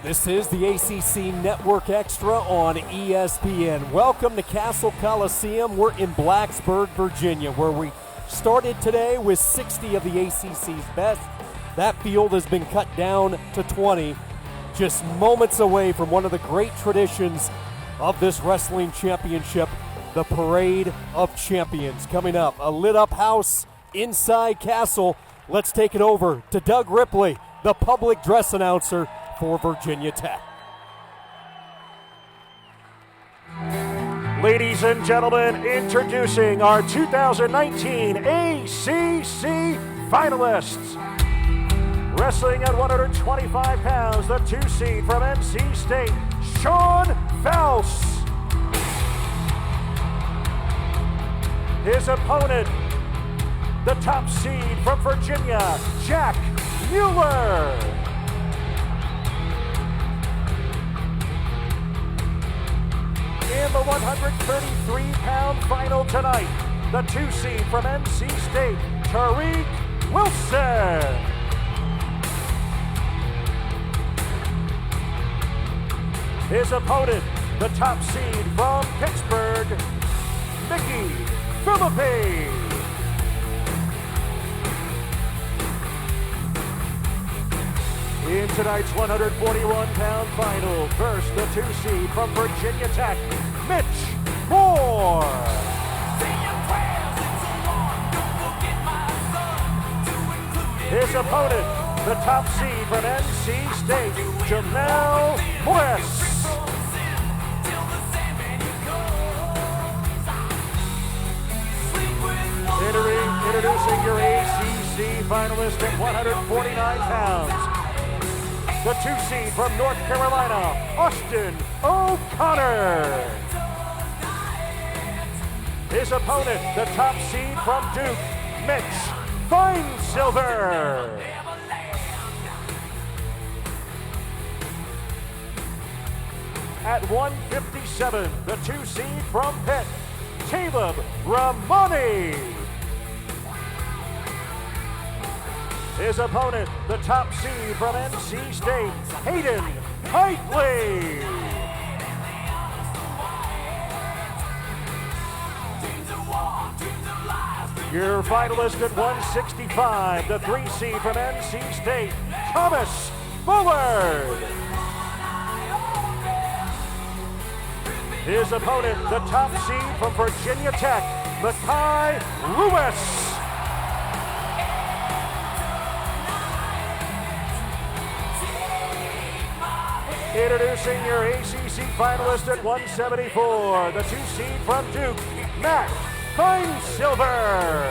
This is the ACC Network Extra on ESPN. Welcome to Cassell Coliseum. We're in Blacksburg, Virginia, where we started today with 60 of the ACC's best. That field has been cut down to 20, just moments away from one of the great traditions of this wrestling championship, the Parade of Champions. Coming up, a lit-up house inside Cassell. Let's take it over to Doug Ripley, the public dress announcer for Virginia Tech. Ladies and gentlemen, introducing our 2019 ACC finalists. Wrestling at 125 pounds, the 2 seed from NC State, Sean Faust. His opponent, the top seed from Virginia, Jack Mueller. In the 133-pound final tonight, the 2 seed from NC State, Tariq Wilson. His opponent, the top seed from Pittsburgh, Mickey Philippi. In tonight's 141-pound final, first the 2 seed from Virginia Tech, Mitch Moore. His opponent, the top seed from NC State, Jamel Morris. Introducing your ACC finalist at 149 pounds. The 2 seed from North Carolina, Austin O'Connor. His opponent, the top seed from Duke, Mitch Feinsilver. At 157, the 2 seed from Pitt, Caleb Ramani. His opponent, the top seed from NC State, Hayden Heitley. Your finalist at 165, the 3 seed from NC State, Thomas Bullard. His opponent, the top seed from Virginia Tech, Makai Lewis. Introducing your ACC finalist at 174, the 2 seed from Duke, Matt Feinsilver.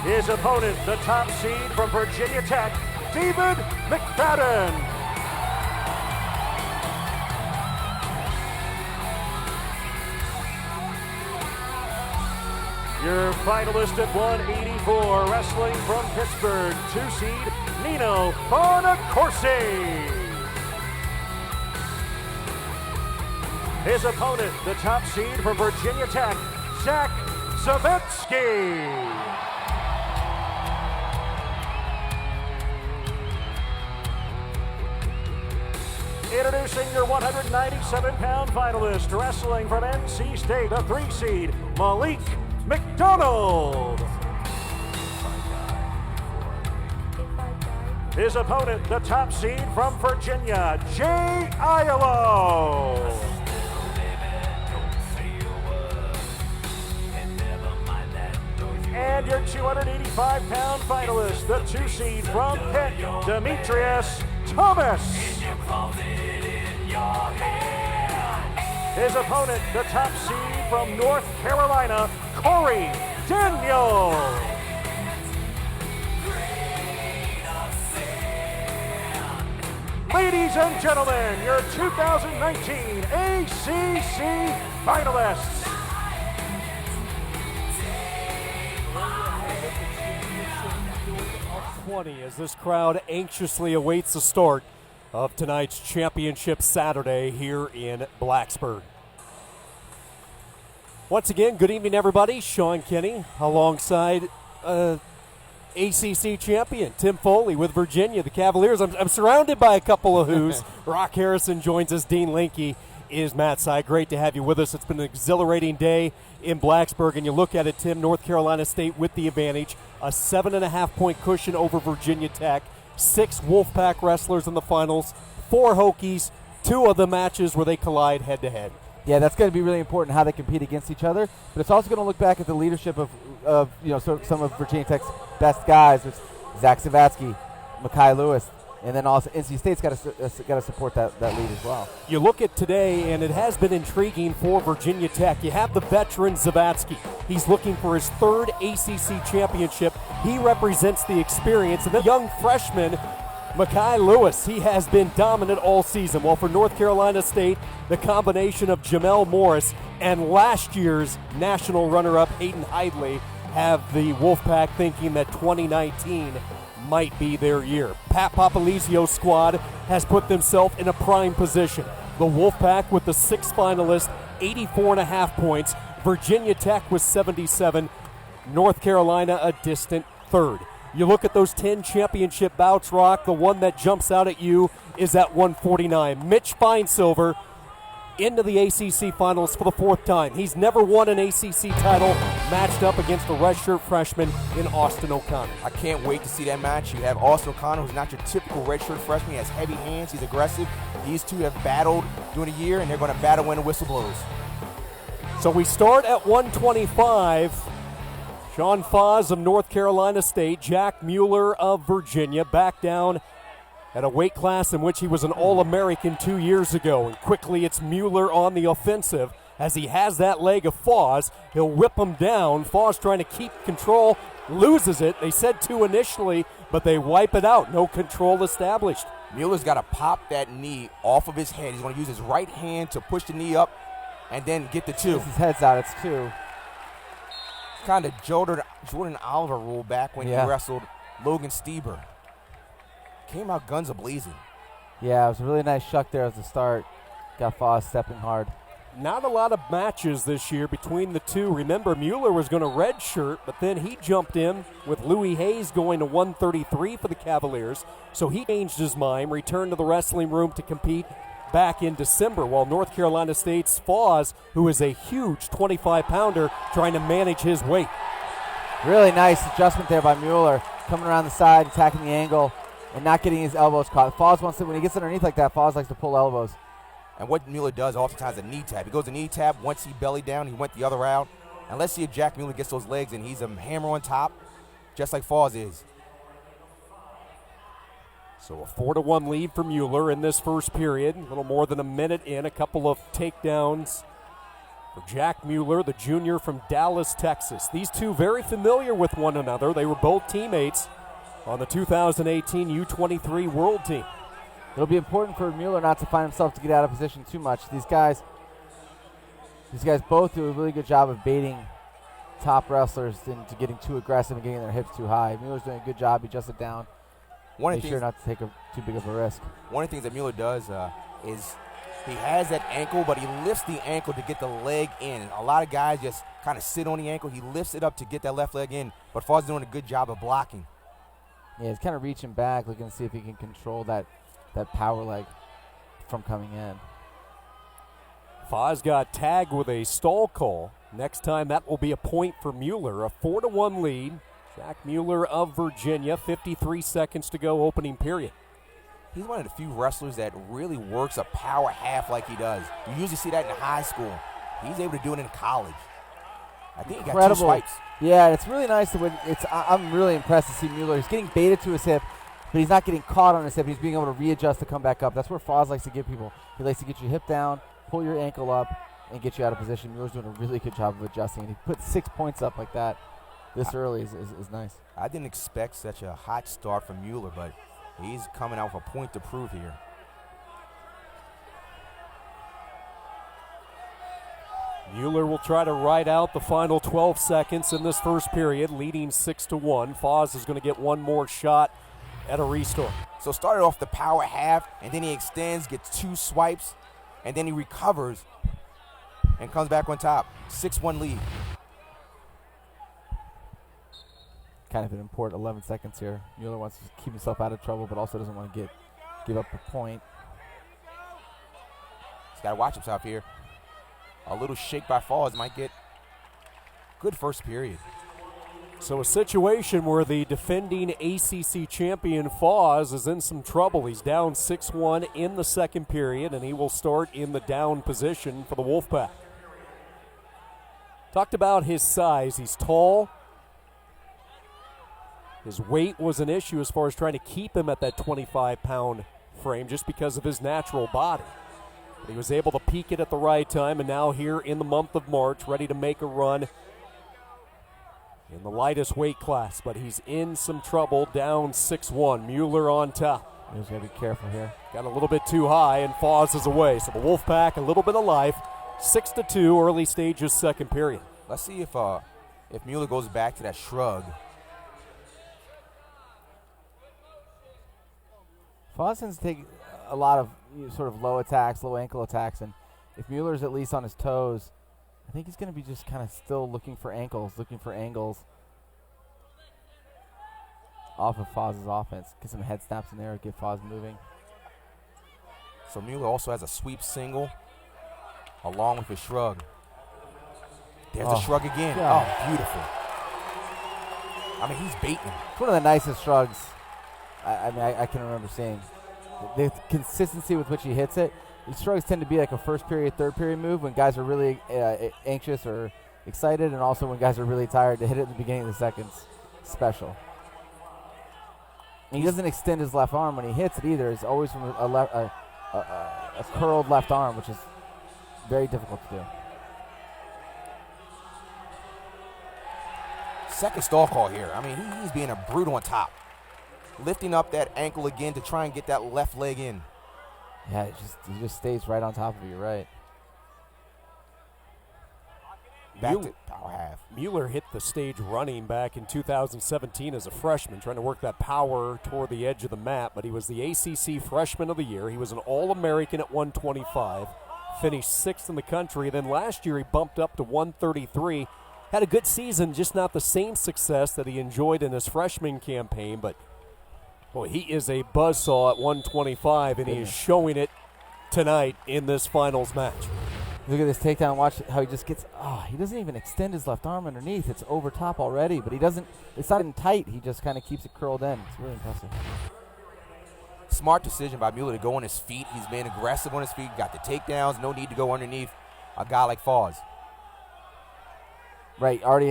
His opponent, the top seed from Virginia Tech, David McFadden. Your finalist at 184, wrestling from Pittsburgh, 2 seed, Nino Bonacorsi. His opponent, the top seed from Virginia Tech, Zach Savetsky. Introducing your 197-pound finalist, wrestling from NC State, the 3 seed, Malik McDonald. His opponent, the top seed from Virginia, Jay Aiello. And your 285-pound finalist, the 2 seed from Pitt, Demetrius Thomas. His opponent, the top seed from North Carolina, Corey Daniel. Ladies and gentlemen, your 2019 ACC finalists. As this crowd anxiously awaits the start of tonight's championship Saturday here in Blacksburg. Once again, good evening, everybody. Sean Kinney alongside ACC champion Tim Foley with Virginia, the Cavaliers. I'm surrounded by a couple of who's. Rock Harrison joins us. Dean Linke is Matt Sy. Great to have you with us. It's been an exhilarating day in Blacksburg, and you look at it, Tim, North Carolina State with the advantage, a 7.5-point cushion over Virginia Tech, 6 Wolfpack wrestlers in the finals, 4 Hokies, 2 of the matches where they collide head-to-head. Yeah, that's going to be really important how they compete against each other, but it's also going to look back at the leadership of some of Virginia Tech's best guys, which Zach Savatsky, Mekhi Lewis, and then also NC State's got to support that lead as well. You look at today, and it has been intriguing for Virginia Tech. You have the veteran Savatsky. He's looking for his 3rd ACC championship. He represents the experience. And the young freshman, Mekhi Lewis, he has been dominant all season. Well, for North Carolina State, the combination of Jamel Morris and last year's national runner-up Hayden Hidley have the Wolfpack thinking that 2019 might be their year. Pat Papalizio's squad has put themselves in a prime position. The Wolfpack with the 6 finalists, 84.5 points. Virginia Tech with 77. North Carolina a distant 3rd. You look at those 10 championship bouts, Rock, the one that jumps out at you is at 149. Mitch Feinsilver into the ACC finals for the 4th time. He's never won an ACC title, matched up against a redshirt freshman in Austin O'Connor. I can't wait to see that match. You have Austin O'Connor, who's not your typical redshirt freshman. He has heavy hands. He's aggressive. These two have battled during the year, and they're going to battle when the whistle blows. So we start at 125. Sean Foz of North Carolina State, Jack Mueller of Virginia, back down at a weight class in which he was an All-American 2 years ago. And quickly it's Mueller on the offensive as he has that leg of Foz. He'll whip him down. Foz trying to keep control, loses it. They said 2 initially, but they wipe it out. No control established. Mueller's got to pop that knee off of his head. He's going to use his right hand to push the knee up and then get the 2. His head's out. It's 2. It's kind of Jordan Oliver rule back when he wrestled Logan Stieber. Came out guns a-blazing. Yeah, it was a really nice shuck there at the start. Got Foz stepping hard. Not a lot of matches this year between the two. Remember, Mueller was going to redshirt, but then he jumped in with Louis Hayes going to 133 for the Cavaliers. So he changed his mind, returned to the wrestling room to compete back in December, while North Carolina State's Foz, who is a huge 25-pounder, trying to manage his weight. Really nice adjustment there by Mueller, coming around the side, attacking the angle, and not getting his elbows caught. Foz wants to, when he gets underneath like that, Foz likes to pull elbows. And what Mueller does oftentimes is a knee tap. He goes to knee tap. Once he belly down, he went the other route. And let's see if Jack Mueller gets those legs and he's a hammer on top, just like Foz is. So a 4-1 lead for Mueller in this first period. A little more than a minute in. A couple of takedowns for Jack Mueller, the junior from Dallas, Texas. These two very familiar with one another. They were both teammates on the 2018 U23 World Team. It'll be important for Mueller not to find himself to get out of position too much. These guys both do a really good job of baiting top wrestlers into getting too aggressive and getting their hips too high. Mueller's doing a good job. He adjusted down. Make sure not to take too big of a risk. One of the things that Mueller does is he has that ankle, but he lifts the ankle to get the leg in. A lot of guys just kind of sit on the ankle. He lifts it up to get that left leg in, but Foz is doing a good job of blocking. Yeah, he's kind of reaching back, looking to see if he can control that power leg from coming in. Foz got tagged with a stall call. Next time that will be a point for Mueller. A 4-1 lead. Jack Mueller of Virginia, 53 seconds to go, opening period. He's one of the few wrestlers that really works a power half like he does. You usually see that in high school. He's able to do it in college. I think he got 2 swipes. Yeah, it's really nice. I'm really impressed to see Mueller. He's getting baited to his hip, but he's not getting caught on his hip. He's being able to readjust to come back up. That's where Foz likes to get people. He likes to get your hip down, pull your ankle up, and get you out of position. Mueller's doing a really good job of adjusting. And he put 6 points up like that this early is nice. I didn't expect such a hot start from Mueller, but he's coming out with a point to prove here. Mueller will try to ride out the final 12 seconds in this first period, leading 6-1. Foz is going to get one more shot at a restart. So started off the power half, and then he extends, gets 2 swipes, and then he recovers and comes back on top. 6-1 lead. kind of an important 11 seconds here. Mueller wants to keep himself out of trouble, but also doesn't want to give up a point. He's got to watch himself here. A little shake by Falls might get good first period. So a situation where the defending ACC champion Foz is in some trouble. He's down 6-1 in the second period, and he will start in the down position for the Wolfpack. Talked about his size. He's tall. His weight was an issue as far as trying to keep him at that 25-pound frame just because of his natural body. But he was able to peak it at the right time, and now here in the month of March, ready to make a run in the lightest weight class, but he's in some trouble, down 6-1. Mueller on top. He's got to be careful here. Got a little bit too high, and Foz is away. So the Wolfpack, a little bit of life. 6-2, early stages, second period. Let's see if Mueller goes back to that shrug. Foz tends to take a lot of sort of low attacks, low ankle attacks, and if Mueller's at least on his toes, I think he's going to be just kind of still looking for ankles, looking for angles off of Foz's offense. Get some head snaps in there, get Foz moving. So Mueller also has a sweep single along with his shrug. There's a shrug again. God. Oh, beautiful. I mean, he's baiting. It's one of the nicest shrugs I can remember seeing. The consistency with which he hits it. These shrugs tend to be like a first period, third period move when guys are really anxious or excited, and also when guys are really tired. To hit it at the beginning of the second's special. And he doesn't extend his left arm when he hits it either. It's always from a curled left arm, which is very difficult to do. Second stall call here. I mean, he's being a brute on top. Lifting up that ankle again to try and get that left leg in. Yeah, he just stays right on top of you, right? Back to power half. Mueller hit the stage running back in 2017 as a freshman, trying to work that power toward the edge of the mat, but he was the ACC Freshman of the Year. He was an All-American at 125, finished 6th in the country. Then last year he bumped up to 133. Had a good season, just not the same success that he enjoyed in his freshman campaign, but boy, he is a buzzsaw at 125, and he is showing it tonight in this finals match. Look at this takedown. Watch how he just gets, he doesn't even extend his left arm underneath. It's over top already, but he doesn't, it's not even tight. He just kind of keeps it curled in. It's really impressive. Smart decision by Mueller to go on his feet. He's been aggressive on his feet, got the takedowns, no need to go underneath a guy like Foz. Right, already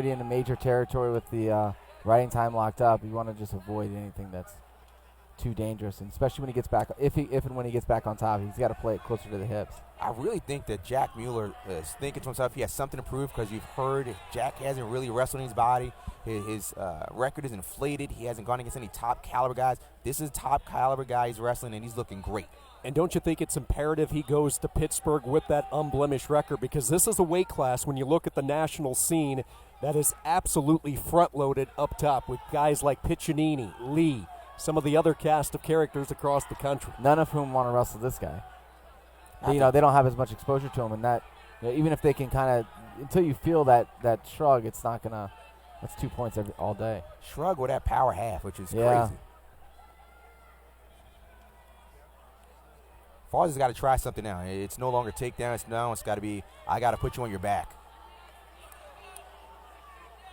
in a major territory with the riding time locked up. You want to just avoid anything that's too dangerous, and especially when he gets back. If and when he gets back on top, he's got to play it closer to the hips. I really think that Jack Mueller is thinking to himself he has something to prove, because you've heard Jack hasn't really wrestled in his body. His record is inflated. He hasn't gone against any top caliber guys. This is a top caliber guy he's wrestling, and he's looking great. And don't you think it's imperative he goes to Pittsburgh with that unblemished record? Because this is a weight class, when you look at the national scene, that is absolutely front-loaded up top with guys like Piccinini, Lee, some of the other cast of characters across the country. None of whom want to wrestle this guy. They don't have as much exposure to him, and that, even if they can kind of, until you feel that shrug, it's not going to, that's 2 points all day. Shrug with that power half, which is crazy. Foz has got to try something now. It's no longer takedown. It's got to be, I got to put you on your back.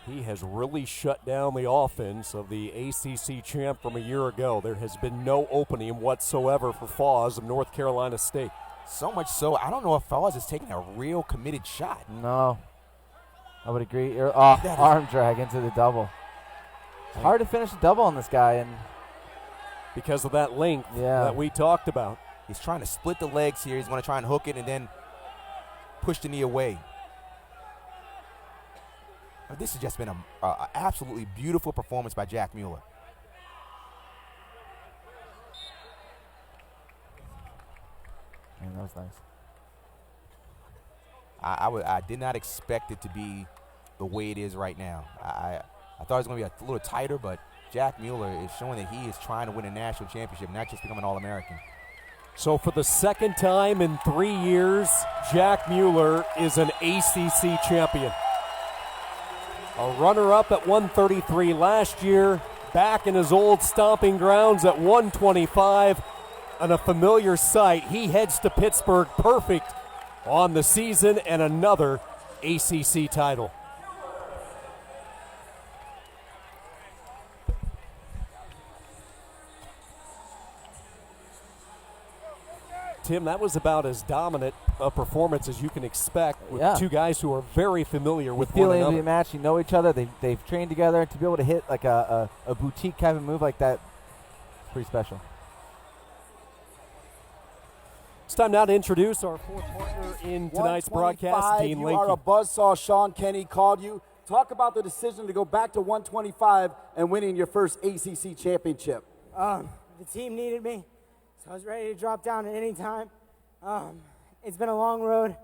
He has really shut down the offense of the ACC champ from a year ago. There has been no opening whatsoever for Foz of North Carolina State. So much so, I don't know if Foz is taking a real committed shot. No. I would agree. Arm drag into the double. It's hard to finish a double on this guy, and because of that length that we talked about. He's trying to split the legs here. He's going to try and hook it and then push the knee away. This has just been an absolutely beautiful performance by Jack Mueller. Man, that was nice. I did not expect it to be the way it is right now. I thought it was going to be a little tighter, but Jack Mueller is showing that he is trying to win a national championship, not just become an All-American. So for the second time in 3 years, Jack Mueller is an ACC champion. A runner-up at 133 last year, back in his old stomping grounds at 125, and a familiar sight. He heads to Pittsburgh perfect on the season and another ACC title. Tim, that was about as dominant a performance as you can expect with two guys who are very familiar with one another. Feel match, you know each other, they've trained together. To be able to hit like a boutique kind of move like that, it's pretty special. It's time now to introduce our fourth partner in tonight's broadcast, Dean Lincoln. You are a buzzsaw. Sean Kenny called you. Talk about the decision to go back to 125 and winning your first ACC championship. The team needed me, so I was ready to drop down at any time. It's been a long road,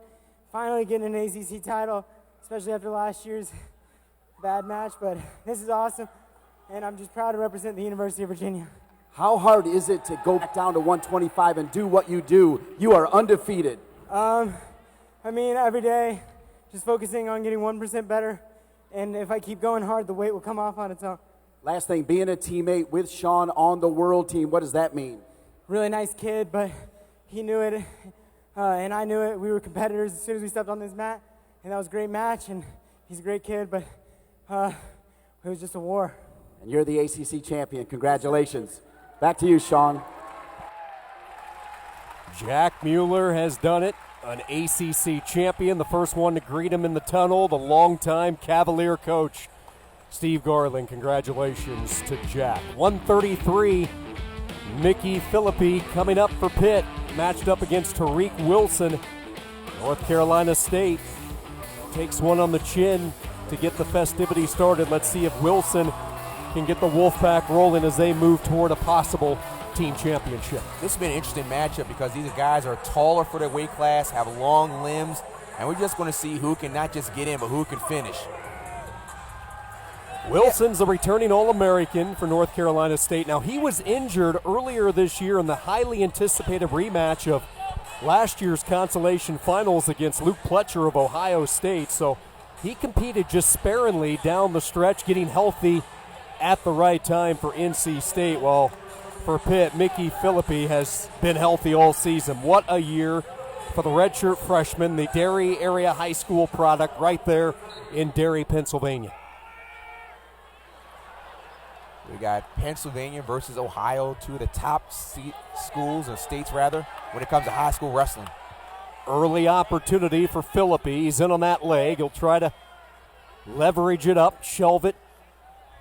finally getting an ACC title, especially after last year's bad match, but this is awesome, and I'm just proud to represent the University of Virginia. How hard is it to go back down to 125 and do what you do? You are undefeated. I mean, every day, just focusing on getting 1% better, and if I keep going hard, the weight will come off on its own. Last thing, being a teammate with Sean on the world team, what does that mean? Really nice kid, but he knew it, and I knew it. We were competitors as soon as we stepped on this mat, and that was a great match, and he's a great kid, but it was just a war. And you're the ACC champion. Congratulations. Back to you, Sean. Jack Mueller has done it, an ACC champion, the first one to greet him in the tunnel, the longtime Cavalier coach, Steve Garland. Congratulations to Jack. 133, Mickey Philippi coming up for Pitt, matched up against Tariq Wilson. North Carolina State takes one on the chin to get the festivities started. Let's see if Wilson can get the Wolfpack rolling as they move toward a possible team championship. This has been an interesting matchup because these guys are taller for their weight class, have long limbs, and we're just going to see who can not just get in, but who can finish. Wilson's a returning All-American for North Carolina State. Now, he was injured earlier this year in the highly anticipated rematch of last year's consolation finals against Luke Pletcher of Ohio State, so he competed just sparingly down the stretch, getting healthy at the right time for NC State. Well, for Pitt, Mickey Philippi has been healthy all season. What a year for the redshirt freshman, the Derry area high school product right there in Derry, Pennsylvania. We got Pennsylvania versus Ohio, two of the top schools or states rather when it comes to high school wrestling. Early opportunity for Philippi. He's in on that leg. He'll try to leverage it up, shelve it.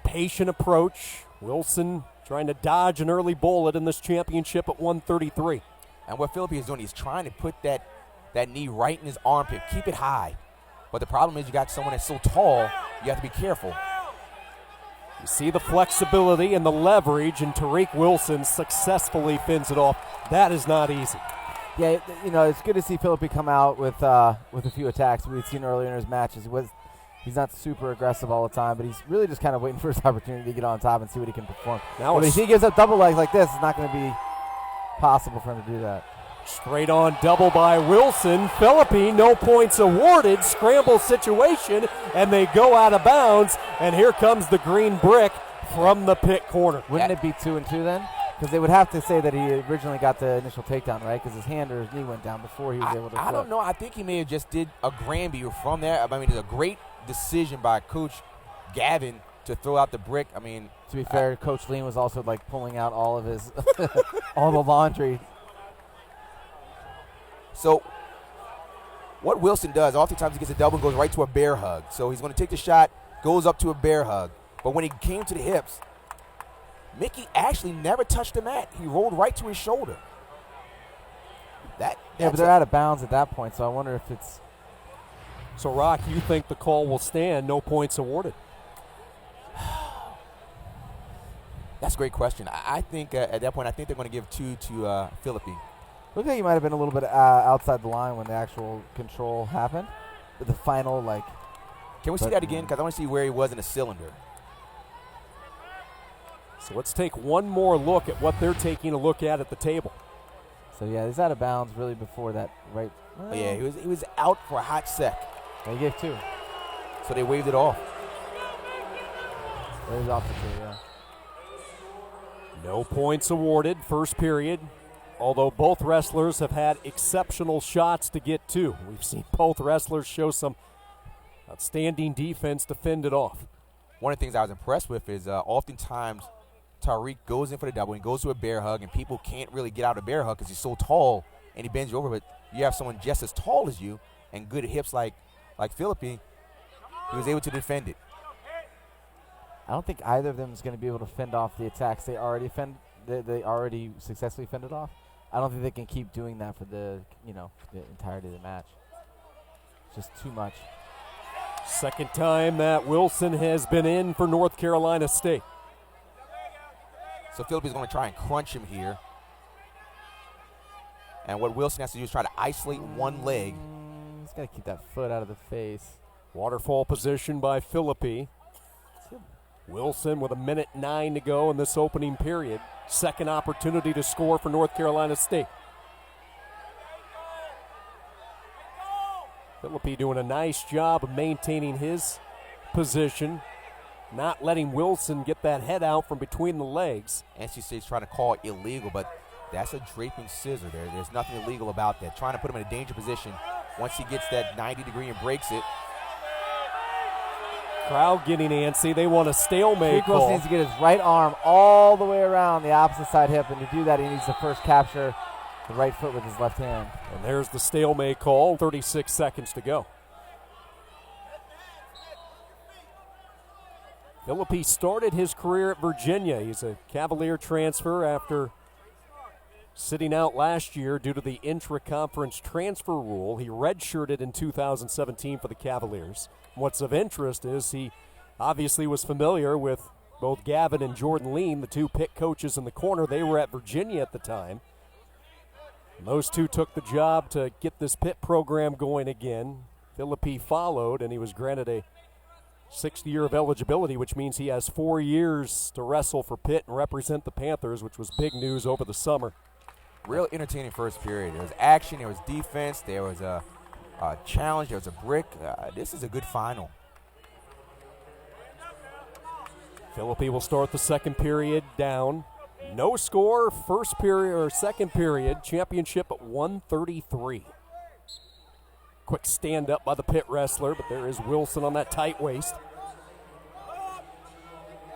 Patient approach. Wilson trying to dodge an early bullet in this championship at 133. And what Philippi is doing, he's trying to put that knee right in his armpit, keep it high. But the problem is you got someone that's so tall, you have to be careful. You see the flexibility and the leverage, and Tariq Wilson successfully fins it off. That is not easy. Yeah, you know, it's good to see Philippi come out with a few attacks we'd seen earlier in his matches. He's not super aggressive all the time, but he's really just kind of waiting for his opportunity to get on top and see what he can perform. Now if he gives up double legs like this, it's not going to be possible for him to do that. Straight on double by Wilson. Philippi, no points awarded. Scramble situation, and they go out of bounds. And here comes the green brick from the pit corner. Wouldn't it be 2-2 then? Because they would have to say that he originally got the initial takedown, right? Because his hand or his knee went down before he was able to flip. I don't know. I think he may have just did a Granby from there. I mean, it's a great decision by Coach Gavin to throw out the brick. I mean, to be fair, Coach Lean was also like pulling out all of his all the laundry. So what Wilson does, oftentimes he gets a double and goes right to a bear hug. So he's going to take the shot, goes up to a bear hug. But when he came to the hips, Mickey actually never touched the mat. He rolled right to his shoulder. But they're out of bounds at that point, so I wonder if it's... So, Rock, you think the call will stand, no points awarded? That's a great question. I think at that point, I think they're going to give 2 to Philippi. Looked like he might have been a little bit outside the line when the actual control happened. But the final, like... Can we see that again? Because I want to see where he was in the cylinder. So let's take one more look at what they're taking a look at the table. So, yeah, he's out of bounds really before that, right? Yeah, he was out for a hot sec. They gave 2. So they waved it off. It was off the tee, yeah. No points awarded first period, although both wrestlers have had exceptional shots to get to. We've seen both wrestlers show some outstanding defense to fend it off. One of the things I was impressed with is oftentimes Tariq goes in for the double and goes to a bear hug, and people can't really get out of bear hug because he's so tall and he bends you over. But you have someone just as tall as you and good at hips like Philippi, he was able to defend it. I don't think either of them is going to be able to fend off the attacks they already successfully fended off. I don't think they can keep doing that for the entirety of the match. It's just too much. Second time that Wilson has been in for North Carolina State. So Philippi's going to try and crunch him here. And what Wilson has to do is try to isolate one leg. He's got to keep that foot out of the face. Waterfall position by Philippi. Wilson with 1:09 to go in this opening period. Second opportunity to score for North Carolina State. Philippi doing a nice job of maintaining his position, not letting Wilson get that head out from between the legs. NC State's trying to call it illegal, but that's a draping scissor there. There's nothing illegal about that. Trying to put him in a danger position. Once he gets that 90 degree and breaks it. Crowd getting antsy. They want a stalemate Wilson call. needs to get his right arm all the way around the opposite side hip, and to do that he needs to first capture the right foot with his left hand. And there's the stalemate call, 36 seconds to go. Philippi started his career at Virginia. He's a Cavalier transfer after sitting out last year due to the intra-conference transfer rule. He redshirted in 2017 for the Cavaliers. What's of interest is he obviously was familiar with both Gavin and Jordan Lean, the two Pitt coaches in the corner. They were at Virginia at the time. And those two took the job to get this Pitt program going again. Philippi followed, and he was granted a 6th year of eligibility, which means he has 4 years to wrestle for Pitt and represent the Panthers, which was big news over the summer. Real entertaining first period. There was action, there was defense, there was a challenge, there was a brick. This is a good final. Philippi will start the second period down. No score, first period or second period. Championship at 133. Quick stand up by the Pitt wrestler, but there is Wilson on that tight waist.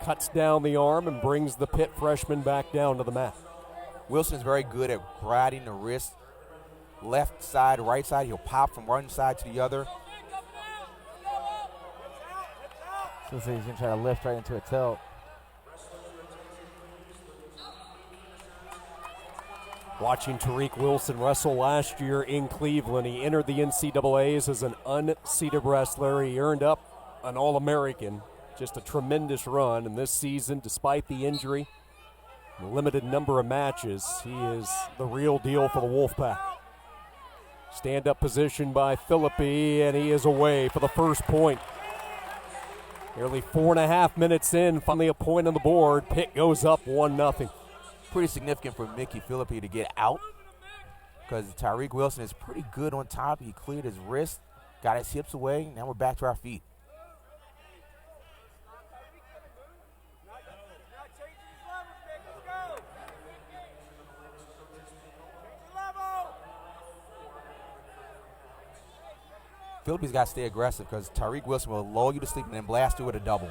Cuts down the arm and brings the Pitt freshman back down to the mat. Wilson is very good at griding the wrist. Left side, right side. He'll pop from one side to the other. So he's going to try to lift right into a tilt. Watching Tariq Wilson wrestle last year in Cleveland, he entered the NCAAs as an unseeded wrestler. He earned up an All-American. Just a tremendous run. And this season, despite the injury, the limited number of matches, he is the real deal for the Wolfpack. Stand-up position by Philippi, and he is away for the first point. Nearly 4.5 minutes in, finally a point on the board. Pitt goes up 1-0. Pretty significant for Mickey Philippi to get out because Tariq Wilson is pretty good on top. He cleared his wrist, got his hips away. Now we're back to our feet. Philippi's got to stay aggressive because Tariq Wilson will lull you to sleep and then blast you with a double.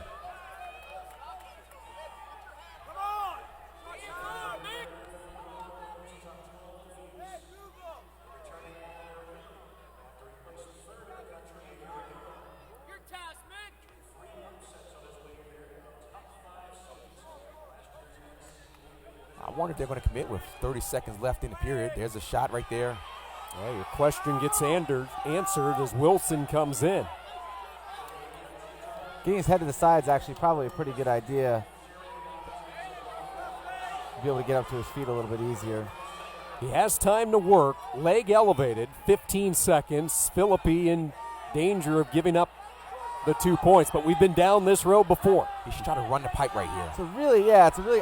I wonder if they're going to commit with 30 seconds left in the period. There's a shot right there. Well, your question gets answered as Wilson comes in. Getting his head to the side is actually probably a pretty good idea. Be able to get up to his feet a little bit easier. He has time to work. Leg elevated, 15 seconds. Philippi in danger of giving up the 2 points, but we've been down this road before. He should try to run the pipe right here. It's a really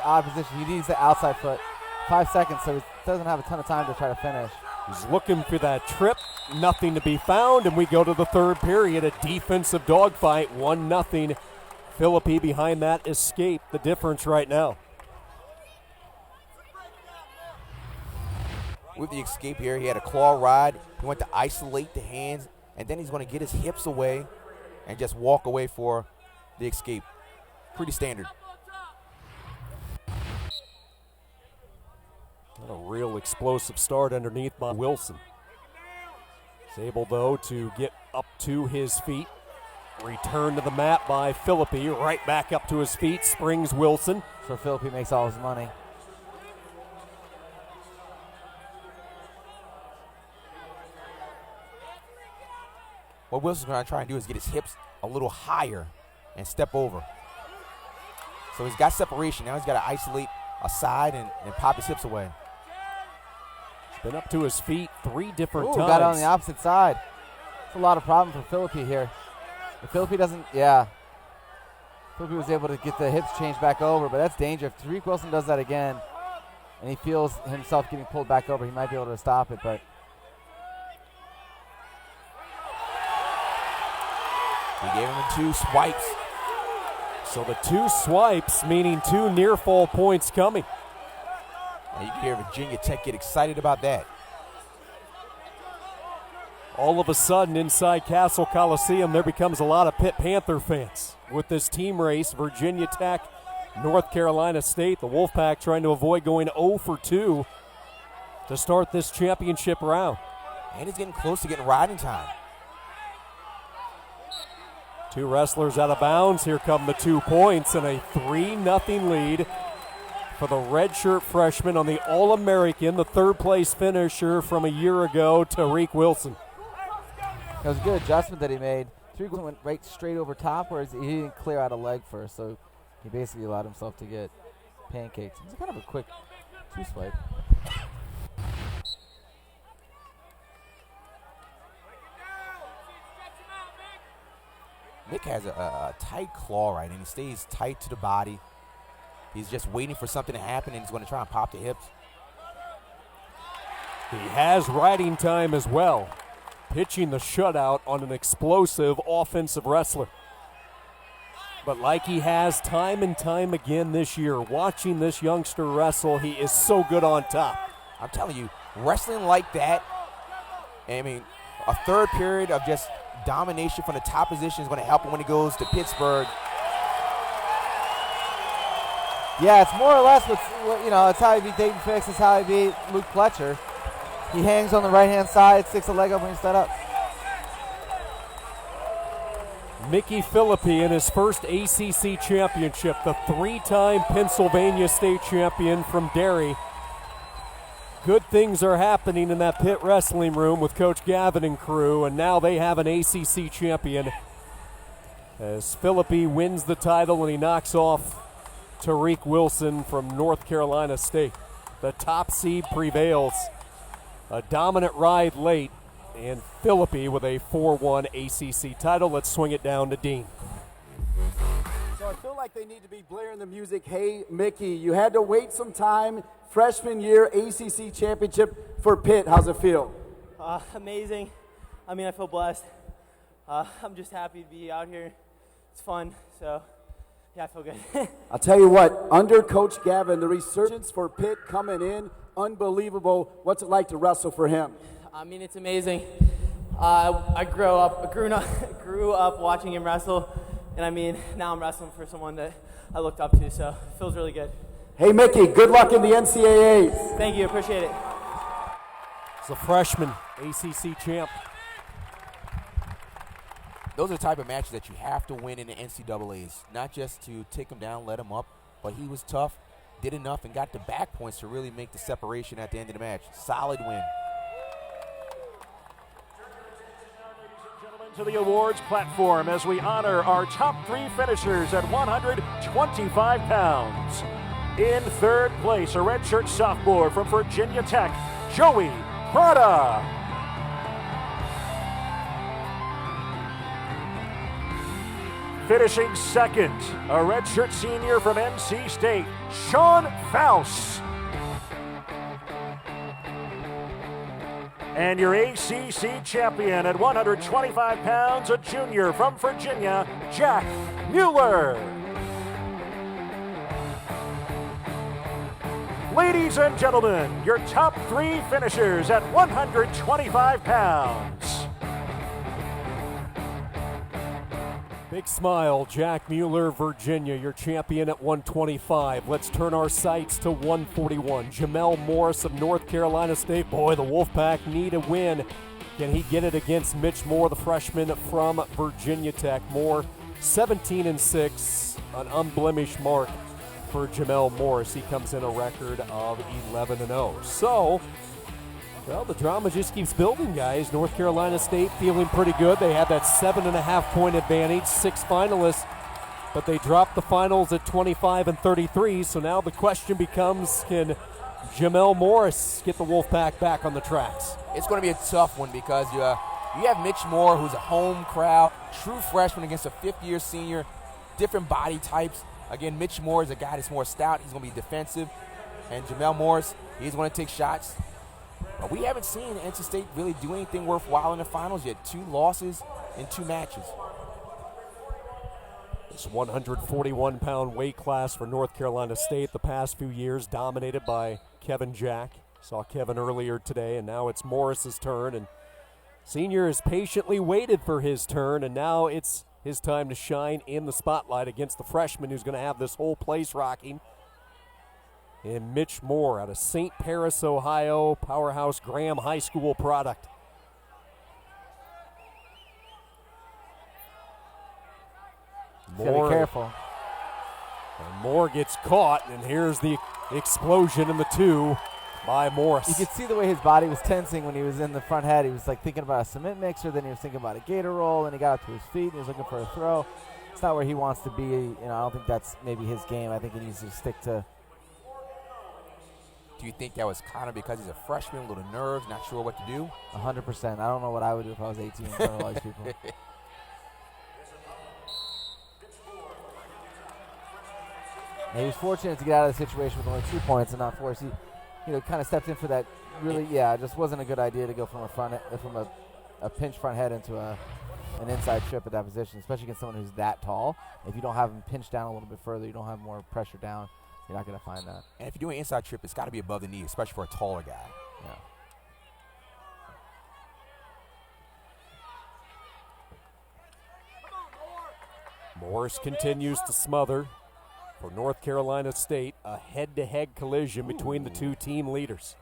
odd position. He needs the outside foot. 5 seconds, so he doesn't have a ton of time to try to finish. He's looking for that trip. Nothing to be found, and we go to the third period. A defensive dogfight, 1-0 Philippi behind that escape, the difference right now. With the escape here, he had a claw ride. He went to isolate the hands, and then he's going to get his hips away and just walk away for the escape. Pretty standard. What a real explosive start underneath by Wilson. He's able, though, to get up to his feet. Return to the mat by Philippi. Right back up to his feet. Springs Wilson. So Philippi makes all his money. What Wilson's going to try and do is get his hips a little higher and step over. So he's got separation. Now he's got to isolate a side and pop his hips away. He's been up to his feet 3 different times. Got on the opposite side. It's a lot of problem for Philippi here. If Philippi doesn't, Philippi was able to get the hips changed back over, but that's danger. If Tariq Wilson does that again and he feels himself getting pulled back over, he might be able to stop it, but he gave him 2 swipes. So the 2 swipes, meaning 2 near fall points coming. And you can hear Virginia Tech get excited about that. All of a sudden, inside Cassell Coliseum, there becomes a lot of Pitt Panther fans. With this team race, Virginia Tech, North Carolina State, the Wolfpack trying to avoid going 0 for 2 to start this championship round. And he's getting close to getting riding time. 2 wrestlers out of bounds. Here come the 2 points and a 3-0 lead for the redshirt freshman on the All-American, the 3rd place finisher from a year ago, Tariq Wilson. That was a good adjustment that he made. Tariq went right straight over top, whereas he didn't clear out a leg first, so he basically allowed himself to get pancakes. It was kind of a quick 2 swipe. Nick has a tight claw right, and he stays tight to the body. He's just waiting for something to happen, and he's going to try and pop the hips. He has riding time as well, pitching the shutout on an explosive offensive wrestler. But like he has time and time again this year, watching this youngster wrestle, he is so good on top. I'm telling you, wrestling like that, I mean, a 3rd period of just domination from the top position is going to help him when he goes to Pittsburgh. Yeah, it's more or less what's, it's how he beat Dayton Fix, it's how he beat Luke Fletcher. He hangs on the right-hand side, sticks a leg up when he's set up. Mickey Philippi in his first ACC championship, the 3-time Pennsylvania State champion from Derry. Good things are happening in that Pitt wrestling room with Coach Gavin and crew, and now they have an ACC champion as Philippi wins the title and he knocks off Tariq Wilson from North Carolina State. The top seed prevails. A dominant ride late, and Philippi with a 4-1 ACC title. Let's swing it down to Dean. So I feel like they need to be blaring the music. Hey, Mickey, you had to wait some time. Freshman year ACC championship for Pitt. How's it feel? Amazing. I mean, I feel blessed. I'm just happy to be out here. It's fun, so yeah, I feel good. I'll tell you what, under Coach Gavin, the resurgence for Pitt coming in, unbelievable. What's it like to wrestle for him? I mean, it's amazing. I grew up watching him wrestle, and I mean, now I'm wrestling for someone that I looked up to, so it feels really good. Hey, Mickey, good luck in the NCAAs. Thank you, appreciate it. It's a freshman ACC champ. Those are the type of matches that you have to win in the NCAAs, not just to take him down, let him up, but he was tough, did enough, and got the back points to really make the separation at the end of the match. Solid win. To the awards platform as we honor our top 3 finishers at 125 pounds. In 3rd place, a redshirt sophomore from Virginia Tech, Joey Prada. Finishing 2nd, a redshirt senior from NC State, Sean Faust. And your ACC champion at 125 pounds, a junior from Virginia, Jack Mueller. Ladies and gentlemen, your top 3 finishers at 125 pounds. Big smile, Jack Mueller, Virginia, your champion at 125. Let's turn our sights to 141. Jamel Morris of North Carolina State. Boy, the Wolfpack need a win. Can he get it against Mitch Moore, the freshman from Virginia Tech? Moore, 17-6, an unblemished mark for Jamel Morris. He comes in a record of 11-0. So, well, the drama just keeps building, guys. North Carolina State feeling pretty good. They had that 7.5-point advantage, 6 finalists, but they dropped the finals at 25 and 33. So now the question becomes, can Jamel Morris get the Wolfpack back on the tracks? It's going to be a tough one because you have Mitch Moore, who's a home crowd, true freshman against a fifth-year senior, different body types. Again, Mitch Moore is a guy that's more stout. He's going to be defensive. And Jamel Morris, he's going to take shots. But we haven't seen NC State really do anything worthwhile in the finals yet. 2 losses in 2 matches. This 141-pound weight class for North Carolina State the past few years dominated by Kevin Jack. Saw Kevin earlier today, and now it's Morris's turn. And senior has patiently waited for his turn, and now it's his time to shine in the spotlight against the freshman who's going to have this whole place rocking. And Mitch Moore out of St. Paris, Ohio, powerhouse Graham High School product. Moore, be careful. And Moore gets caught, and here's the explosion in the 2 by Morris. You could see the way his body was tensing when he was in the front head. He was like thinking about a cement mixer, then he was thinking about a gator roll, and he got up to his feet, and he was looking for a throw. It's not where he wants to be. You know, I don't think that's maybe his game. I think he needs to stick to. Do you think that was kind of because he's a freshman, a little nerves, not sure what to do? 100%. I don't know what I would do if I was 18 in front of all these people. And he was fortunate to get out of the situation with only 2 points and not force. He, kind of stepped in for that. Really, it just wasn't a good idea to go from a pinch front head into an inside trip at that position, especially against someone who's that tall. If you don't have him pinched down a little bit further, you don't have more pressure doing. You're not going to find that. And if you're doing an inside trip, it's got to be above the knee, especially for a taller guy. Yeah. Morris continues to smother for North Carolina State. A head-to-head collision between the 2 team leaders.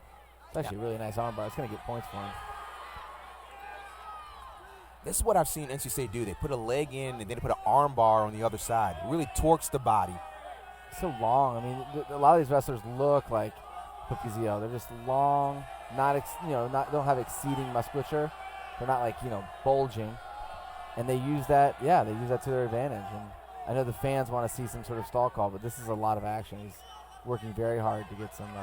It's actually a really nice armbar. It's going to get points for him. This is what I've seen NC State do. They put a leg in, and then they put an arm bar on the other side. It really torques the body. So long. I mean, a lot of these wrestlers look like Pukizio. They're just long, don't have exceeding musculature. They're not like, bulging. And they use that, they use that to their advantage. And I know the fans want to see some sort of stall call, but this is a lot of action. He's working very hard to get something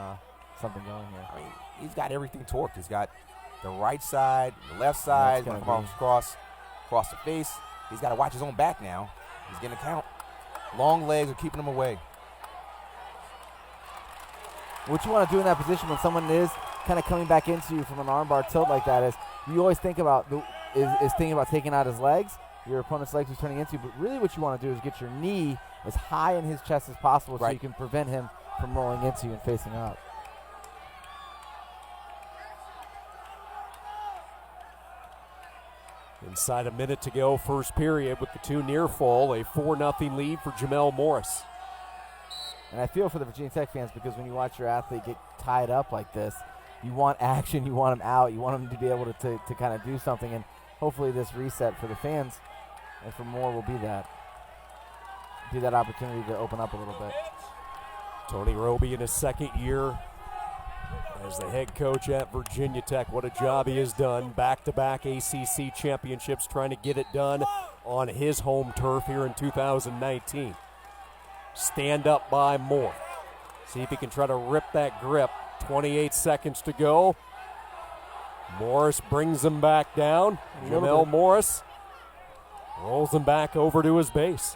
going here. I mean, he's got everything torqued. He's got the right side, the left side, across the face. He's got to watch his own back now. He's getting a count. Long legs are keeping him away. What you want to do in that position when someone is kind of coming back into you from an armbar tilt like that is you always think about is thinking about taking out his legs, your opponent's legs he's turning into, but really what you want to do is get your knee as high in his chest as possible so you can prevent him from rolling into you and facing up. Inside a minute to go, first period with the 2 near fall, a 4-0 lead for Jamel Morris. And I feel for the Virginia Tech fans because when you watch your athlete get tied up like this, you want action, you want him out, you want him to be able to kind of do something, and hopefully this reset for the fans and for Moore will be that opportunity to open up a little bit. Tony Roby in his 2nd year as the head coach at Virginia Tech. What a job he has done. Back-to-back ACC championships, trying to get it done on his home turf here in 2019. Stand up by Moore. See if he can try to rip that grip. 28 seconds to go. Morris brings him back down. Jamel Morris rolls him back over to his base.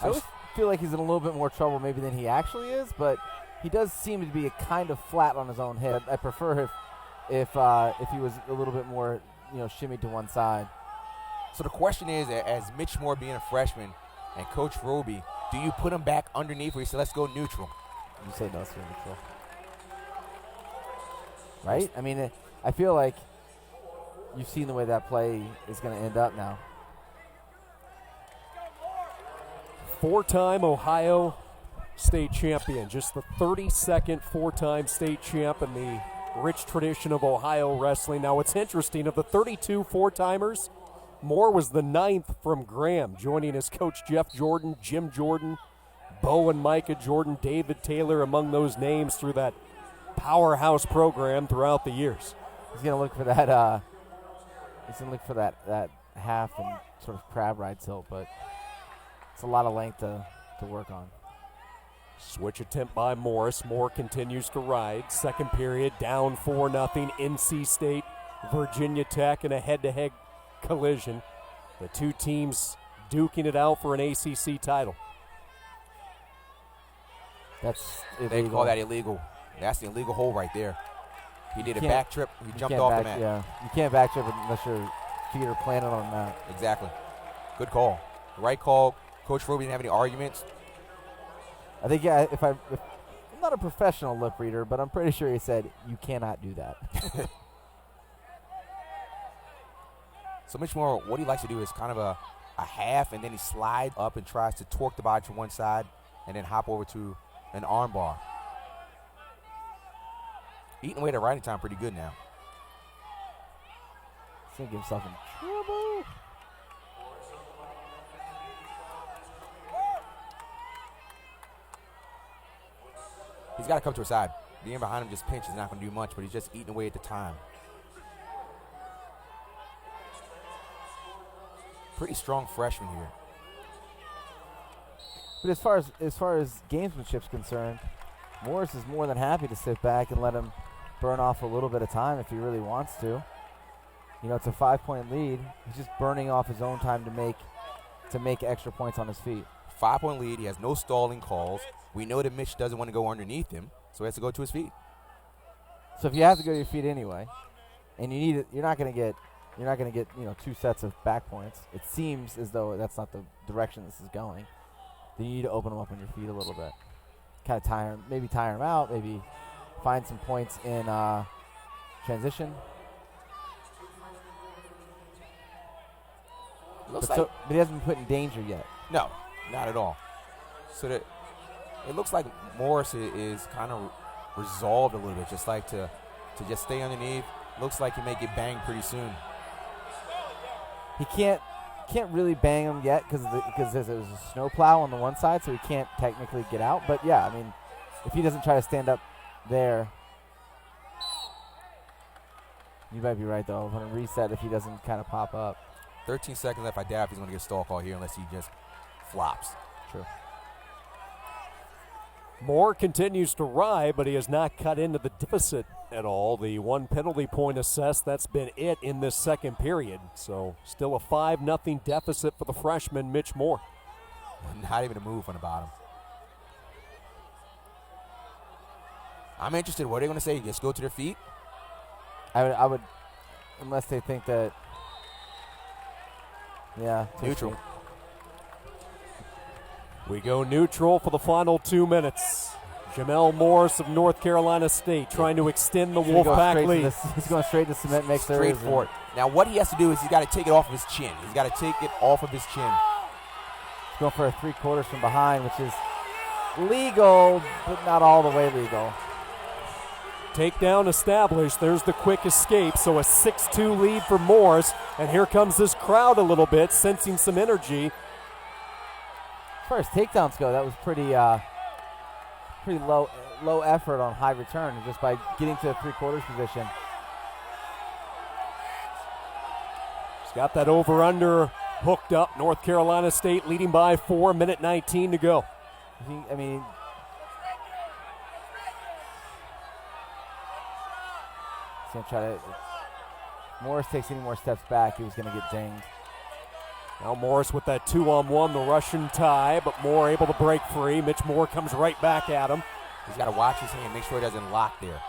I always feel like he's in a little bit more trouble maybe than he actually is, but he does seem to be kind of flat on his own hip. I prefer if he was a little bit more, shimmied to one side. So the question is, as Mitch Moore being a freshman and Coach Roby, do you put him back underneath, or you say let's go neutral? You say no, let's go neutral. Right? I mean, I feel like you've seen the way that play is going to end up now. Four-time Ohio State champion, just the 32nd four-time state champ in the rich tradition of Ohio wrestling. Now, it's interesting, of the 32 four-timers, Moore was the 9th from Graham, joining his coach Jeff Jordan, Jim Jordan, Bo and Micah Jordan, David Taylor among those names through that powerhouse program throughout the years. He's going to look for that. He's going to look for that half and sort of crab ride tilt, but it's a lot of length to work on. Switch attempt by Morris. Moore continues to ride. Second period, down 4-0. NC State, Virginia Tech in a head-to-head collision. The two teams duking it out for an ACC title. That's illegal. They call that illegal. That's the illegal hold right there. He did a back trip. He jumped off the mat. Yeah, you can't back trip unless your feet are planted on that. Exactly. Good call. Right call. Coach Roby didn't have any arguments. I think, yeah, I'm not a professional lip reader, but I'm pretty sure he said, you cannot do that. So Mitch Moore, what he likes to do is kind of a half, and then he slides up and tries to torque the body to one side and then hop over to an arm bar. Eating away at riding time pretty good now. He's going to get himself in trouble. He's got to come to his side. Being behind him just pinch is not going to do much, but he's just eating away at the time. Pretty strong freshman here. But as far as gamesmanship's concerned, Morris is more than happy to sit back and let him burn off a little bit of time if he really wants to. It's a 5-point lead. He's just burning off his own time to make extra points on his feet. 5-point lead. He has no stalling calls. We know that Mitch doesn't want to go underneath him, so he has to go to his feet. So if you have to go to your feet anyway, and you need it, you're not going to get 2 sets of back points. It seems as though that's not the direction this is going. Then you need to open them up on your feet a little bit. Kind of tire him out, maybe find some points in transition. But he hasn't been put in danger yet. No, not at all. So that it looks like Morris is kind of resolved a little bit, just like to just stay underneath. Looks like he may get banged pretty soon. He can't really bang him yet because there's a snowplow on the one side, so he can't technically get out. But yeah, I mean, if he doesn't try to stand up there, you might be right though. I'm going to reset if he doesn't kind of pop up. 13 seconds left. I doubt if he's going to get a stall call here unless he just flops. True. Moore continues to ride, but he has not cut into the deficit at all. The one penalty point assessed, that's been it in this second period. So still a 5-0 deficit for the freshman, Mitch Moore. Not even a move on the bottom. I'm interested. What are they going to say? Just go to their feet? I would, unless they think that, yeah. Neutral. We go neutral for the final 2 minutes. Jamel Morris of North Carolina State trying to extend the Wolfpack lead. He's going straight to cement mixer. Straight for it. Now what he has to do is he's got to take it off of his chin. He's got to take it off of his chin. He's going for a 3/4 from behind, which is legal, but not all the way legal. Takedown established. There's the quick escape. So a 6-2 lead for Morris. And here comes this crowd a little bit, sensing some energy. As far as takedowns go, that was pretty low effort on high return just by getting to a 3/4 position. He's got that over-under hooked up. North Carolina State leading by 4, minute 19 to go. I mean, he's going to try to. If Morris takes any more steps back, he was going to get dinged. Now Morris with that 2-on-1, the Russian tie, but Moore able to break free. Mitch Moore comes right back at him. He's got to watch his hand, make sure he doesn't lock there.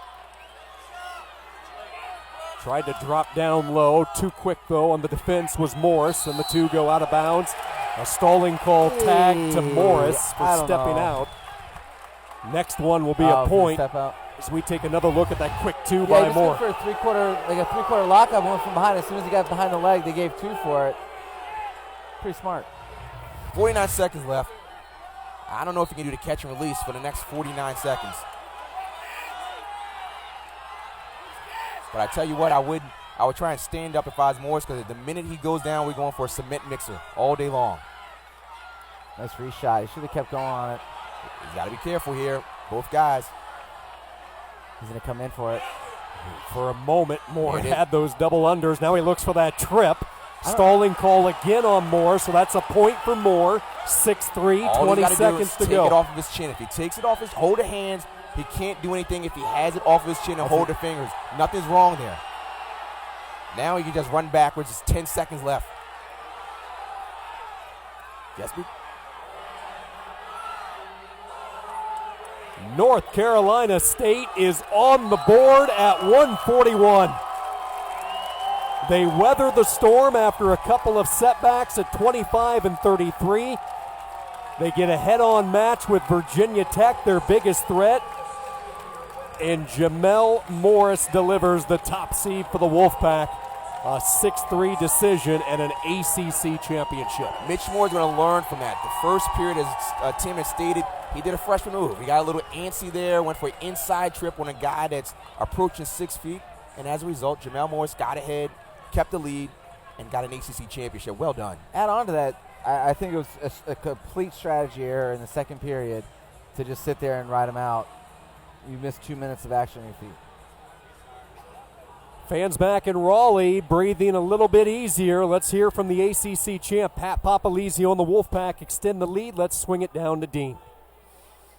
Tried to drop down low. Too quick, though, on the defense was Morris, and the two go out of bounds. A stalling call tag to Morris for stepping out. Next one will be a point as we take another look at that quick two by Moore. For a three-quarter lockup, went from behind. As soon as he got behind the leg, they gave two for it. Pretty smart. 49 seconds left. I don't know if he can do the catch and release for the next 49 seconds. But I tell you what, I would try and stand up if I was Morris, because the minute he goes down, we're going for a cement mixer all day long. Nice free shot. He should have kept going on it. He's got to be careful here, both guys. He's going to come in for it. For a moment, Moore had those double unders. Now he looks for that trip. Stalling call again on Moore, so that's a point for Moore. 6-3, 20 seconds to go. Take it off of his chin. If he takes it off his, hold the hands. He can't do anything if he has it off of his chin and hold the fingers. Nothing's wrong there. Now he can just run backwards. It's 10 seconds left. Jesby. North Carolina State is on the board at 141. They weather the storm after a couple of setbacks at 25 and 33. They get a head-on match with Virginia Tech, their biggest threat. And Jamel Morris delivers the top seed for the Wolfpack. A 6-3 decision and an ACC championship. Mitch Moore's going to learn from that. The first period, as Tim has stated, he did a freshman move. He got a little antsy there, went for an inside trip on a guy that's approaching 6 feet. And as a result, Jamel Morris got ahead, kept the lead, and got an ACC championship. Well done. Add on to that, I think it was a complete strategy error in the second period to just sit there and ride him out. You missed 2 minutes of action on your feet. Fans back in Raleigh breathing a little bit easier. Let's hear from the ACC champ, Pat Papalizio, and the Wolfpack extend the lead. Let's swing it down to Dean.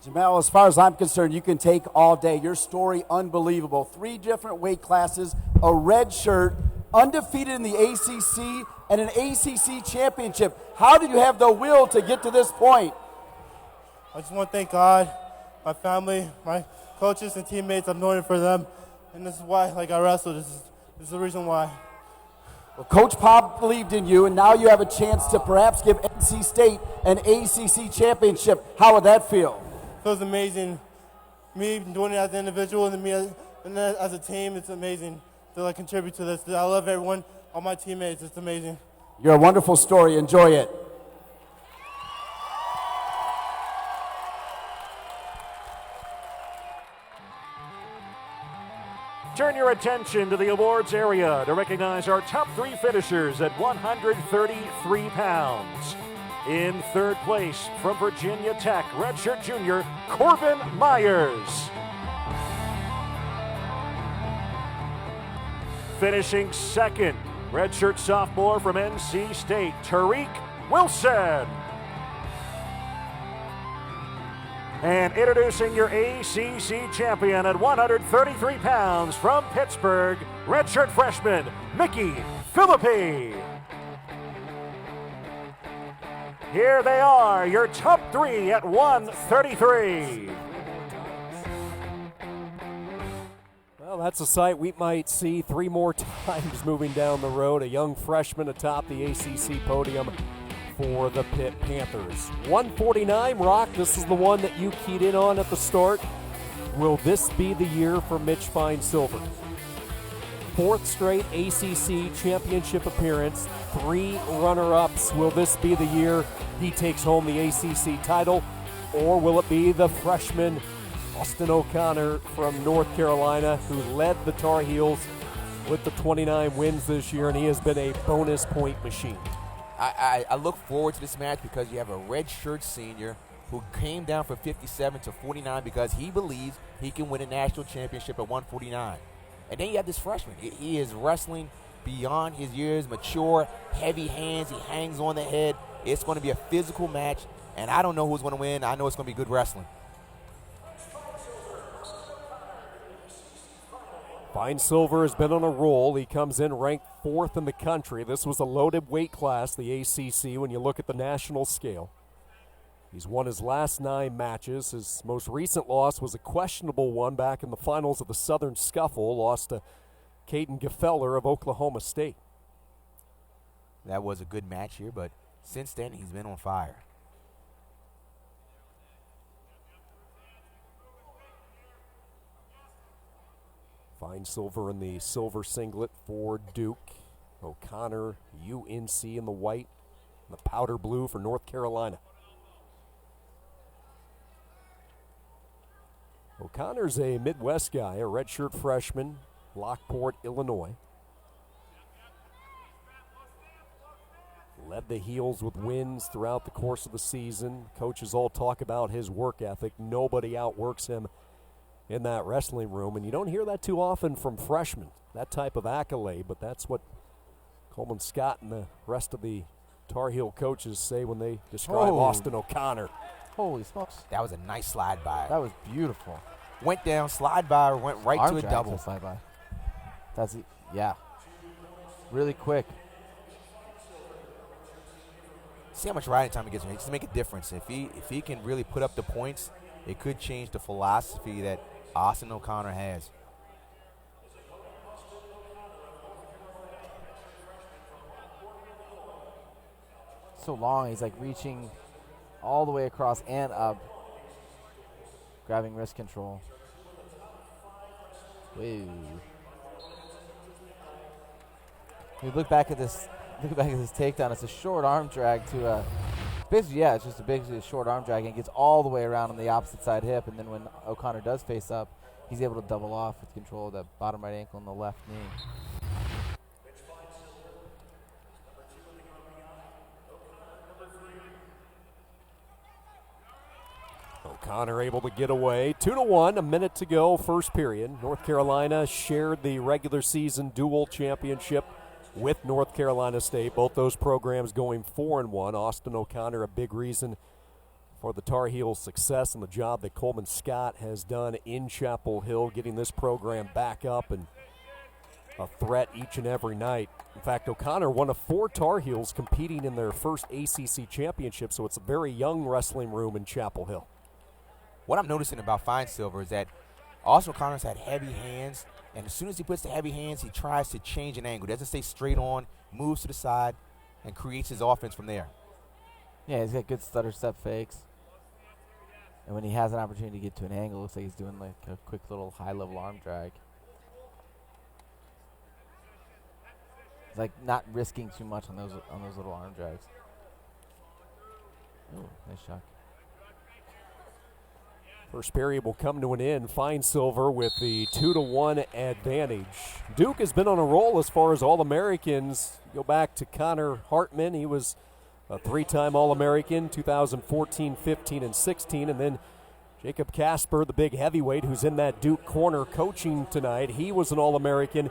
Jamel, as far as I'm concerned, you can take all day. Your story, unbelievable. 3 different weight classes, a red shirt, undefeated in the ACC, and an ACC championship. How did you have the will to get to this point? I just want to thank God, my family, my coaches and teammates. I'm doing it for them. And this is why, I wrestled. This is the reason why. Well, Coach Pop believed in you, and now you have a chance to perhaps give NC State an ACC championship. How would that feel? It feels amazing. Me doing it as an individual and me as a team, it's amazing to contribute to this. I love everyone, all my teammates. It's amazing. You're a wonderful story. Enjoy it. Turn your attention to the awards area to recognize our top 3 finishers at 133 pounds. In third place from Virginia Tech, redshirt junior Corbin Myers. Finishing second, redshirt sophomore from NC State, Tariq Wilson. And introducing your ACC champion at 133 pounds from Pittsburgh, redshirt freshman, Mickey Philippi. Here they are, your top 3 at 133. Well, that's a sight we might see 3 more times moving down the road. A young freshman atop the ACC podium for the Pitt Panthers. 149, Rock, this is the one that you keyed in on at the start. Will this be the year for Mitch Fine-Silver? 4th straight ACC championship appearance, 3 runner-ups. Will this be the year he takes home the ACC title, or will it be the freshman Austin O'Connor from North Carolina, who led the Tar Heels with the 29 wins this year, and he has been a bonus point machine? I look forward to this match because you have a redshirt senior who came down from 57 to 49 because he believes he can win a national championship at 149. And then you have this freshman. He is wrestling beyond his years, mature, heavy hands. He hangs on the head. It's going to be a physical match, and I don't know who's going to win. I know it's going to be good wrestling. Fine-Silver has been on a roll. He comes in ranked 4th in the country. This was a loaded weight class, the ACC, when you look at the national scale. He's won his last 9 matches. His most recent loss was a questionable one back in the finals of the Southern Scuffle, lost to Caden Geffeller of Oklahoma State. That was a good match here, but since then he's been on fire. Fine silver in the silver singlet for Duke. O'Connor, UNC in the white, and the powder blue for North Carolina. O'Connor's a Midwest guy, a redshirt freshman, Lockport, Illinois. Led the Heels with wins throughout the course of the season. Coaches all talk about his work ethic. Nobody outworks him in that wrestling room, and you don't hear that too often from freshmen, that type of accolade, but that's what Coleman Scott and the rest of the Tar Heel coaches say when they describe Austin O'Connor. Holy smokes. That was a nice slide by. That was beautiful. Went down, slide by, went right Arm to a drag double. to slide by. That's it. Yeah. Really quick. See how much riding time he gets. Just make a difference. If he can really put up the points, it could change the philosophy that Austin O'Connor has. So long, he's like reaching all the way across and up, grabbing wrist control. Whoa. You look back at this takedown. It's a short arm drag to basically, yeah, it's just basically a short arm drag, and it gets all the way around on the opposite side hip, and then when O'Connor does face up, he's able to double off with control of the bottom right ankle and the left knee. O'Connor able to get away. 2-1, a minute to go, first period. North Carolina shared the regular season dual championship with North Carolina State. Both those programs going 4-1. Austin O'Connor, a big reason for the Tar Heels' success and the job that Coleman Scott has done in Chapel Hill, getting this program back up and a threat each and every night. In fact, O'Connor, one of 4 Tar Heels competing in their first ACC championship, so it's a very young wrestling room in Chapel Hill. What I'm noticing about Fine Silver is that Austin O'Connor's had heavy hands, and as soon as he puts the heavy hands, he tries to change an angle. Doesn't stay straight on, moves to the side, and creates his offense from there. Yeah, he's got good stutter step fakes. And when he has an opportunity to get to an angle, it looks like he's doing like a quick little high-level arm drag. He's like not risking too much on those little arm drags. Ooh, nice shot. First period will come to an end. Fine Silver with the 2-1 advantage. Duke has been on a roll as far as All-Americans. Go back to Connor Hartman. He was a 3-time All-American, 2014, 15, and 16. And then Jacob Casper, the big heavyweight who's in that Duke corner coaching tonight. He was an All-American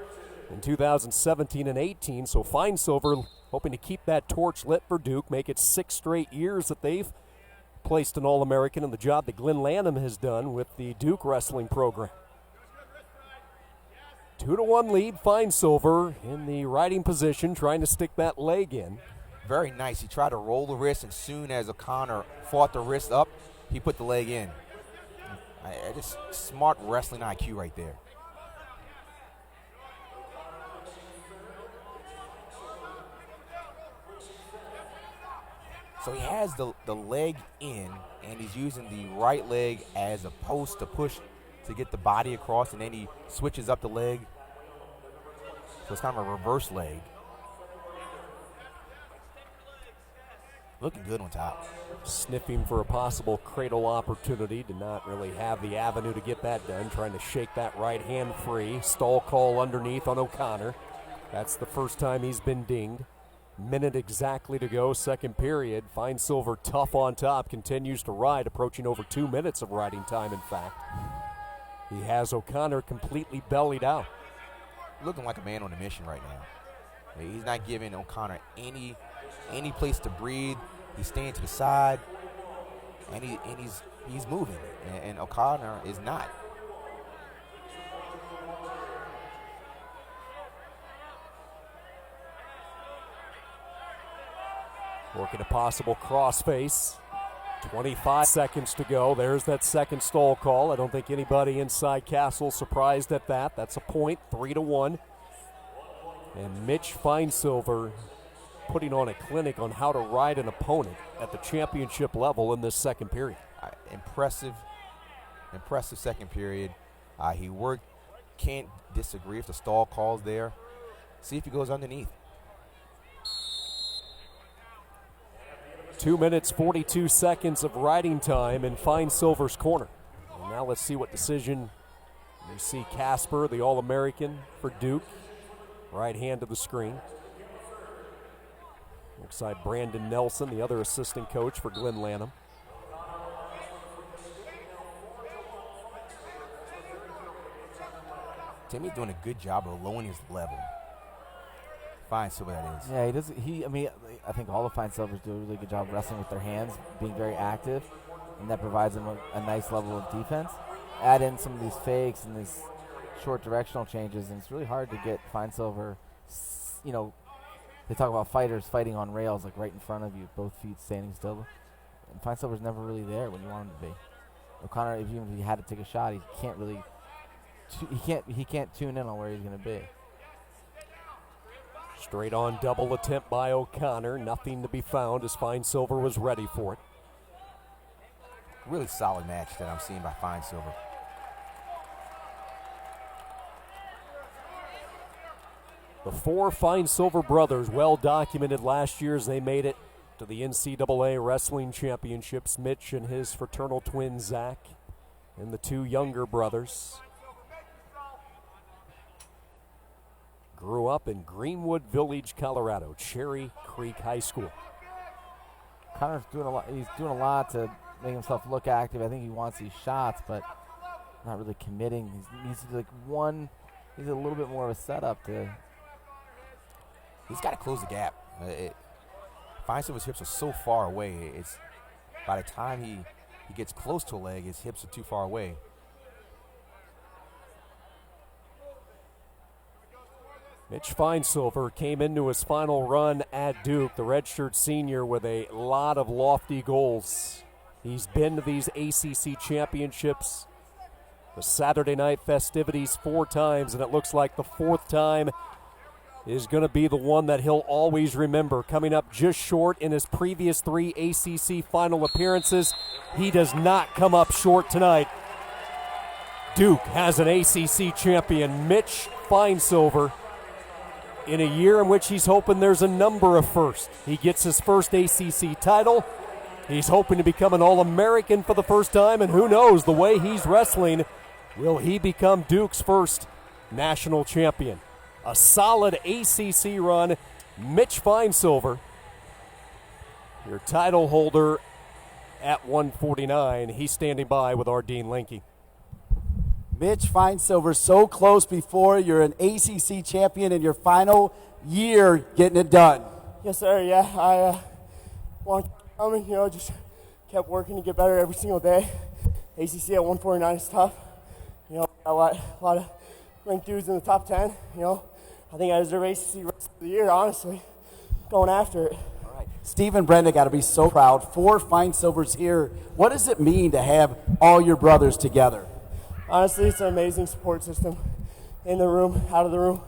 in 2017 and 18. So Fine Silver hoping to keep that torch lit for Duke, make it 6 straight years that they've placed an All-American in the job that Glenn Lanham has done with the Duke wrestling program. 2-1 lead, Fine Silver in the riding position, trying to stick that leg in. Very nice. He tried to roll the wrist, and soon as O'Connor fought the wrist up, he put the leg in. Just smart wrestling IQ right there. So he has the leg in, and he's using the right leg as a post to push to get the body across, and then he switches up the leg. So it's kind of a reverse leg. Looking good on top. Sniffing for a possible cradle opportunity. Did not really have the avenue to get that done. Trying to shake that right hand free. Stall call underneath on O'Connor. That's the first time he's been dinged. Minute exactly to go, second period. Fine Silver tough on top, continues to ride, approaching over 2 minutes of riding time, in fact. He has O'Connor completely bellied out. Looking like a man on a mission right now. He's not giving O'Connor any place to breathe. He's staying to the side, and he's moving, and O'Connor is not. Working a possible crossface. 25 seconds to go. There's that second stall call. I don't think anybody inside Cassell surprised at that. That's a point, 3-1. And Mitch Feinsilver putting on a clinic on how to ride an opponent at the championship level in this second period. Impressive second period. He worked, can't disagree if the stall call's there. See if he goes underneath. 2 minutes, 42 seconds of riding time in Feinsilver's corner. And now let's see what decision you see. Casper, the All-American for Duke, right hand of the screen. Alongside Brandon Nelson, the other assistant coach for Glenn Lanham. Timmy's doing a good job of lowering his level. Feinsilver, that is. Yeah, he does. I think all the Feinsilvers do a really good job wrestling with their hands, being very active, and that provides them a nice level of defense. Add in some of these fakes and these short directional changes, and it's really hard to get Feinsilver. You know, they talk about fighters fighting on rails, like right in front of you, both feet standing still. And Feinsilver's never really there when you want him to be. O'Connor, even if he had to take a shot, he can't really. He can't tune in on where he's going to be. Straight on double attempt by O'Connor. Nothing to be found as Feinsilver was ready for it. Really solid match that I'm seeing by Feinsilver. The four Feinsilver brothers, well documented last year as they made it to the NCAA Wrestling Championships. Mitch and his fraternal twin Zach, and the two younger brothers. Grew up in Greenwood Village, Colorado, Cherry Creek High School. Connor's doing a lot. He's doing a lot to make himself look active. I think he wants these shots, but not really committing. He needs to do He's a little bit more of a setup to. He's got to close the gap. Feinsilver's hips are so far away. It's by the time he gets close to a leg, his hips are too far away. Mitch Feinsilver came into his final run at Duke, the redshirt senior, with a lot of lofty goals. He's been to these ACC championships, the Saturday night festivities 4 times, and it looks like the 4th time is going to be the one that he'll always remember. Coming up just short in his previous 3 ACC final appearances, he does not come up short tonight. Duke has an ACC champion, Mitch Feinsilver, in a year in which he's hoping there's a number of firsts. He gets his first ACC title. He's hoping to become an All-American for the first time, and who knows, the way he's wrestling, will he become Duke's first national champion? A solid ACC run. Mitch Feinsilver, your title holder at 149. He's standing by with our Dean Linke. Mitch Feinsilver, so close before. You're an ACC champion in your final year getting it done. Yes, sir. Yeah, I just kept working to get better every single day. ACC at 149 is tough. A lot of ranked dudes in the top 10. I think I deserve ACC rest of the year, honestly, going after it. All right. Steve and Brenda got to be so proud. 4 Feinsilvers here. What does it mean to have all your brothers together? Honestly, it's an amazing support system. In the room, out of the room,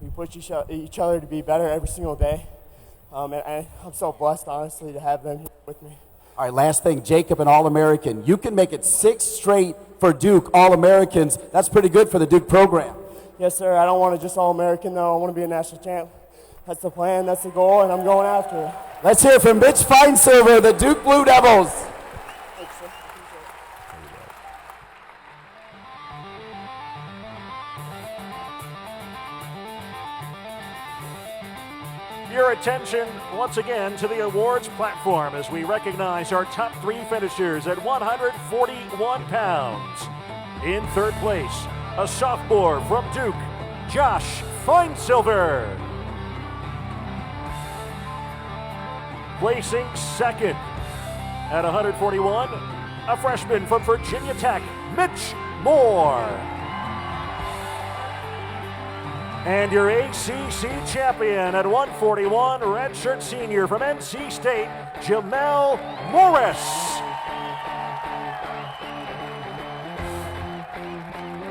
we push each other to be better every single day. And I'm so blessed, honestly, to have them here with me. All right, last thing, Jacob, an All-American. You can make it 6 straight for Duke All-Americans. That's pretty good for the Duke program. Yes, sir. I don't want to just All-American, though. I want to be a national champ. That's the plan, that's the goal, and I'm going after it. Let's hear from Mitch Feinsilver, the Duke Blue Devils. Thanks, sir. Your attention once again to the awards platform as we recognize our top 3 finishers at 141 pounds. In 3rd place, a sophomore from Duke, Josh Feinsilver. Placing 2nd at 141, a freshman from Virginia Tech, Mitch Moore. And your ACC champion at 141, redshirt senior from NC State, Jamel Morris.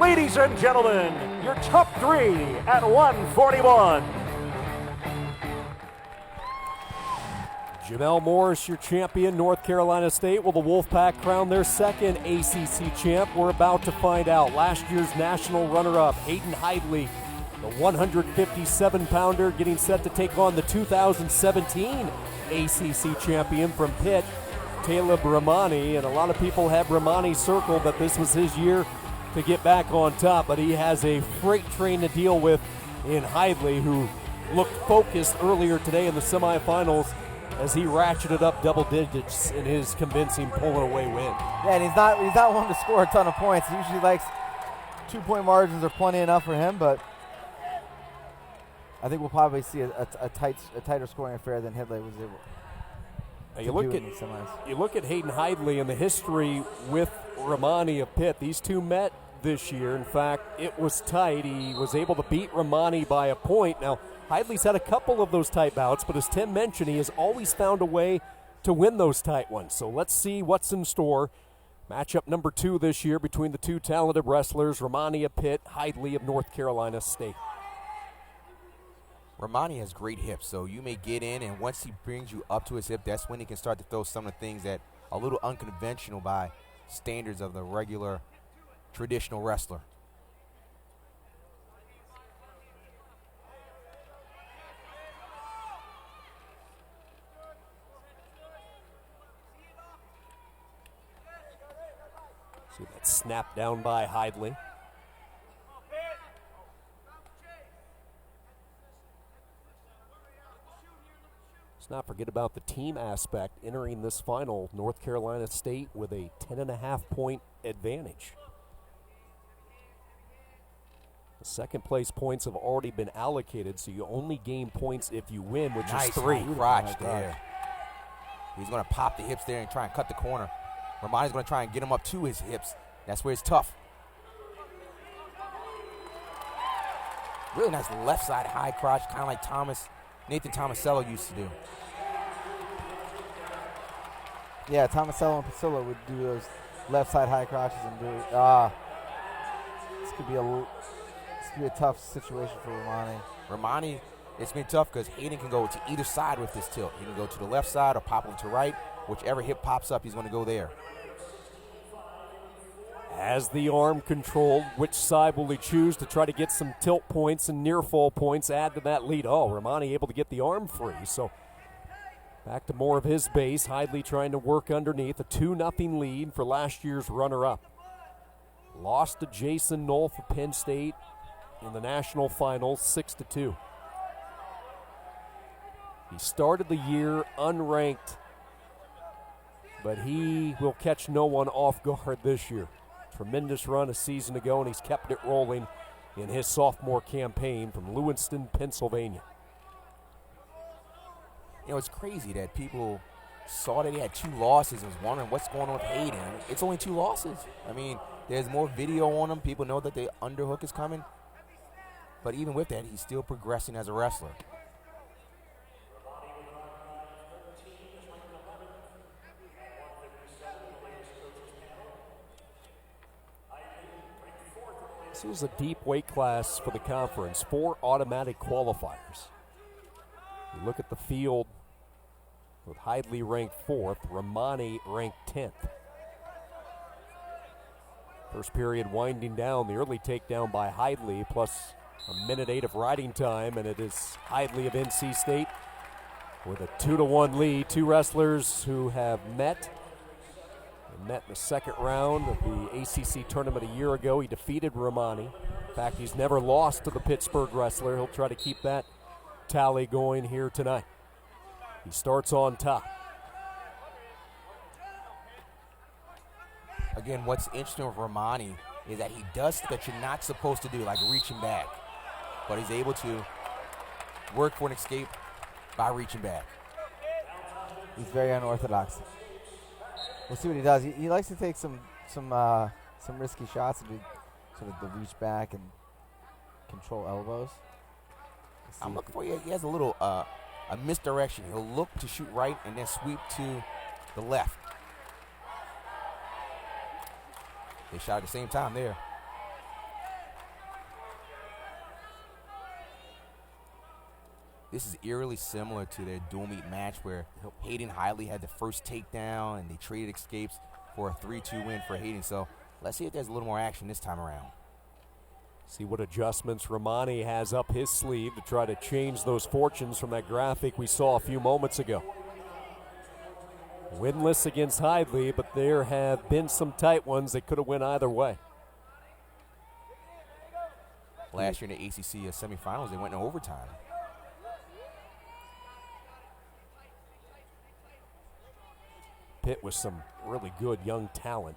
Ladies and gentlemen, your top 3 at 141. Jamel Morris, your champion. North Carolina State will the Wolfpack crown their second ACC champ. We're about to find out. Last year's national runner-up, Hayden Hidley, the 157-pounder, getting set to take on the 2017 ACC champion from Pitt, Talib Rahmani. And a lot of people have Rahmani circled that this was his year to get back on top, but he has a freight train to deal with in Hidley, who looked focused earlier today in the semifinals as he ratcheted up double digits in his convincing pulling-away win. Yeah, and he's not one to score a ton of points. He usually likes 2-point margins are plenty enough for him, but I think we'll probably see a tighter scoring affair than Hidley was able to do in these semis. You look at Hayden Hidley and the history with Rahmani of Pitt. These two met this year. In fact, it was tight. He was able to beat Rahmani by a point. Now, Hidley's had a couple of those tight bouts, but as Tim mentioned, he has always found a way to win those tight ones. So let's see what's in store. Matchup number 2 this year between the two talented wrestlers, Rahmani of Pitt, Hidley of North Carolina State. Rahmani has great hips, so you may get in, and once he brings you up to his hip, that's when he can start to throw some of the things that are a little unconventional by standards of the regular traditional wrestler. See that snap down by Hidley. Let's not forget about the team aspect. Entering this final, North Carolina State with a 10.5-point advantage. The second place points have already been allocated, so you only gain points if you win, which Nice is 3. crotch there. He's going to pop the hips there and try and cut the corner. Rahmani's going to try and get him up to his hips. That's where it's tough. Really nice left side high crotch, kind of like Nathan Tomasello used to do. Yeah, Tomasello and Priscilla would do those left side high crotches and do it. This could be a tough situation for Rahmani. Rahmani, it's been tough because Hayden can go to either side with this tilt. He can go to the left side or pop him to right. Whichever hip pops up, he's going to go there. Has the arm controlled. Which side will he choose to try to get some tilt points and near fall points, add to that lead? Oh, Rahmani able to get the arm free. So back to more of his base. Hidley trying to work underneath. A 2-0 lead for last year's runner-up. Lost to Jason Knoll for Penn State in the national finals, 6-2. He started the year unranked, but he will catch no one off guard this year. Tremendous run a season ago, and he's kept it rolling in his sophomore campaign from Lewiston, Pennsylvania. You know, it's crazy that people saw that he had 2 losses and was wondering what's going on with Hayden. I mean, it's only 2 losses. I mean, there's more video on him. People know that the underhook is coming. But even with that, he's still progressing as a wrestler. This was a deep weight class for the conference. 4 automatic qualifiers. You look at the field with Hidley ranked 4th, Rahmani ranked 10th. First period winding down, the early takedown by Hidley, plus a minute 8 of riding time, and it is Hidley of NC State with a 2-1 lead. 2 wrestlers who have met in the second round of the ACC tournament a year ago. He defeated Rahmani. In fact, he's never lost to the Pittsburgh wrestler. He'll try to keep that tally going here tonight. He starts on top. Again, what's interesting with Rahmani is that he does stuff that you're not supposed to do, like reaching back. But he's able to work for an escape by reaching back. He's very unorthodox. We'll see what he does. He likes to take some risky shots and do sort of the reach back and control elbows. I'm looking for you. He has a little a misdirection. He'll look to shoot right and then sweep to the left. They shot at the same time there. This is eerily similar to their dual meet match where Hayden Hidley had the first takedown and they traded escapes for a 3-2 win for Hayden. So let's see if there's a little more action this time around. See what adjustments Romani has up his sleeve to try to change those fortunes from that graphic we saw a few moments ago. Winless against Hidley, but there have been some tight ones that could have went either way. Last year in the ACC semifinals, they went in overtime. Pitt with some really good young talent.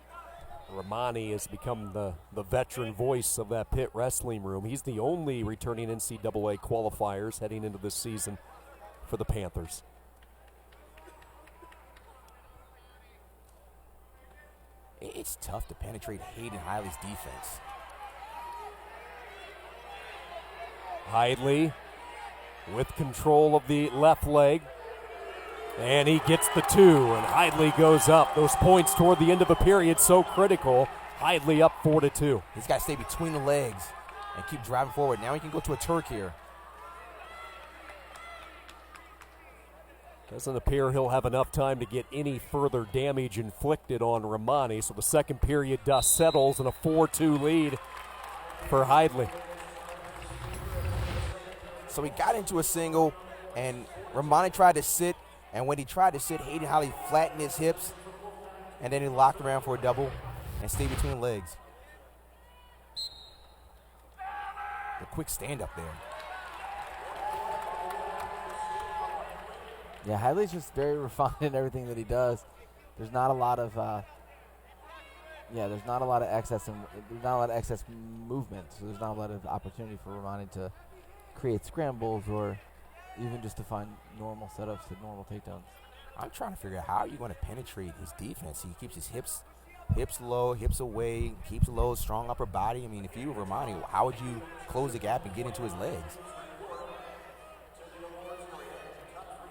Romani has become the veteran voice of that Pitt wrestling room. He's the only returning NCAA qualifiers heading into this season for the Panthers. It's tough to penetrate Hayden Hidley's defense. Hidley with control of the left leg. And he gets the 2, and Hidley goes up. Those points toward the end of a period so critical. Hidley up 4-2. He's got to stay between the legs and keep driving forward. Now he can go to a Turk here. Doesn't appear he'll have enough time to get any further damage inflicted on Romani. So the second period dust settles and a 4-2 lead for Hidley. So he got into a single, and Romani tried to sit. And when he tried to sit, Hayden Hidley flattened his hips, and then he locked around for a double and stayed between legs. The quick stand-up there. Yeah, Hidley's just very refined in everything that he does. There's not a lot of there's not a lot of excess and there's not a lot of excess movement. So there's not a lot of opportunity for Romani to create scrambles or even just to find normal setups to normal takedowns. I'm trying to figure out how are you going to penetrate his defense. He keeps his hips low, hips away, keeps low, strong upper body. I mean, if you were Romani, how would you close the gap and get into his legs?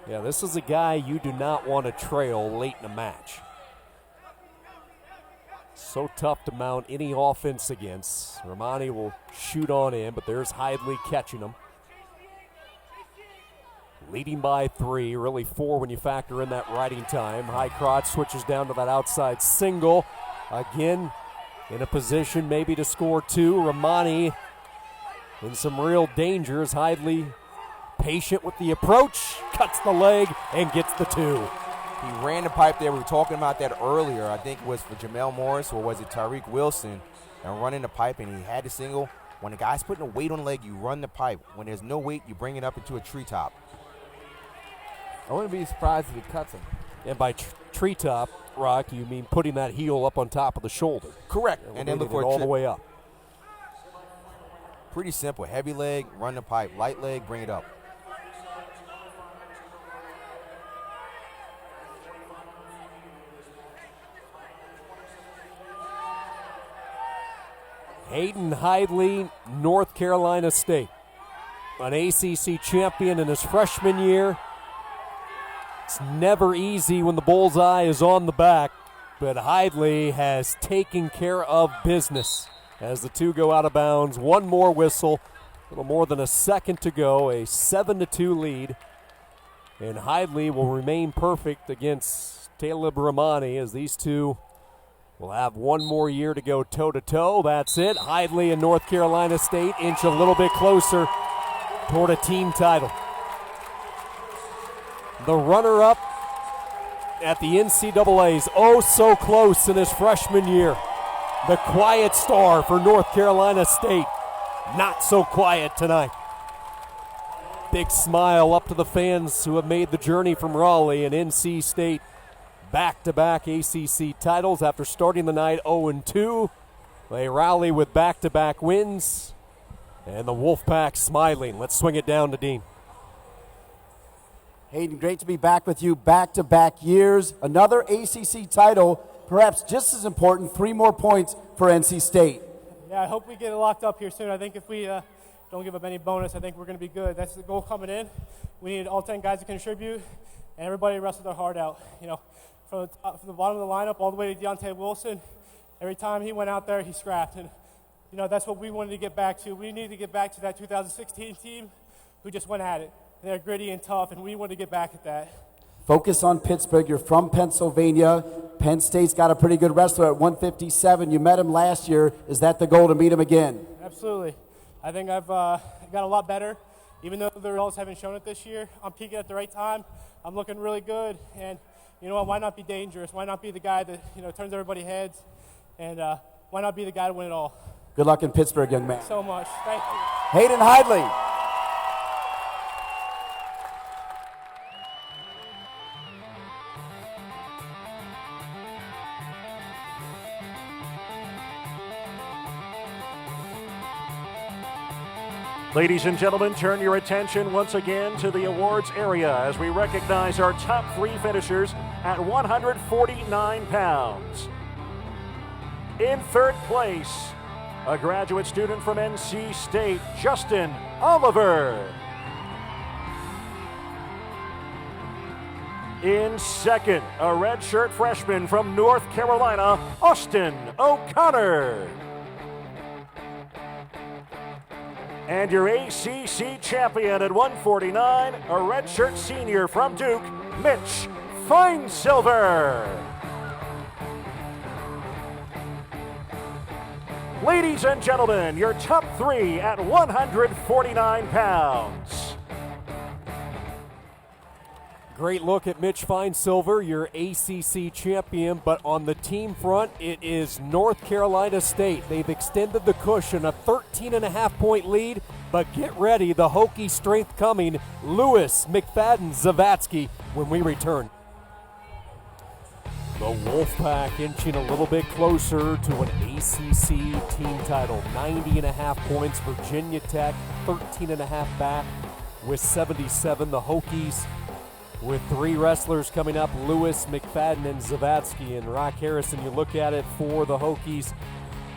Yeah, this is a guy you do not want to trail late in a match. So tough to mount any offense against. Romani will shoot on in, but there's Hidley catching him. Leading by 3, really 4 when you factor in that riding time. High crotch switches down to that outside single. Again, in a position maybe to score 2. Romani in some real danger as Hidley patient with the approach, cuts the leg, and gets the 2. He ran the pipe there. We were talking about that earlier. I think it was for Jamel Morris or was it Tyreek Wilson, and running the pipe, and he had the single. When a guy's putting a weight on the leg, you run the pipe. When there's no weight, you bring it up into a treetop. I wouldn't be surprised if he cuts him. And by treetop, Rock, you mean putting that heel up on top of the shoulder. Correct. And then look for all the way up. Pretty simple. Heavy leg, run the pipe. Light leg, bring it up. Hayden Hidley, North Carolina State. An ACC champion in his freshman year. It's never easy when the bullseye is on the back, but Hidley has taken care of business as the 2 go out of bounds. One more whistle, a little more than a second to go, a 7-2 lead. And Hidley will remain perfect against Talib Romani as these 2 will have one more year to go toe-to-toe. That's it. Hidley and North Carolina State inch a little bit closer toward a team title. The runner-up at the NCAA's so close in his freshman year. The quiet star for North Carolina State. Not so quiet tonight. Big smile up to the fans who have made the journey from Raleigh and NC State. Back-to-back ACC titles after starting the night 0-2. They rally with back-to-back wins. And the Wolfpack smiling. Let's swing it down to Dean. Hayden, great to be back with you. Back-to-back years. Another ACC title, perhaps just as important, 3 more points for NC State. Yeah, I hope we get it locked up here soon. I think if we don't give up any bonus, I think we're going to be good. That's the goal coming in. We need all 10 guys to contribute, and everybody wrestled their heart out. You know, from the bottom of the lineup all the way to Deontay Wilson, every time he went out there, he scrapped. And, you know, that's what we wanted to get back to. We need to get back to that 2016 team who just went at it. they're gritty and tough, and we want to get back at that. Focus on Pittsburgh. You're from Pennsylvania. Penn State's got a pretty good wrestler at 157. You met him last year. Is that the goal, to meet him again? Absolutely. I think I've got a lot better. Even though the results haven't shown it this year, I'm peaking at the right time. I'm looking really good, and you know what? Why not be dangerous? Why not be the guy that turns everybody's heads? And why not be the guy to win it all? Good luck in Pittsburgh, young man. So much. Thank you. Hayden Hidley. Ladies and gentlemen, turn your attention once again to the awards area as we recognize our top 3 finishers at 149 pounds. In third place, a graduate student from NC State, Justin Oliver. In second, a redshirt freshman from North Carolina, Austin O'Connor. And your ACC champion at 149, a redshirt senior from Duke, Mitch Feinsilver. Ladies and gentlemen, your top 3 at 149 pounds. Great look at Mitch Feinsilver, your ACC champion, but on the team front, it is North Carolina State. They've extended the cushion, a 13.5-point lead, but get ready, the Hokie strength coming, Lewis McFadden-Zavatsky, when we return. The Wolfpack inching a little bit closer to an ACC team title. 90.5 points, Virginia Tech, 13.5 back with 77. The Hokies with 3 wrestlers coming up, Lewis, McFadden, and Zavatsky. And Rock Harrison, you look at it for the Hokies,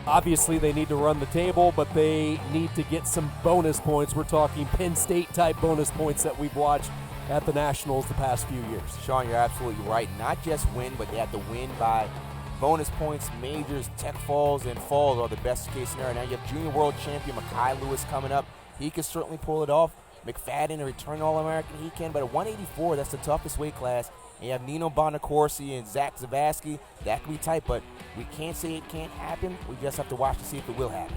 obviously they need to run the table, but they need to get some bonus points. We're talking Penn State-type bonus points that we've watched at the Nationals the past few years. Sean, you're absolutely right. Not just win, but they have to win by bonus points, majors, tech falls, and falls are the best case scenario. Now you have junior world champion Makai Lewis coming up. He can certainly pull it off. McFadden, a return All-American, he can, but at 184, that's the toughest weight class. And you have Nino Bonacorsi and Zach Zavatsky. That can be tight, but we can't say it can't happen. We just have to watch to see if it will happen.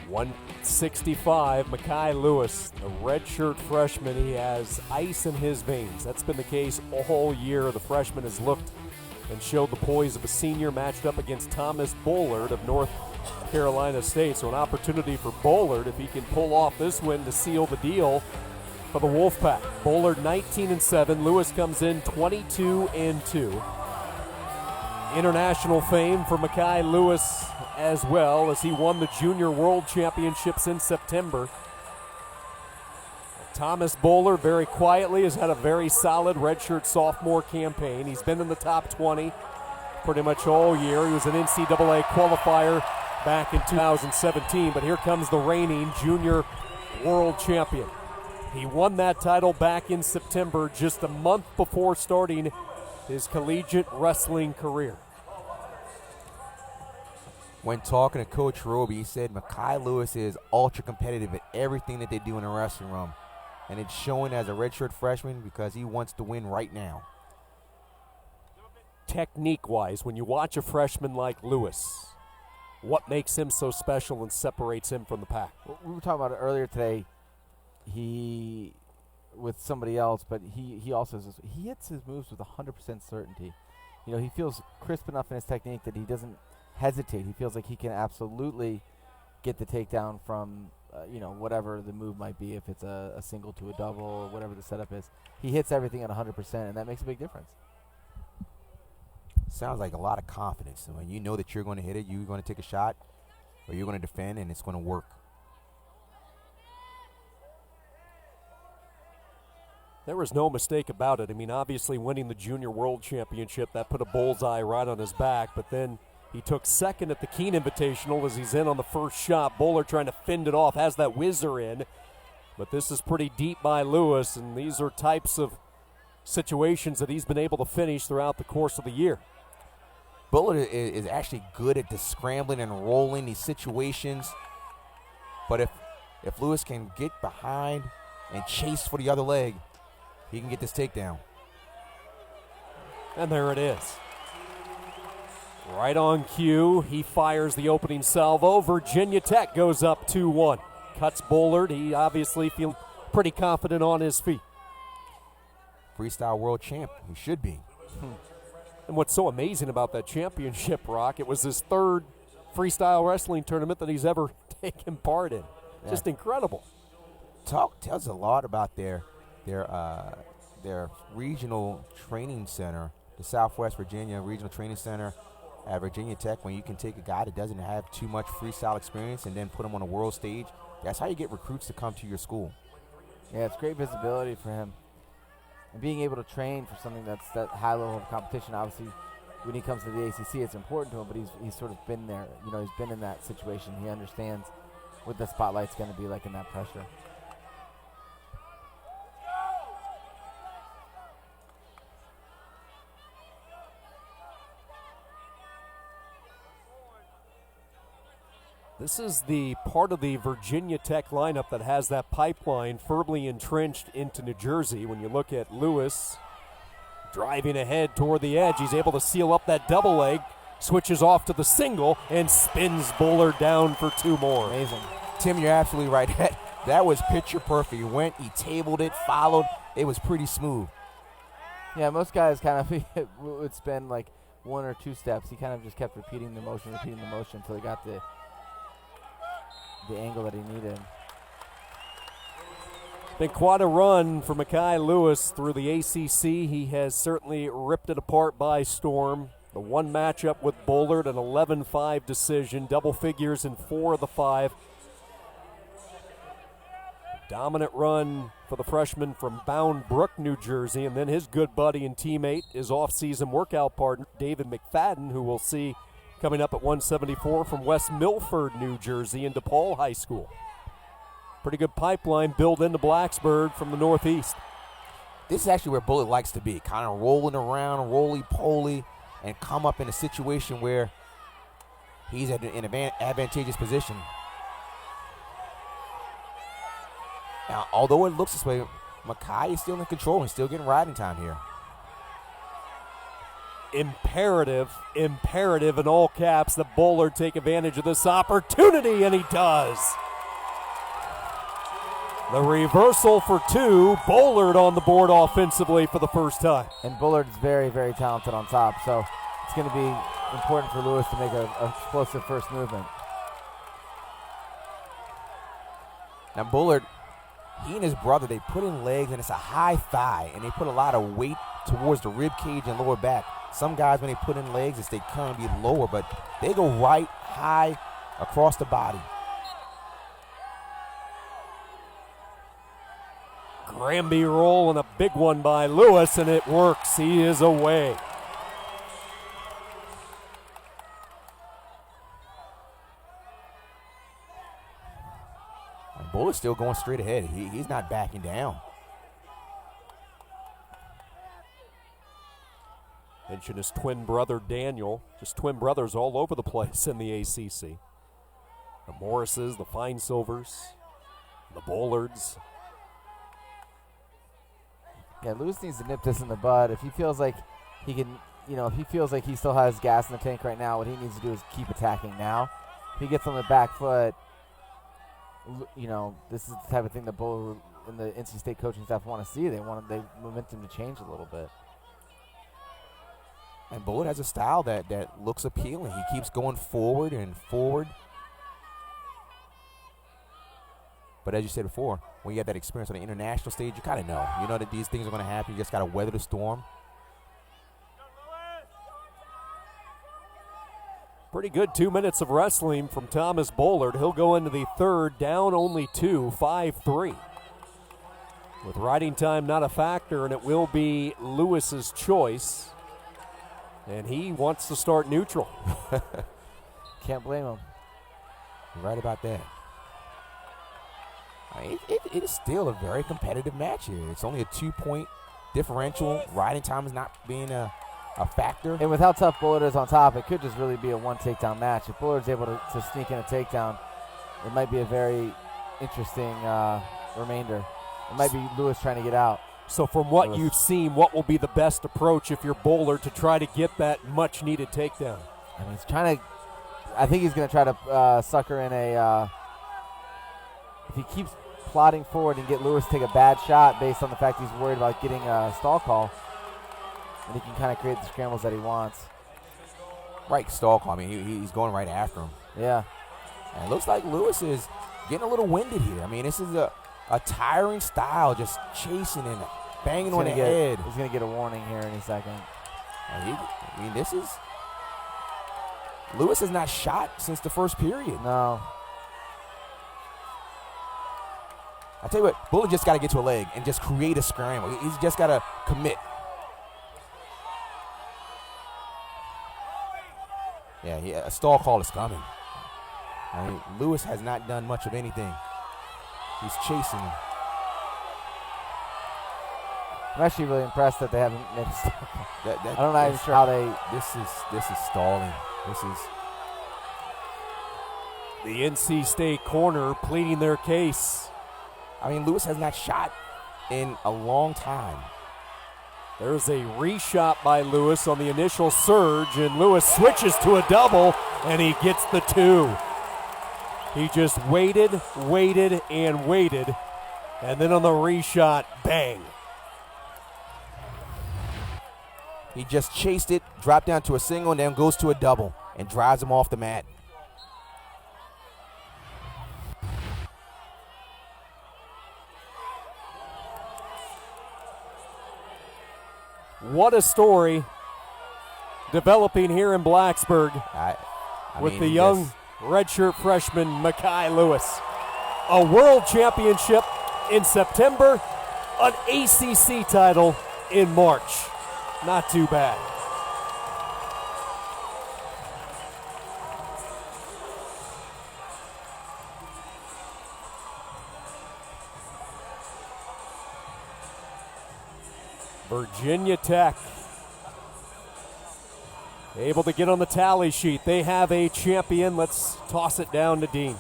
165, Makai Lewis, a redshirt freshman. He has ice in his veins. That's been the case all year. The freshman has looked and showed the poise of a senior, matched up against Thomas Bullard of North Carolina State. So an opportunity for Bullard, if he can pull off this win, to seal the deal for the Wolfpack. Bullard 19-7. Lewis comes in 22-2. International fame for Makai Lewis as well, as he won the Junior World Championships in September. Thomas Bullard, very quietly, has had a very solid redshirt sophomore campaign. He's been in the top 20 pretty much all year. He was an NCAA qualifier back in 2017, but here comes the reigning Junior World Champion. He won that title back in September, just a month before starting his collegiate wrestling career. When talking to Coach Roby, he said Makai Lewis is ultra competitive at everything that they do in the wrestling room. And it's showing as a redshirt freshman because he wants to win right now. Technique-wise, when you watch a freshman like Lewis, what makes him so special and separates him from the pack? We were talking about it earlier today. He, with somebody else, but he also says he hits his moves with 100% certainty. You know, he feels crisp enough in his technique that he doesn't hesitate. He feels like he can absolutely get the takedown from, whatever the move might be, if it's a single to a double or whatever the setup is. He hits everything at 100%, and that makes a big difference. Sounds like a lot of confidence. So when you know that you're going to hit it, you're going to take a shot, or you're going to defend, and it's going to work. There was no mistake about it. I mean, obviously winning the Junior World Championship, that put a bullseye right on his back, but then he took second at the Keene Invitational as he's in on the first shot. Bullard trying to fend it off, has that whizzer in, but this is pretty deep by Lewis, and these are types of situations that he's been able to finish throughout the course of the year. Bullard is actually good at the scrambling and rolling these situations, but if Lewis can get behind and chase for the other leg, he can get this takedown. And there it is. Right on cue, he fires the opening salvo. Virginia Tech goes up 2-1. Cuts Bullard. He obviously feels pretty confident on his feet. Freestyle world champ. He should be. And what's so amazing about that championship, Rock, it was his third freestyle wrestling tournament that he's ever taken part in. Yeah. Just incredible. Tells a lot about their regional training center, the Southwest Virginia Regional Training Center at Virginia Tech. When you can take a guy that doesn't have too much freestyle experience and then put him on a world stage, that's how you get recruits to come to your school. Yeah, it's great visibility for him. And being able to train for something that's that high level of competition, obviously, when he comes to the ACC, it's important to him, but he's sort of been there. You know, he's been in that situation. He understands what the spotlight's going to be like in that pressure. This is the part of the Virginia Tech lineup that has that pipeline firmly entrenched into New Jersey. When you look at Lewis driving ahead toward the edge, he's able to seal up that double leg, switches off to the single, and spins Bullard down for 2 more. Amazing. Tim, you're absolutely right. That was picture perfect. He went, he tabled it, followed. It was pretty smooth. Yeah, most guys kind of would spend like 1 or 2 steps. He kind of just kept repeating the motion until he got the angle that he needed. Been quite a run for Mekhi Lewis through the ACC. He has certainly ripped it apart by storm. The one matchup with Bullard, an 11-5 decision, double figures in 4 of the 5. Dominant run for the freshman from Bound Brook, New Jersey, and then his good buddy and teammate, his off-season workout partner, David McFadden, who we'll see coming up at 174 from West Milford, New Jersey, and DePaul High School. Pretty good pipeline built into Blacksburg from the northeast. This is actually where Bullard likes to be, kind of rolling around, roly-poly, and come up in a situation where he's at an advantageous position. Now, although it looks this way, Mekhi is still in control and still getting riding time here. Imperative in all caps that Bullard take advantage of this opportunity, and he does. The reversal for 2, Bullard on the board offensively for the first time. And Bullard's very, very talented on top, so it's going to be important for Lewis to make an explosive first movement. Now Bullard, he and his brother, they put in legs, and it's a high thigh, and they put a lot of weight towards the rib cage and lower back. Some guys, when they put in legs, they kind of be lower, but they go right high across the body. Granby roll and a big one by Lewis, and it works. He is away. And Bullard's still going straight ahead. He's not backing down. Mention his twin brother Daniel. Just twin brothers all over the place in the ACC. The Morrises, the Fine Silvers, the Bullards. Yeah, Lewis needs to nip this in the bud. If he feels like he can, if he feels like he still has gas in the tank right now, what he needs to do is keep attacking now. If he gets on the back foot, this is the type of thing that Bullard and the NC State coaching staff want to see. They want momentum to change a little bit. And Bullard has a style that looks appealing. He keeps going forward and forward. But as you said before, when you have that experience on the international stage, you kind of know. You know that these things are going to happen. You just got to weather the storm. Pretty good 2 minutes of wrestling from Thomas Bullard. He'll go into the third, down only 2, 5-3. With riding time not a factor, and it will be Lewis's choice. And he wants to start neutral. Can't blame him. You're right about that. It is still a very competitive match here. It's only a 2-point differential. Riding time is not being a factor. And with how tough Bullard is on top, it could just really be a one takedown match. If Bullard's able to sneak in a takedown, it might be a very interesting remainder. It might be Lewis trying to get out. So from what you've seen, what will be the best approach if you're bowler to try to get that much-needed takedown? I mean, he's trying to – I think he's going to try to sucker in a if he keeps plodding forward and get Lewis to take a bad shot based on the fact he's worried about getting a stall call, and he can kind of create the scrambles that he wants. Right, stall call. I mean, he's going right after him. Yeah. And it looks like Lewis is getting a little winded here. I mean, this is a tiring style, just chasing and banging on the head. He's going to get a warning here in a second. I mean, this is – Lewis has not shot since the first period. No. I tell you what, Bullet just got to get to a leg and just create a scramble. He's just got to commit. Yeah, a stall call is coming. I mean, Lewis has not done much of anything. He's chasing him. I'm actually really impressed that they haven't made a stall call. I'm not even sure how they. This is stalling. This is. The NC State corner pleading their case. I mean, Lewis has not shot in a long time. There's a reshot by Lewis on the initial surge, and Lewis switches to a double, and he gets the 2. He just waited, and waited, and then on the reshot, bang. He just chased it, dropped down to a single, and then goes to a double and drives him off the mat. What a story developing here in Blacksburg with the young redshirt freshman, Mekhi Lewis. A world championship in September, an ACC title in March. Not too bad. Virginia Tech able to get on the tally sheet. They have a champion. Let's toss it down to Dean.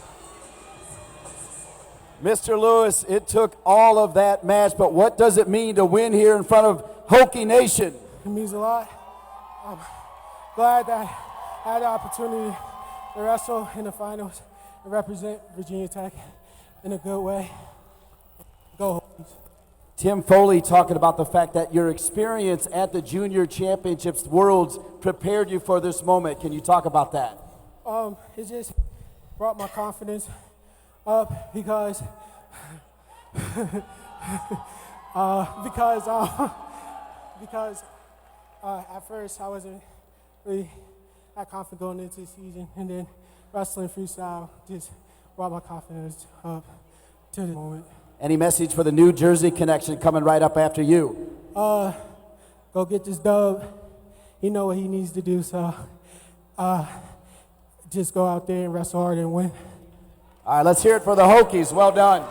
Mr. Lewis, it took all of that match, but what does it mean to win here in front of Hokie Nation? It means a lot. I'm glad that I had the opportunity to wrestle in the finals and represent Virginia Tech in a good way. Go Hokies. Tim Foley talking about the fact that your experience at the Junior Championships Worlds prepared you for this moment. Can you talk about that? It just brought my confidence up because at first I wasn't really that confident going into the season, and then wrestling freestyle just brought my confidence up to the moment. Any message for the New Jersey connection coming right up after you? Go get this dub. He know what he needs to do, so just go out there and wrestle hard and win. All right, let's hear it for the Hokies. Well done.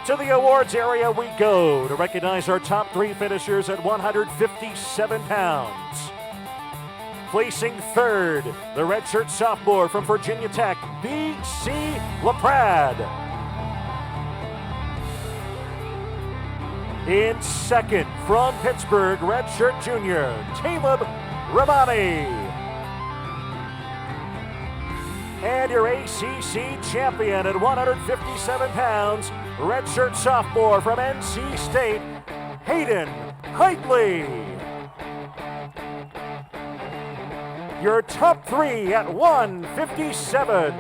To the awards area we go to recognize our top 3 finishers at 157 pounds. Placing third, the redshirt sophomore from Virginia Tech, B.C. LaPrade. In second, from Pittsburgh, redshirt junior, Caleb Ramani. And your ACC champion at 157 pounds, redshirt sophomore from NC State, Hayden Heitley. Your top 3 at 157.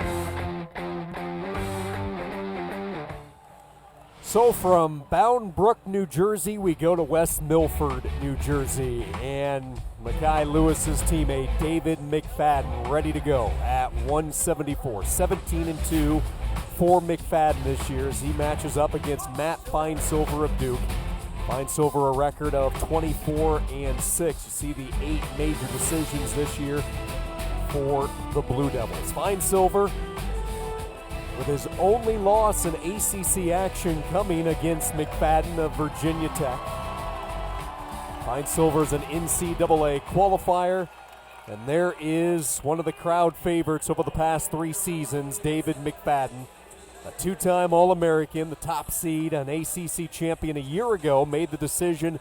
So from Bound Brook, New Jersey, we go to West Milford, New Jersey. And Mekhi Lewis's teammate, David McFadden, ready to go at 174. 17-2 for McFadden this year as he matches up against Matt Finesilver of Duke. Finesilver a record of 24-6. You see the 8 major decisions this year for the Blue Devils. Finesilver with his only loss in ACC action coming against McFadden of Virginia Tech. Finesilver is an NCAA qualifier And there is one of the crowd favorites over the past 3 seasons, David McFadden, a 2-time All-American, the top seed, an ACC champion a year ago, made the decision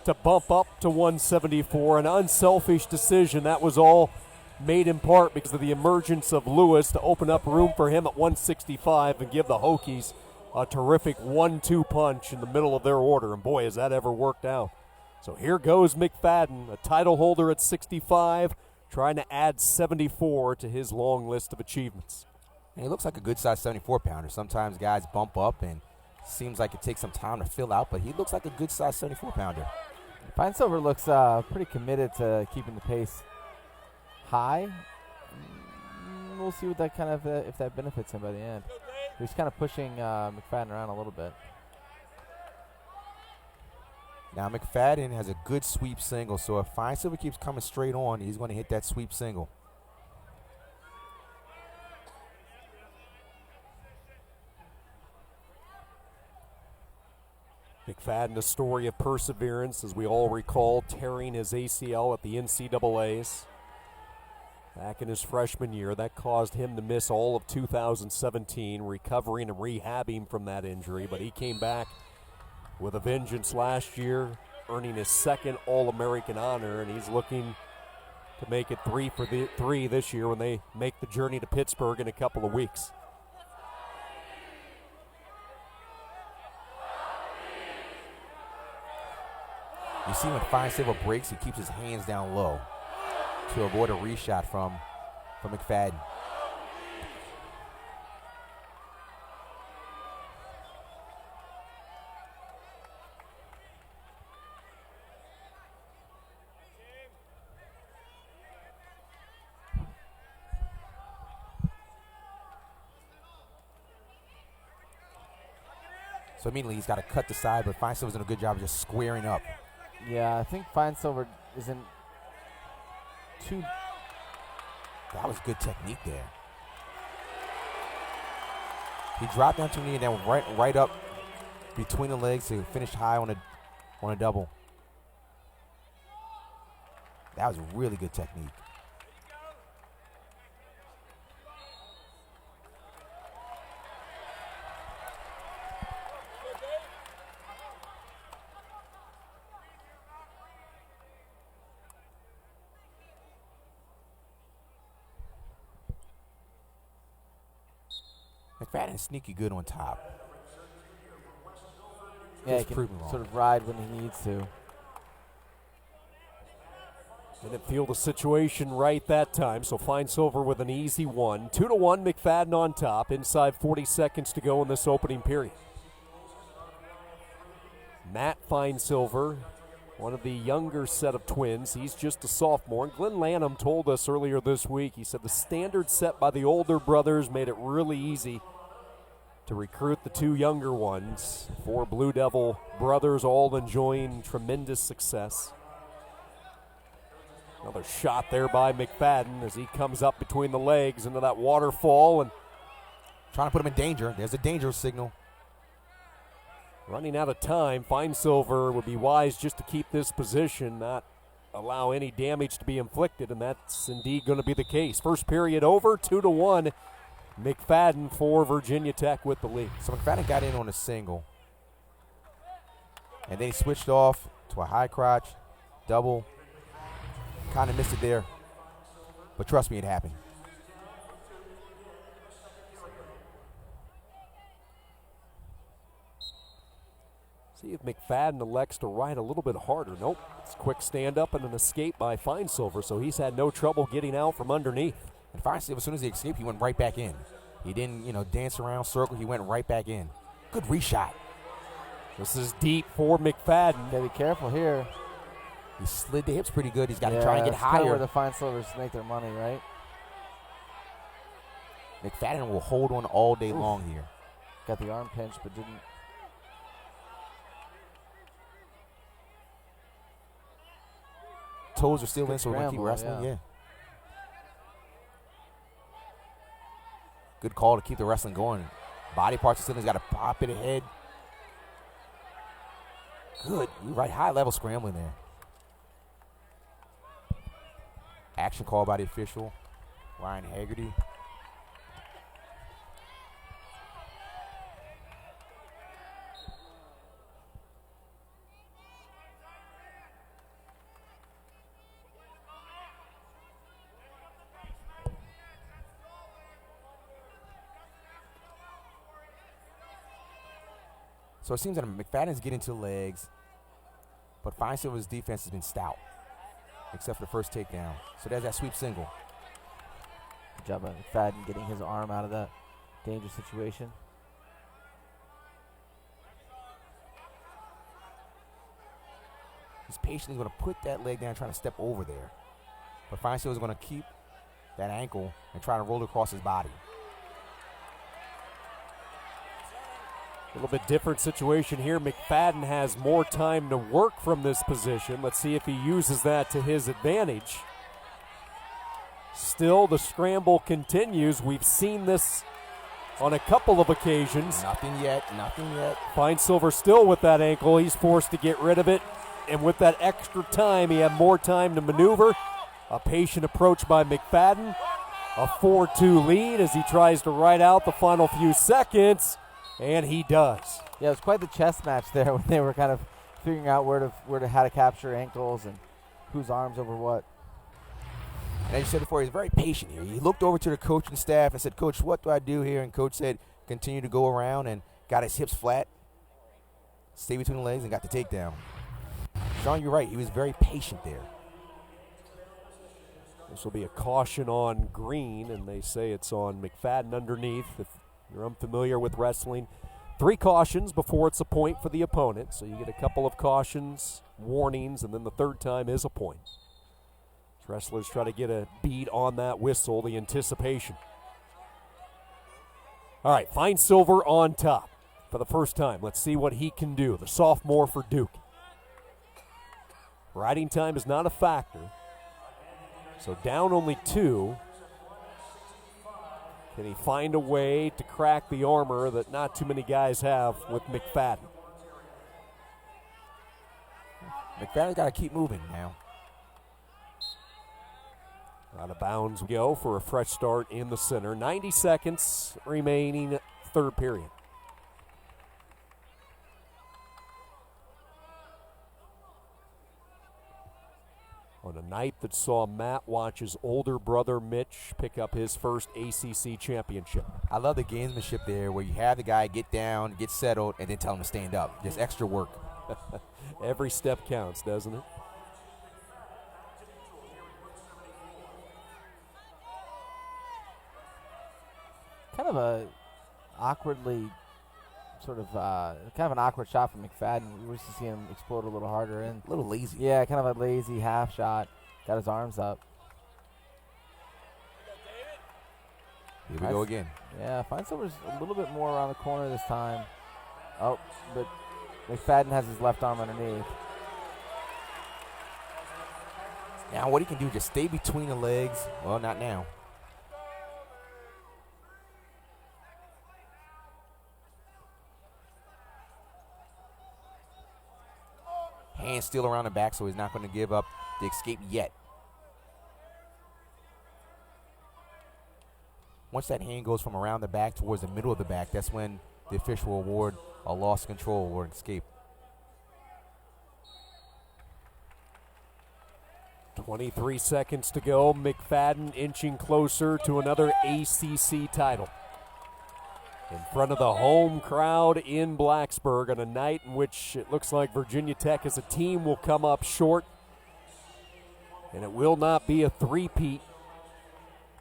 to bump up to 174, an unselfish decision. That was all made in part because of the emergence of Lewis to open up room for him at 165 and give the Hokies a terrific 1-2 punch in the middle of their order. And boy, has that ever worked out. So here goes McFadden, a title holder at 65, trying to add 74 to his long list of achievements. And he looks like a good size 74-pounder. Sometimes guys bump up and seems like it takes some time to fill out, but he looks like a good size 74-pounder. Feinsilver looks pretty committed to keeping the pace high. We'll see what that kind of if that benefits him by the end. He's kind of pushing McFadden around a little bit. Now McFadden has a good sweep single, so if Feinsilver keeps coming straight on, he's going to hit that sweep single. McFadden, a story of perseverance, as we all recall, tearing his ACL at the NCAAs back in his freshman year. That caused him to miss all of 2017, recovering and rehabbing from that injury. But he came back with a vengeance last year, earning his 2nd All-American honor, and he's looking to make it 3 for 3 this year when they make the journey to Pittsburgh in a couple of weeks. You see when Feinsilver breaks, he keeps his hands down low to avoid a reshot from McFadden. So immediately he's got to cut the side, but Feinsilver's doing a good job of just squaring up. Yeah, I think Feinsilver isn't too. That was good technique there. He dropped down to a knee and then right up between the legs to finish high on a double. That was really good technique. McFadden's sneaky good on top. Yeah, he can sort of ride when he needs to. Didn't feel the situation right that time, so Feinsilver with an easy one. 2-1, McFadden on top, inside 40 seconds to go in this opening period. Matt Feinsilver, one of the younger set of twins. He's just a sophomore. And Glenn Lanham told us earlier this week, he said the standard set by the older brothers made it really easy to recruit the 2 younger ones. 4 Blue Devil brothers all enjoying tremendous success. Another shot there by McFadden as he comes up between the legs into that waterfall and trying to put him in danger. There's a danger signal. Running out of time, Feinsilver would be wise just to keep this position, not allow any damage to be inflicted, and that's indeed going to be the case. First period over, 2-1. McFadden for Virginia Tech with the lead. So McFadden got in on a single, and then he switched off to a high crotch, double. Kind of missed it there, but trust me, it happened. See if McFadden elects to ride a little bit harder. Nope. It's a quick stand up and an escape by Feinsilver, so he's had no trouble getting out from underneath. And Feinsilver, as soon as he escaped, he went right back in. He didn't, dance around, circle. He went right back in. Good reshot. This is deep for McFadden. Gotta be careful here. He slid the hips pretty good. He's got to try and get higher. Where the Feinsilvers make their money, right? McFadden will hold on all day long here. Got the arm pinch, but didn't. Toes are still in, so we're going to keep wrestling. Yeah. Good call to keep the wrestling going. Body parts are still in. He's got to pop it ahead. Good. You're right. High level scrambling there. Action call by the official, Ryan Haggerty. So it seems that McFadden's getting to the legs, but Fine Silver's defense has been stout, except for the first takedown. So there's that sweep single. Good job by McFadden getting his arm out of that dangerous situation. He's patient. He's going to put that leg down, trying to step over there. But Fine Silver's going to keep that ankle and try to roll it across his body. A little bit different situation here. McFadden has more time to work from this position. Let's see if he uses that to his advantage. Still, the scramble continues. We've seen this on a couple of occasions. Nothing yet, nothing yet. Fine Silver still with that ankle. He's forced to get rid of it. And with that extra time, he had more time to maneuver. A patient approach by McFadden. A 4-2 lead as he tries to ride out the final few seconds. And he does. Yeah, it was quite the chess match there when they were kind of figuring out how to capture ankles and whose arms over what. And as you said before, he's very patient here. He looked over to the coaching staff and said, "Coach, what do I do here?" And Coach said, "Continue to go around," and got his hips flat, stay between the legs, and got the takedown. Sean, you're right. He was very patient there. This will be a caution on Green, and they say it's on McFadden underneath. If you're unfamiliar with wrestling, 3 cautions before it's a point for the opponent. So you get a couple of cautions, warnings, and then the third time is a point. Wrestlers try to get a beat on that whistle, the anticipation. All right, Fine Silver on top for the first time. Let's see what he can do, the sophomore for Duke. Riding time is not a factor. So down only 2. Can he find a way to crack the armor that not too many guys have with McFadden? McFadden's got to keep moving now. Out of bounds we go for a fresh start in the center. 90 seconds remaining, third period. On a night that saw Matt watch his older brother Mitch pick up his first ACC championship. I love the gamesmanship there where you have the guy get down, get settled, and then tell him to stand up. Just extra work. Every step counts, doesn't it? Kind of a awkwardly kind of an awkward shot from McFadden. We wish to see him explode a little harder. And A little lazy. yeah, kind of a lazy half shot. Got his arms up. Here we go again. Yeah, Fine Silver's a little bit more around the corner this time. Oh, but McFadden has his left arm underneath. Now what he can do, just stay between the legs. Well, not now. Hand still around the back, so he's not going to give up the escape yet. Once that hand goes from around the back towards the middle of the back, that's when the official will award a loss of control or escape. 23 seconds to go. McFadden inching closer to another ACC title. In front of the home crowd in Blacksburg on a night in which it looks like Virginia Tech as a team will come up short. And it will not be a three-peat,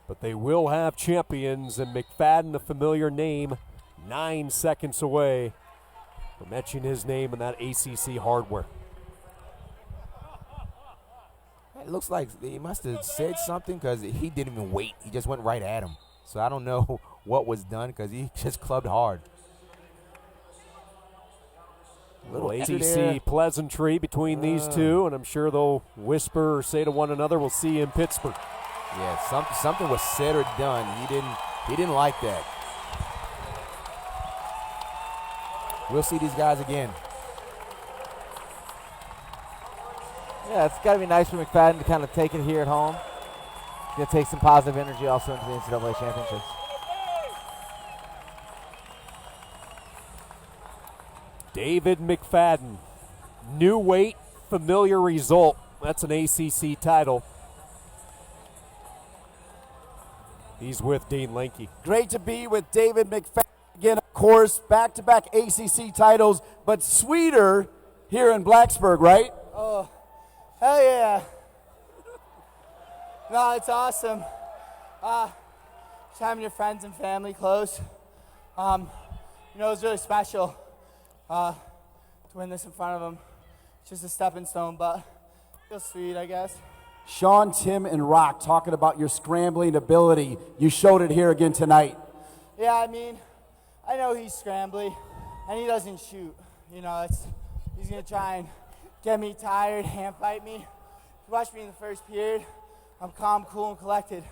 but they will have champions, and McFadden, a familiar name, 9 seconds away from etching his name in that ACC hardware. It looks like he must have said something because he didn't even wait. He just went right at him. So I don't know what was done because he just clubbed hard. Little ACC pleasantry between these two, and I'm sure they'll whisper or say to one another, "We'll see you in Pittsburgh." Yeah, something was said or done. He didn't like that. We'll see these guys again. Yeah, it's got to be nice for McFadden to kind of take it here at home. going to take some positive energy also into the NCAA championships. David McFadden, new weight, familiar result. That's an ACC title. He's with Dean Linke. Great to be with David McFadden again, of course, back-to-back ACC titles, but sweeter here in Blacksburg, right? Oh, hell yeah. No, it's awesome. Just having your friends and family close. You know, it was really special to win this in front of them. It's just a stepping stone, but it feels sweet, I guess. Sean, Tim, and Rock talking about your scrambling ability. You showed it here again tonight. Yeah, I mean, I know he's scrambly, and he doesn't shoot. You know, he's going to try and get me tired, hand fight me. If you watch me in the first period, I'm calm, cool, and collected.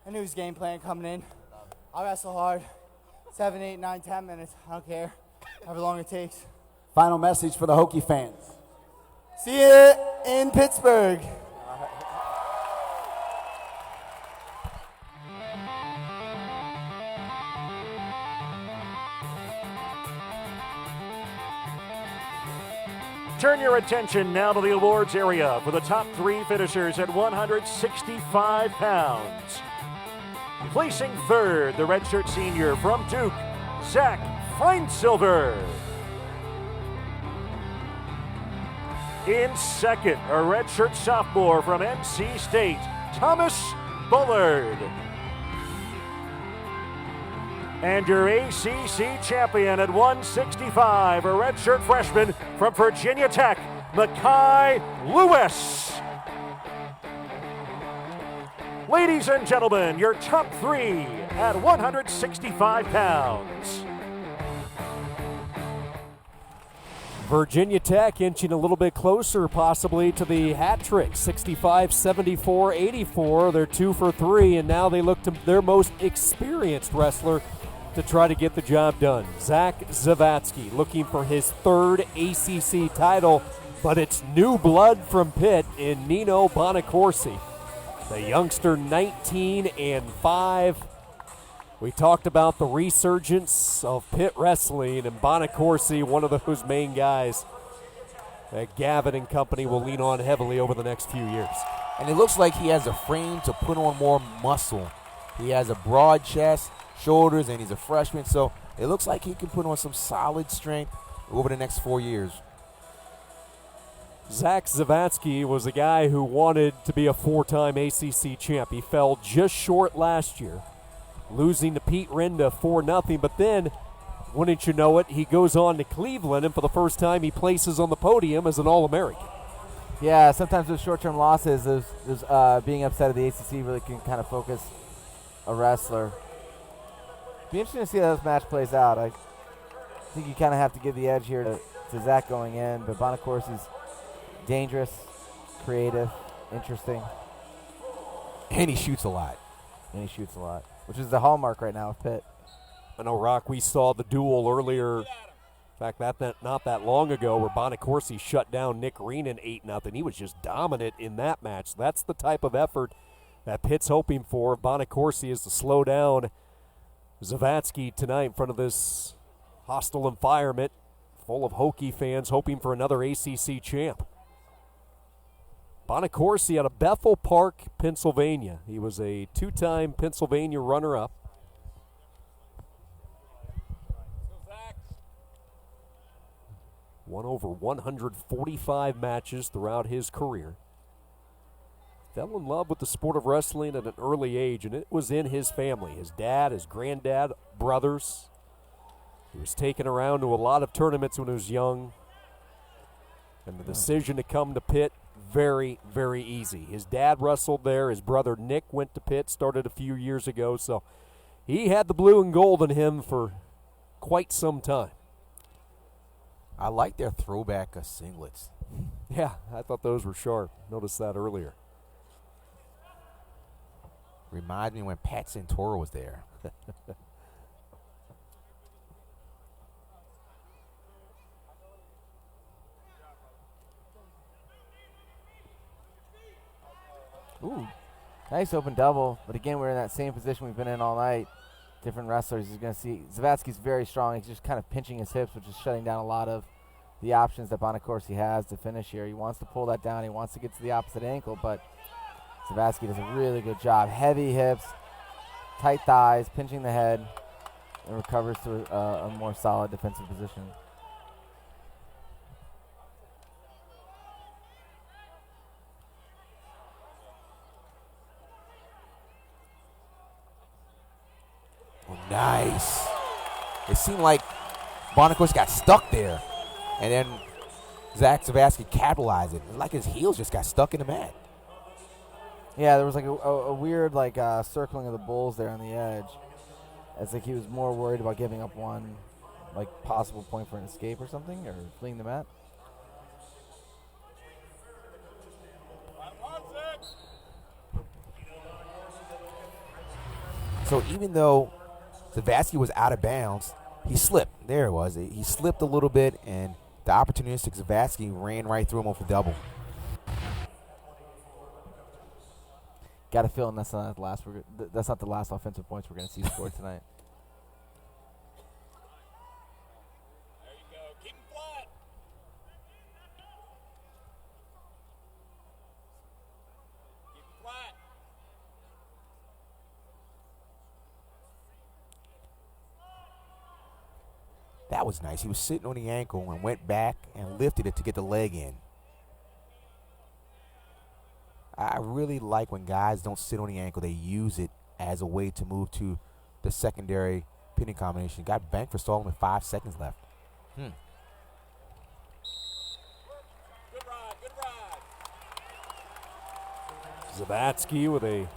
I knew his game plan coming in. I'll wrestle hard. 7, 8, 9, 10 minutes. I don't care. However long it takes. Final message for the Hokie fans. See you in Pittsburgh. Turn your attention now to the awards area for the top 3 finishers at 165 pounds. Placing third, the redshirt senior from Duke, Zach Feinsilver. In second, a redshirt sophomore from NC State, Thomas Bullard. And your ACC champion at 165, a redshirt freshman from Virginia Tech, Makai Lewis. Ladies and gentlemen, your top 3 at 165 pounds. Virginia Tech inching a little bit closer possibly to the hat trick, 65, 74, 84. They're 2 for 3, and now they look to their most experienced wrestler to try to get the job done. Zach Zavatsky looking for his 3rd ACC title, but it's new blood from Pitt in Nino Bonacorsi. The youngster 19 and 5. We talked about the resurgence of Pitt wrestling, and Bonacorsi, one of those main guys that Gavin and company will lean on heavily over the next few years. And it looks like he has a frame to put on more muscle. He has a broad chest, shoulders, and he's a freshman, so it looks like he can put on some solid strength over the next 4 years. Zach Zavatsky was a guy who wanted to be a 4-time ACC champ. He fell just short last year, losing to Pete Renda 4-0, but then, wouldn't you know it, he goes on to Cleveland, and for the first time he places on the podium as an All-American. Yeah, sometimes those short-term losses, those being upset at the ACC really can kind of focus a wrestler. Be interesting to see how this match plays out. I think you kind of have to give the edge here to Zach going in, but Bonacorsi's dangerous, creative, interesting. And he shoots a lot. Which is the hallmark right now of Pitt. I know, Rock, we saw the duel earlier, in fact, not that long ago, where Bonacorsi shut down Nick Reenan 8-0. He was just dominant in that match. That's the type of effort that Pitt's hoping for. Bonacorsi is to slow down Zavatsky tonight in front of this hostile environment full of Hokie fans hoping for another ACC champ. Bonacorsi out of Bethel Park, Pennsylvania. He was a 2-time Pennsylvania runner-up. Won over 145 matches throughout his career. Fell in love with the sport of wrestling at an early age, and it was in his family. His dad, his granddad, brothers. He was taken around to a lot of tournaments when he was young. And the decision to come to Pitt, very, very easy. His dad wrestled there. His brother Nick went to Pitt, started a few years ago. So he had the blue and gold in him for quite some time. I like their throwback singlets. Yeah, I thought those were sharp. Noticed that earlier. Reminds me when Pat Santoro was there. Ooh, Nice open double, but again, we're in that same position we've been in all night. Different wrestlers. He's going to see Zavatsky's very strong. He's just kind of pinching his hips, which is shutting down a lot of the options that Bonacorsi has to finish here. He wants to pull that down. He wants to get to the opposite ankle, but Zavatsky does a really good job. Heavy hips, tight thighs, pinching the head, and recovers to a more solid defensive position. Nice. It seemed like Bonacorsi got stuck there, and then Zach Zavatsky capitalized it. It was like his heels just got stuck in the mat. Yeah, there was like a weird circling of the bulls there on the edge. It's like he was more worried about giving up one possible point for an escape or something, or fleeing the mat. So even though Zavatsky was out of bounds, he slipped. There it was. He slipped a little bit, and the opportunistic Zavatsky ran right through him off the double. Got a feeling that's not the last offensive points we're going to see scored tonight. There you go. Keep him flat. Keep him flat. That was nice. He was sitting on the ankle and went back and lifted it to get the leg in. I really like when guys don't sit on the ankle. They use it as a way to move to the secondary pinning combination. Got banked for stalling with 5 seconds left. Good ride, good ride. Zavatsky with a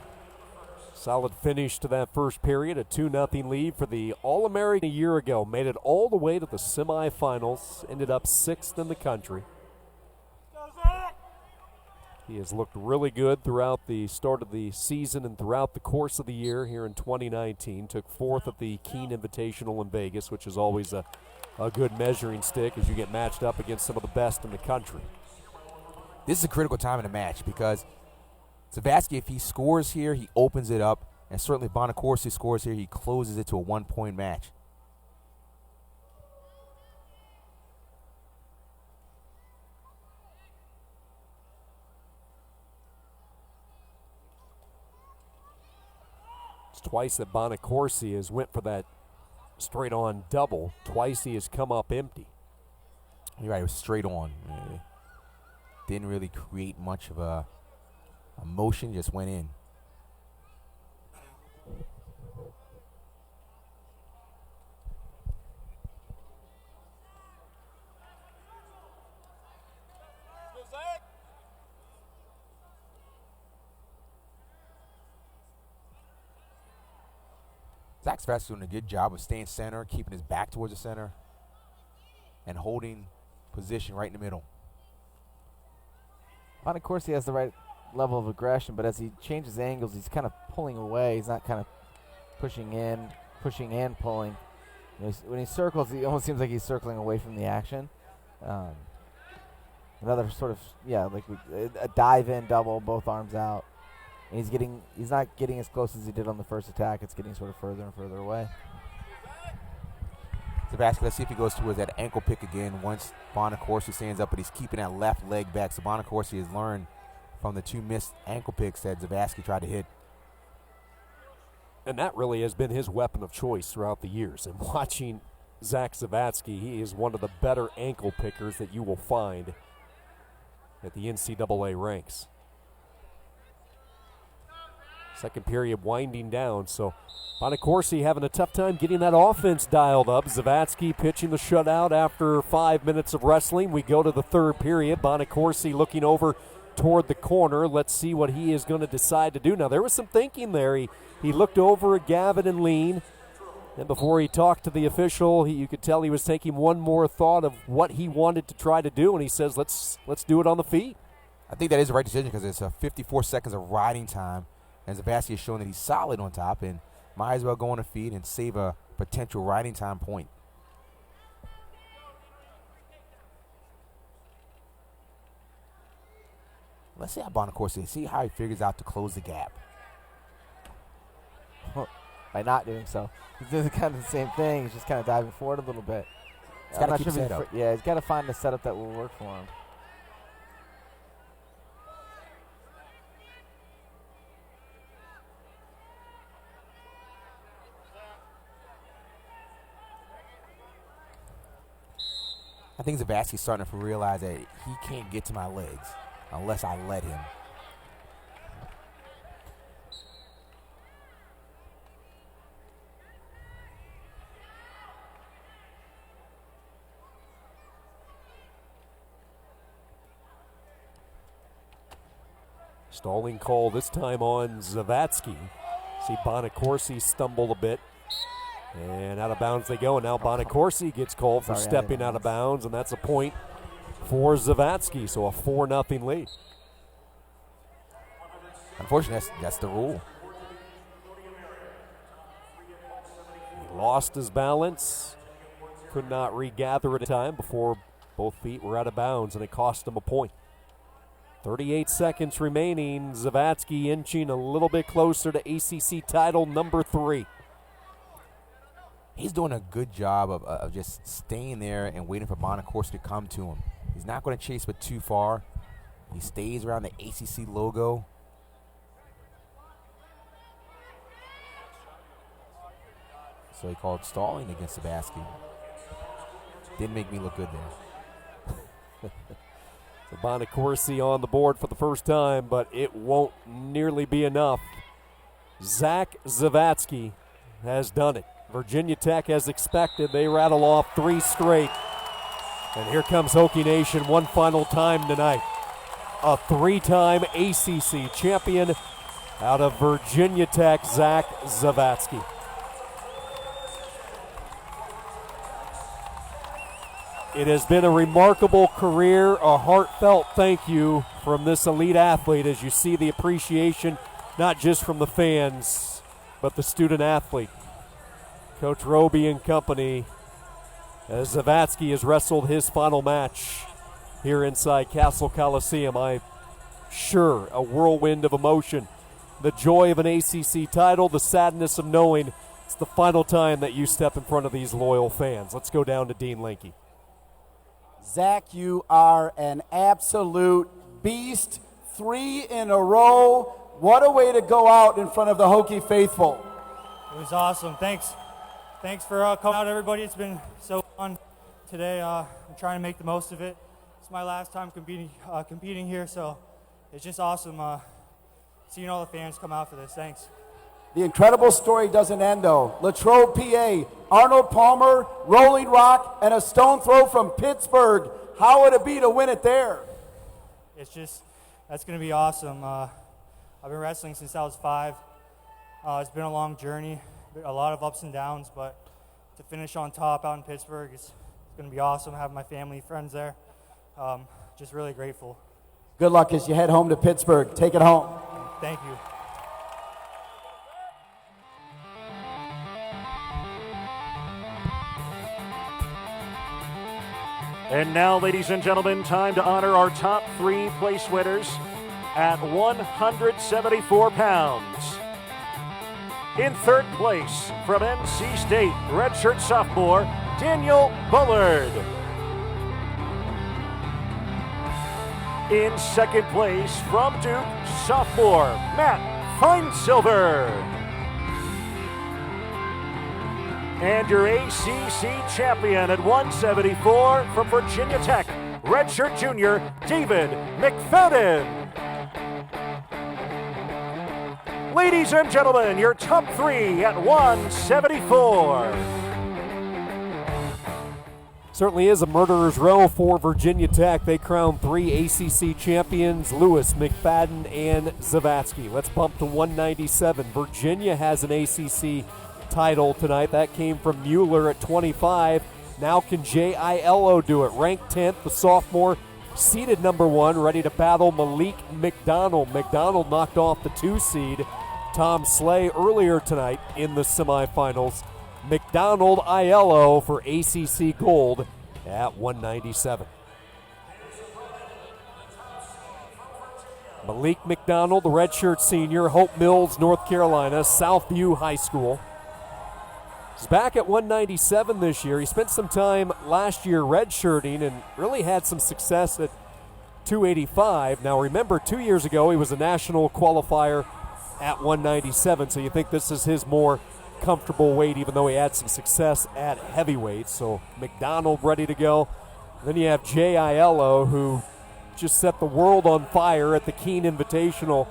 solid finish to that first period, a 2-0 lead for the All-American a year ago. Made it all the way to the semifinals, ended up 6th in the country. He has looked really good throughout the start of the season and throughout the course of the year here in 2019. Took 4th at the Keene Invitational in Vegas, which is always a good measuring stick as you get matched up against some of the best in the country. This is a critical time in the match because Zavatsky, if he scores here, he opens it up. And certainly if Bonacorsi scores here, he closes it to a 1-point match. Twice that Bonacorsi has went for that straight-on double. Twice he has come up empty. You're right, it was straight on. Didn't really create much of a motion, just went in. Zach Zavatsky doing a good job of staying center, keeping his back towards the center, and holding position right in the middle. Bonacorsi has the right level of aggression, but as he changes angles, he's kind of pulling away. He's not kind of pushing and pulling. When he circles, he almost seems like he's circling away from the action. Another sort of, a dive-in double, both arms out. And he's not getting as close as he did on the first attack. It's getting sort of further and further away. Zavatsky, let's see if he goes towards that ankle pick again once Bonacorsi stands up, but he's keeping that left leg back. So Bonacorsi has learned from the 2 missed ankle picks that Zavatsky tried to hit. And that really has been his weapon of choice throughout the years. And watching Zach Zavatsky, he is one of the better ankle pickers that you will find at the NCAA ranks. Second period winding down, so Bonacorsi having a tough time getting that offense dialed up. Zavatsky pitching the shutout after 5 minutes of wrestling. We go to the third period. Bonacorsi looking over toward the corner. Let's see what he is going to decide to do. Now, there was some thinking there. He looked over at Gavin and Lean, and before he talked to the official, you could tell he was taking one more thought of what he wanted to try to do, and he says, let's do it on the feet. I think that is the right decision because it's 54 seconds of riding time. And Zavatsky has shown that he's solid on top and might as well go on the feet and save a potential riding time point. Let's see how Bonacorsi, see how he figures out to close the gap. by not doing so. He's doing kind of the same thing. He's just kind of diving forward a little bit. He's got to keep set up. Yeah, he's got to find a setup that will work for him. I think Zavatsky's starting to realize that he can't get to my legs unless I let him. Stalling call this time on Zavatsky. See Bonacorsi stumble a bit. And out of bounds they go, and now Bonacorsi gets called for stepping out of bounds, and that's a point for Zavatsky, so a 4-0 lead. Unfortunately, that's the rule. He lost his balance, could not regather at a time before both feet were out of bounds, and it cost him a point. 38 seconds remaining. Zavatsky inching a little bit closer to ACC title number 3. He's doing a good job of just staying there and waiting for Bonacorsi to come to him. He's not going to chase but too far. He stays around the ACC logo. So he called stalling against Zavatsky. Didn't make me look good there. So Bonacorsi on the board for the first time, but it won't nearly be enough. Zach Zavatsky has done it. Virginia Tech, as expected, they rattle off 3 straight. And here comes Hokie Nation one final time tonight. A 3-time ACC champion out of Virginia Tech, Zach Zavatsky. It has been a remarkable career, a heartfelt thank you from this elite athlete as you see the appreciation not just from the fans, but the student athlete. Coach Roby and company, as Zavatsky has wrestled his final match here inside Cassell Coliseum. I'm sure a whirlwind of emotion. The joy of an ACC title, the sadness of knowing it's the final time that you step in front of these loyal fans. Let's go down to Dean Linke. Zach, you are an absolute beast. 3 in a row. What a way to go out in front of the Hokie faithful. It was awesome. Thanks for coming out, everybody. It's been so fun today. I'm trying to make the most of it. It's my last time competing here, so it's just awesome seeing all the fans come out for this. Thanks. The incredible story doesn't end, though. Latrobe, PA, Arnold Palmer, Rolling Rock, and a stone throw from Pittsburgh. How would it be to win it there? That's going to be awesome. I've been wrestling since I was 5. It's been a long journey, a lot of ups and downs, but to finish on top out in Pittsburgh is going to be awesome. Having my family, friends there. Just really grateful. Good luck as you head home to Pittsburgh. Take it home. Thank you. And now, ladies and gentlemen, time to honor our top 3 place winners at 174 pounds. In third place, from NC State, redshirt sophomore, Daniel Bullard. In second place, from Duke, sophomore, Matt Feinsilver. And your ACC champion at 174 from Virginia Tech, redshirt junior, David McFadden. Ladies and gentlemen, your top 3 at 174. Certainly is a murderer's row for Virginia Tech. They crowned 3 ACC champions, Lewis, McFadden, and Zavatsky. Let's bump to 197. Virginia has an ACC title tonight. That came from Mueller at 25. Now can J.I.L.O. do it? Ranked 10th, the sophomore, seeded number 1, ready to battle Malik McDonald. McDonald knocked off the 2 seed, Tom Slay, earlier tonight in the semifinals. McDonald Aiello for ACC gold at 197. Malik McDonald, the redshirt senior, Hope Mills, North Carolina, Southview High School. He's back at 197 this year. He spent some time last year redshirting and really had some success at 285. Now remember, 2 years ago he was a national qualifier at 197, so you think this is his more comfortable weight, even though he had some success at heavyweight. So McDonald ready to go. Then you have Jay Aiello, who just set the world on fire at the Keene Invitational,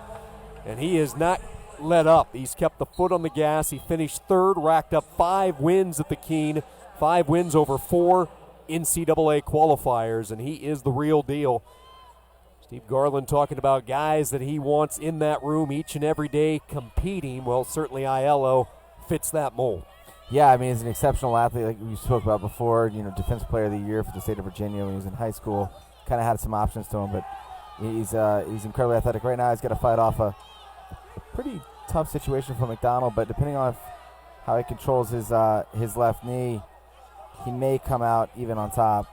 and he has not let up. He's kept the foot on the gas. He finished third, racked up 5 wins at the Keene, 5 wins over 4 NCAA qualifiers, and he is the real deal. Steve Garland talking about guys that he wants in that room each and every day competing. Well, certainly Aiello fits that mold. Yeah, I mean, he's an exceptional athlete, like we spoke about before. Defense Player of the Year for the state of Virginia when he was in high school. Kind of had some options to him, but he's incredibly athletic. Right now, he's got to fight off a pretty tough situation for McDonald, but depending on how he controls his left knee, he may come out even on top.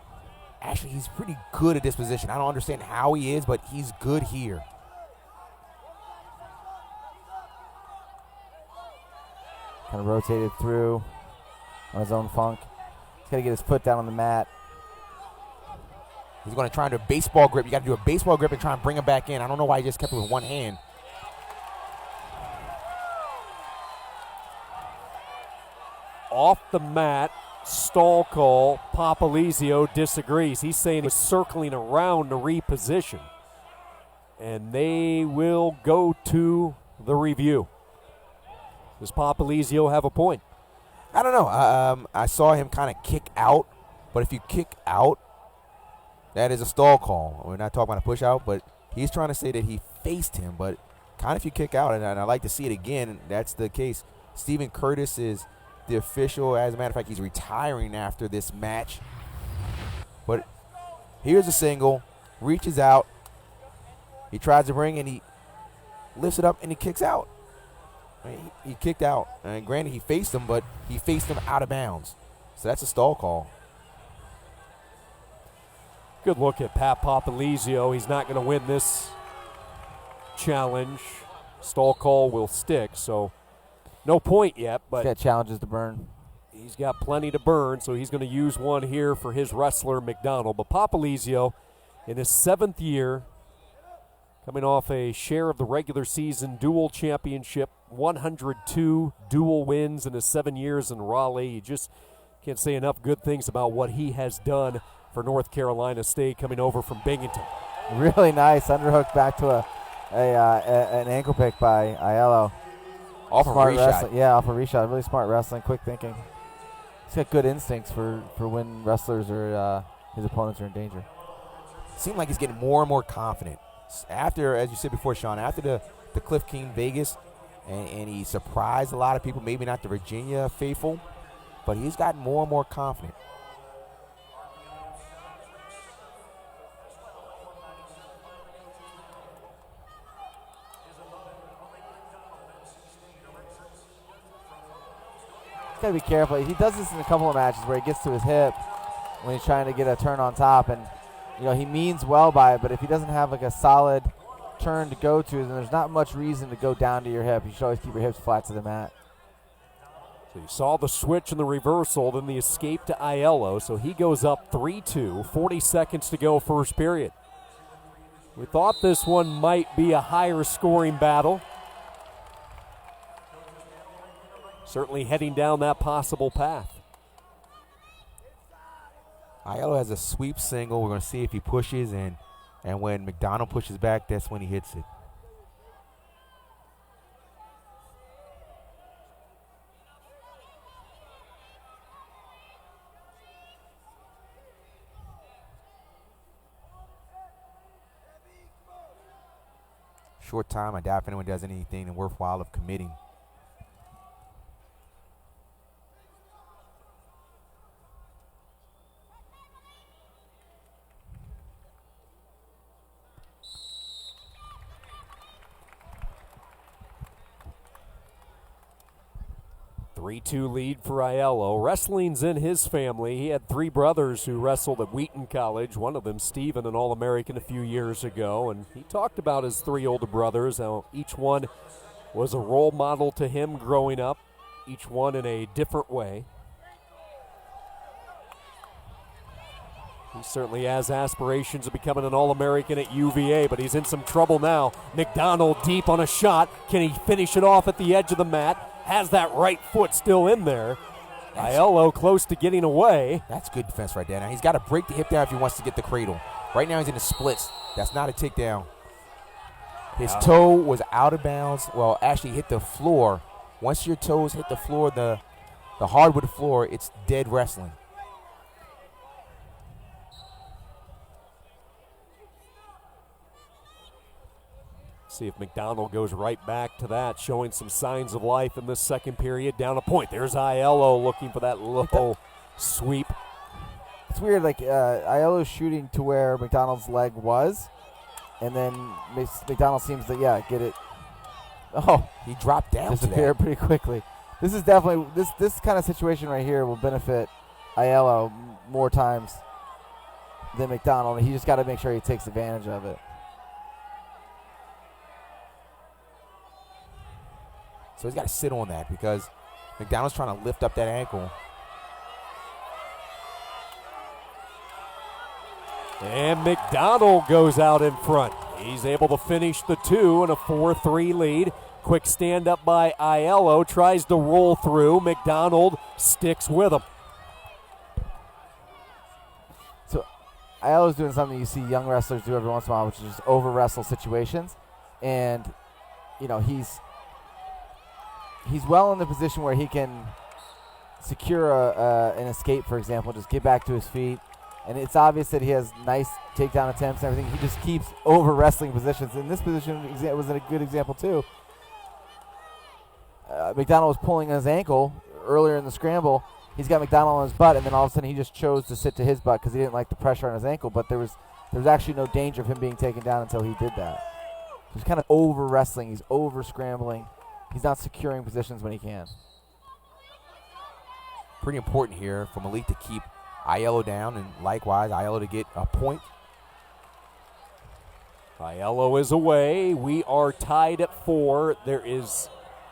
Actually, he's pretty good at this position. I don't understand how he is, but he's good here. Kind of rotated through on his own funk. He's got to get his foot down on the mat. He's going to try and do a baseball grip. You got to do a baseball grip and try and bring him back in. I don't know why he just kept it with one hand. Off the mat, stall call. Papalizio disagrees. He's saying he's circling around to reposition. And they will go to the review. Does Papalizio have a point? I don't know. I saw him kind of kick out, but if you kick out, that is a stall call. We're not talking about a push out, but he's trying to say that he faced him, but kind of if you kick out, and I like to see it again, that's the case. Stephen Curtis is the official. As a matter of fact, he's retiring after this match. But here's a single, reaches out, he tries to bring, and he lifts it up, and he kicks out. He kicked out. And granted, he faced him, but he faced him out of bounds. So that's a stall call. Good look at Pat Papalizio. He's not going to win this challenge. Stall call will stick, so no point yet. But he's got challenges to burn. He's got plenty to burn, so he's going to use one here for his wrestler, McDonald. But Papalizio, in his 7th year, coming off a share of the regular season dual championship, 102 dual wins in his 7 years in Raleigh. You just can't say enough good things about what he has done for North Carolina State coming over from Binghamton. Really nice underhook back to an ankle pick by Aiello. Off smart a reshot. Wrestling. Yeah, off a reshot. Really smart wrestling, quick thinking. He's got good instincts for when wrestlers or his opponents are in danger. Seemed like he's getting more and more confident. After, as you said before, Sean, after the Cliff King Vegas, and he surprised a lot of people, maybe not the Virginia faithful, but he's gotten more and more confident. He's got to be careful. He does this in a couple of matches where he gets to his hip when he's trying to get a turn on top, and he means well by it, but if he doesn't have like a solid turn to go to, then there's not much reason to go down to your hip. You should always keep your hips flat to the mat. So you saw the switch and the reversal, then the escape to Aiello, so he goes up 3-2, 40 seconds to go first period. We thought this one might be a higher scoring battle. Certainly heading down that possible path. Aiello has a sweep single. We're going to see if he pushes, and when McDonald pushes back, that's when he hits it. Short time. I doubt if anyone does anything worthwhile of committing. Three-2 lead for Aiello. Wrestling's in his family. He had 3 brothers who wrestled at Wheaton College. One of them, Stephen, an All-American a few years ago. And he talked about his 3 older brothers, how each one was a role model to him growing up. each one in a different way. He certainly has aspirations of becoming an All-American at UVA, but he's in some trouble now. McDonald deep on a shot. Can he finish it off at the edge of the mat? Has that right foot still in there. Aiello close to getting away. That's good defense right there. Now he's got to break the hip down if he wants to get the cradle. Right now he's in the splits. That's not a takedown. His toe was out of bounds. Well, actually hit the floor. Once your toes hit the floor, the hardwood floor, it's dead wrestling. See if McDonald goes right back to that, showing some signs of life in this second period. Down a point. There's Aiello looking for that low sweep. It's weird, like Aiello's shooting to where McDonald's leg was, and then McDonald seems to, get it. Oh, he dropped down. Disappeared pretty quickly. This is definitely, this kind of situation right here will benefit Aiello more times than McDonald, and he just got to make sure he takes advantage of it. So he's got to sit on that because McDonald's trying to lift up that ankle. And McDonald goes out in front. He's able to finish the 2 in a 4-3 lead. Quick stand up by Aiello. Tries to roll through. McDonald sticks with him. So Aiello's doing something you see young wrestlers do every once in a while, which is just over-wrestle situations. And, he's well in the position where he can secure an escape, for example, just get back to his feet. And it's obvious that he has nice takedown attempts and everything. He just keeps over-wrestling positions. In this position was a good example, too. McDonald was pulling his ankle earlier in the scramble. He's got McDonald on his butt, and then all of a sudden he just chose to sit to his butt because he didn't like the pressure on his ankle. But there was actually no danger of him being taken down until he did that. He's kind of over-wrestling. He's over-scrambling. He's not securing positions when he can. Pretty important here for Malik to keep Aiello down, and likewise Aiello to get a point. Aiello is away. We are tied at 4. There is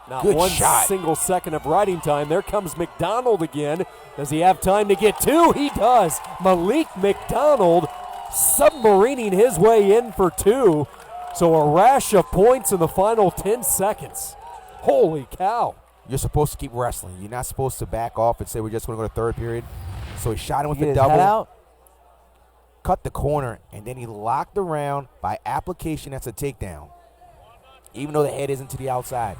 not Good one shot. single second of riding time. There comes McDonald again. Does he have time to get 2? He does. Malik McDonald submarining his way in for 2. So a rash of points in the final 10 seconds. Holy cow. You're supposed to keep wrestling. You're not supposed to back off and say we're just going to go to third period. So he shot him with the double, cut the corner, and then he locked around by application. That's a takedown, even though the head isn't to the outside.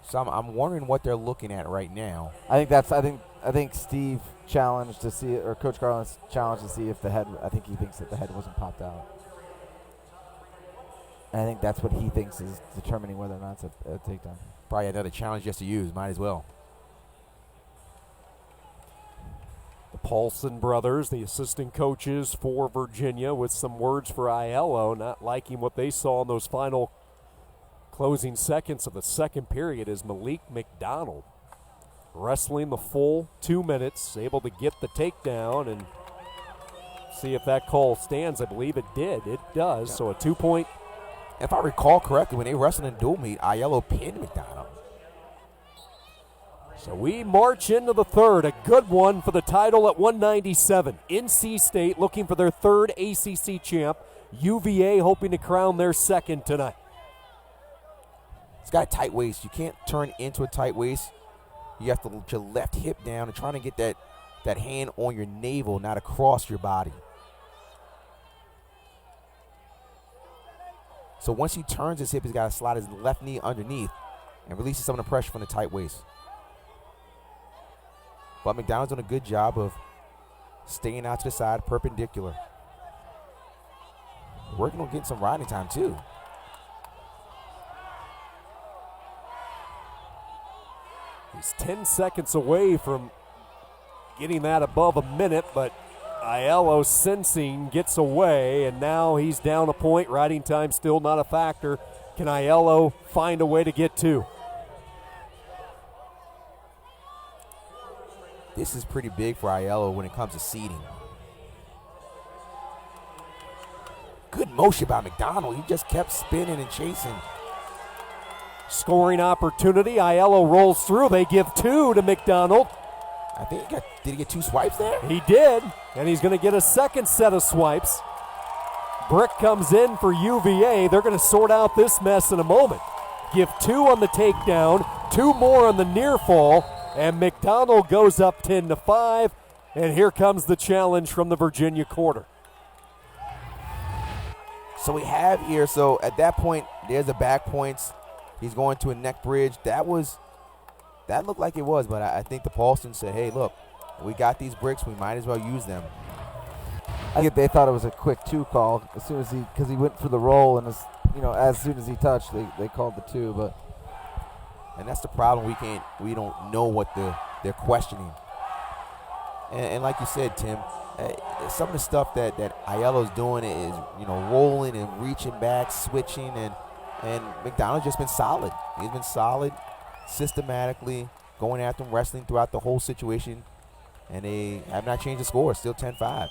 So I'm wondering what they're looking at right now. I think Steve challenged to see, or Coach Garland's challenged to see if the head. I think he thinks that the head wasn't popped out. And I think that's what he thinks is determining whether or not it's a takedown. Probably another challenge just to use. Might as well. The Paulson brothers, the assistant coaches for Virginia, with some words for Aiello, not liking what they saw in those final closing seconds of the second period, is Malik McDonald wrestling the full 2 minutes, able to get the takedown and see if that call stands. I believe it did. It does. So a 2-point. If I recall correctly, when they wrestled in dual meet, Aiello pinned McDonald. So we march into the third, a good one for the title at 197. NC State looking for their third ACC champ. UVA hoping to crown their second tonight. It's got a tight waist. You can't turn into a tight waist. You have to let your left hip down and trying to get that hand on your navel, not across your body. So once he turns his hip, he's got to slide his left knee underneath and releases some of the pressure from the tight waist. But McDonald's done a good job of staying out to the side, perpendicular. Working on getting some riding time, too. He's 10 seconds away from getting that above a minute, but Aiello sensing gets away, and now he's down a point. Riding time still not a factor. Can Aiello find a way to get 2? This is pretty big for Aiello when it comes to seeding. Good motion by McDonald. He just kept spinning and chasing. Scoring opportunity. Aiello rolls through. They give 2 to McDonald. I think did he get 2 swipes there? He did, and he's going to get a second set of swipes. Brick comes in for UVA. They're going to sort out this mess in a moment. Give 2 on the takedown, 2 more on the near fall, and McDonald goes up 10-5. And here comes the challenge from the Virginia quarter. So we have here, so at that point, there's the back points. He's going to a neck bridge. That looked like it was, but I think the Paulson said, hey, look, we got these bricks. We might as well use them. I think they thought it was a quick 2 call as soon as because he went for the roll, and as soon as he touched, they called the 2. But and that's the problem. We don't know what they're questioning. And like you said, Tim, some of the stuff that Aiello's doing is, rolling and reaching back, switching, and McDonald's just been solid. He's been solid, systematically going after him, wrestling throughout the whole situation, and they have not changed the score. Still 10-5.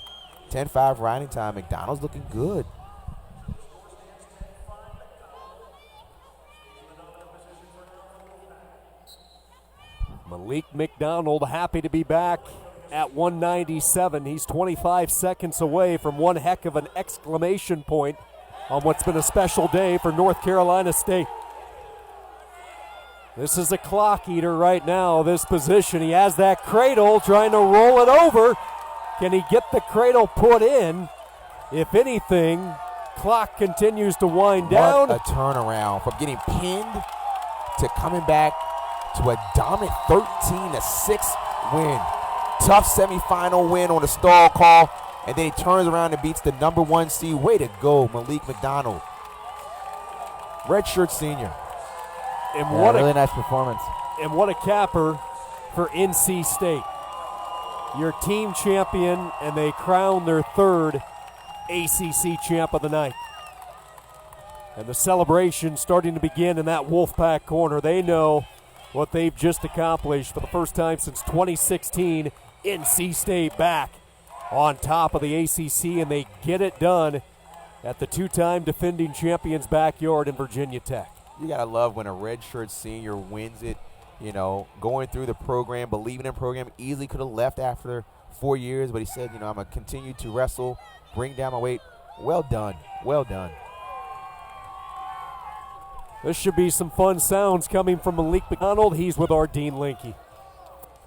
10-5 riding time. McDonald's looking good. Malik McDonald happy to be back at 197. He's 25 seconds away from one heck of an exclamation point on what's been a special day for North Carolina State. This is a clock eater right now, this position. He has that cradle trying to roll it over. Can he get the cradle put in? If anything, clock continues to wind down. What a turnaround from getting pinned to coming back to a dominant 13-6 win. Tough semifinal win on a stall call, and then he turns around and beats the number 1 seed. Way to go, Malik McDonald. Redshirt senior. And what a really nice performance. And what a capper for NC State. Your team champion, and they crown their 3rd ACC champ of the night. And the celebration starting to begin in that Wolfpack corner. They know what they've just accomplished for the first time since 2016. NC State back on top of the ACC, and they get it done at the 2-time defending champions' backyard in Virginia Tech. You got to love when a redshirt senior wins it, going through the program, believing in the program. Easily could have left after 4 years, but he said, I'm going to continue to wrestle, bring down my weight. Well done. Well done. This should be some fun sounds coming from Malik McDonald. He's with our Dean Linke.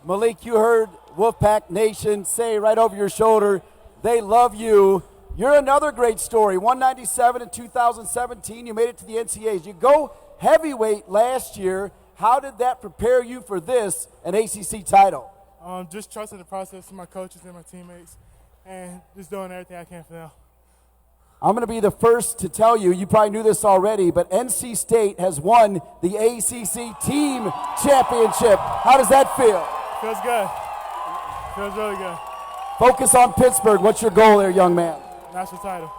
Malik, you heard Wolfpack Nation say right over your shoulder, they love you. You're another great story. 197 in 2017. You made it to the NCAAs. You go heavyweight last year. How did that prepare you for this, an ACC title? Just trusting the process of my coaches and my teammates, and just doing everything I can for them. I'm going to be the first to tell you, you probably knew this already, but NC State has won the ACC Team Championship. How does that feel? Feels good. Feels really good. Focus on Pittsburgh. What's your goal there, young man? National title.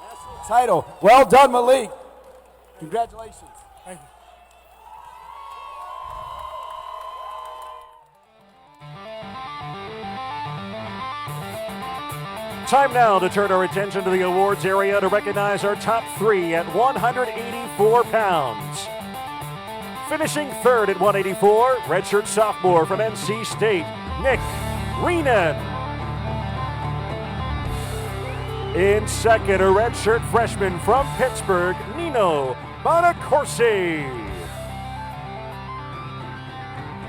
National title. Well done, Malik. Congratulations. Thank you. Time now to turn our attention to the awards area to recognize our top 3 at 184 pounds. Finishing 3rd at 184, redshirt sophomore from NC State, Nick Reenan. In 2nd, a redshirt freshman from Pittsburgh, Nino Bonacorsi.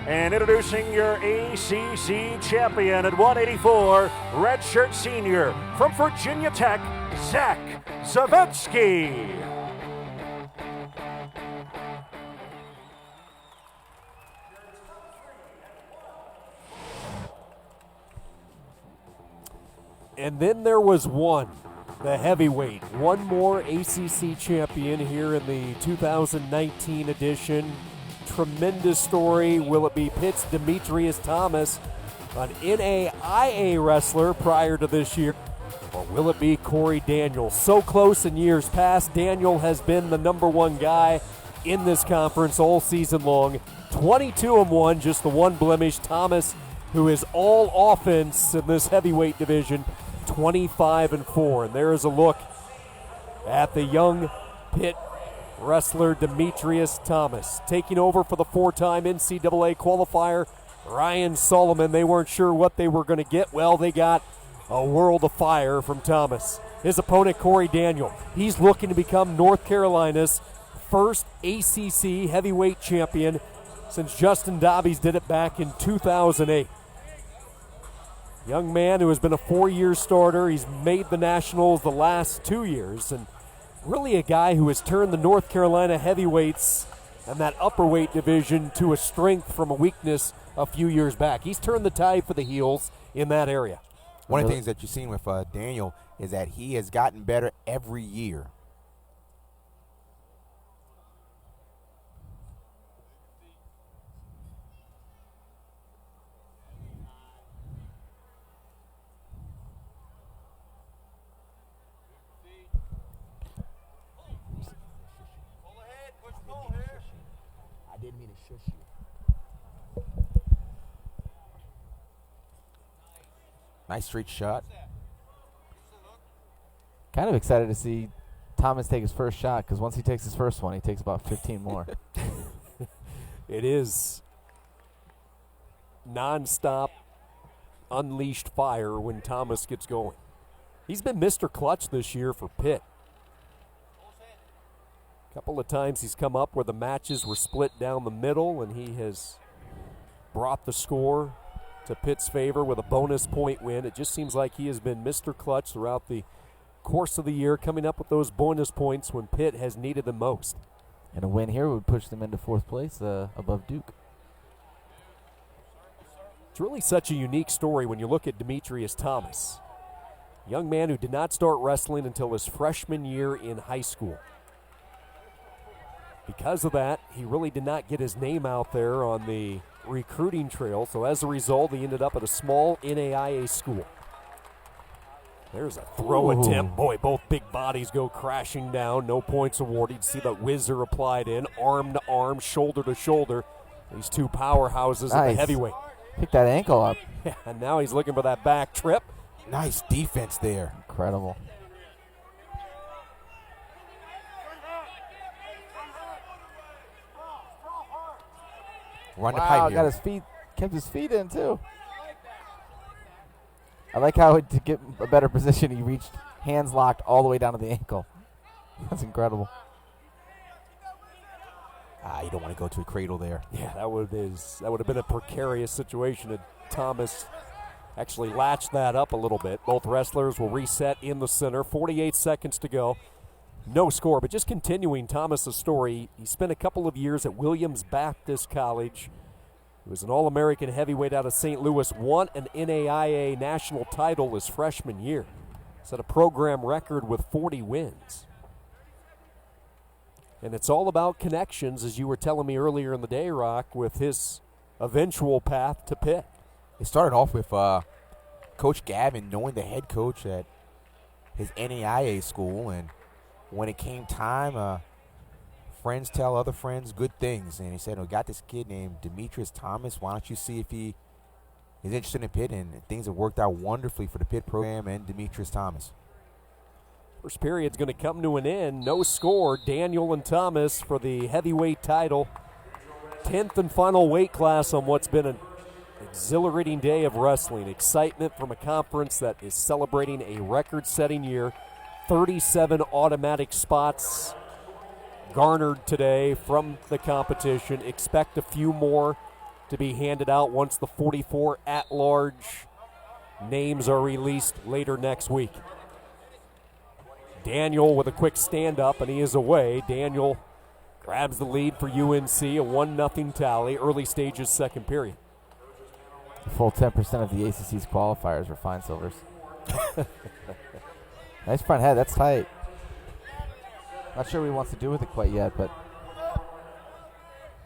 And introducing your ACC champion at 184, redshirt senior from Virginia Tech, Zach Zavetsky. And then there was one, the heavyweight, one more ACC champion here in the 2019 edition. Tremendous story. Will it be Pitt's Demetrius Thomas, an NAIA wrestler prior to this year, or will it be Corey Daniel? So close in years past. Daniel has been the number 1 guy in this conference all season long. 22-1, just the one blemish. Thomas, who is all offense in this heavyweight division, 25-4. And there is a look at the young Pitt wrestler Demetrius Thomas. Taking over for the 4-time NCAA qualifier, Ryan Solomon. They weren't sure what they were going to get. Well, they got a world of fire from Thomas. His opponent, Corey Daniel. He's looking to become North Carolina's first ACC heavyweight champion since Justin Dobbs did it back in 2008. Young man who has been a 4-year starter. He's made the Nationals the last 2 years, and really a guy who has turned the North Carolina heavyweights and that upper weight division to a strength from a weakness a few years back. He's turned the tide for the heels in that area. One of the things that you've seen with Daniel is that he has gotten better every year. I didn't mean to shush you. Nice straight shot. Kind of excited to see Thomas take his first shot, because once he takes his first one, he takes about 15 more. It is nonstop, unleashed fire when Thomas gets going. He's been Mr. Clutch this year for Pitt. A couple of times he's come up where the matches were split down the middle, and he has brought the score to Pitt's favor with a bonus point win. It just seems like he has been Mr. Clutch throughout the course of the year, coming up with those bonus points when Pitt has needed them most. And a win here would push them into 4th place above Duke. It's really such a unique story when you look at Demetrius Thomas. A young man who did not start wrestling until his freshman year in high school. Because of that, he really did not get his name out there on the recruiting trail, so as a result, he ended up at a small NAIA school. There's a throw attempt. Boy, both big bodies go crashing down. No points awarded. See the whizzer applied in, arm to arm, shoulder to shoulder. These two powerhouses at the heavyweight. Pick that ankle up. Yeah, and now he's looking for that back trip. Nice defense there. Incredible. Run the pipe here. Got his feet, kept his feet in too. I like how to get a better position, he reached hands locked all the way down to the ankle. That's incredible. You don't want to go to a cradle there. Yeah, that would have been a precarious situation. And Thomas actually latched that up a little bit. Both wrestlers will reset in the center. 48 seconds to go. No score, but just continuing Thomas's story, he spent a couple of years at Williams Baptist College. He was an All-American heavyweight out of St. Louis, won an NAIA national title his freshman year. Set a program record with 40 wins. And it's all about connections, as you were telling me earlier in the day, Rock, with his eventual path to Pitt. It started off with Coach Gavin knowing the head coach at his NAIA school, and when it came time, friends tell other friends good things. And he said, we got this kid named Demetrius Thomas. Why don't you see if he is interested in Pitt? And things have worked out wonderfully for the Pitt program and Demetrius Thomas. First period's going to come to an end. No score. Daniel and Thomas for the heavyweight title. 10th and final weight class on what's been an exhilarating day of wrestling. Excitement from a conference that is celebrating a record-setting year. 37 automatic spots garnered today from the competition. Expect a few more to be handed out once the 44 at-large names are released later next week. Daniel with a quick stand-up, and he is away. Daniel grabs the lead for UNC, a 1-0 tally, early stages, second period. The full 10% of the ACC's qualifiers are fine silvers. Nice front head, that's tight. Not sure what he wants to do with it quite yet, but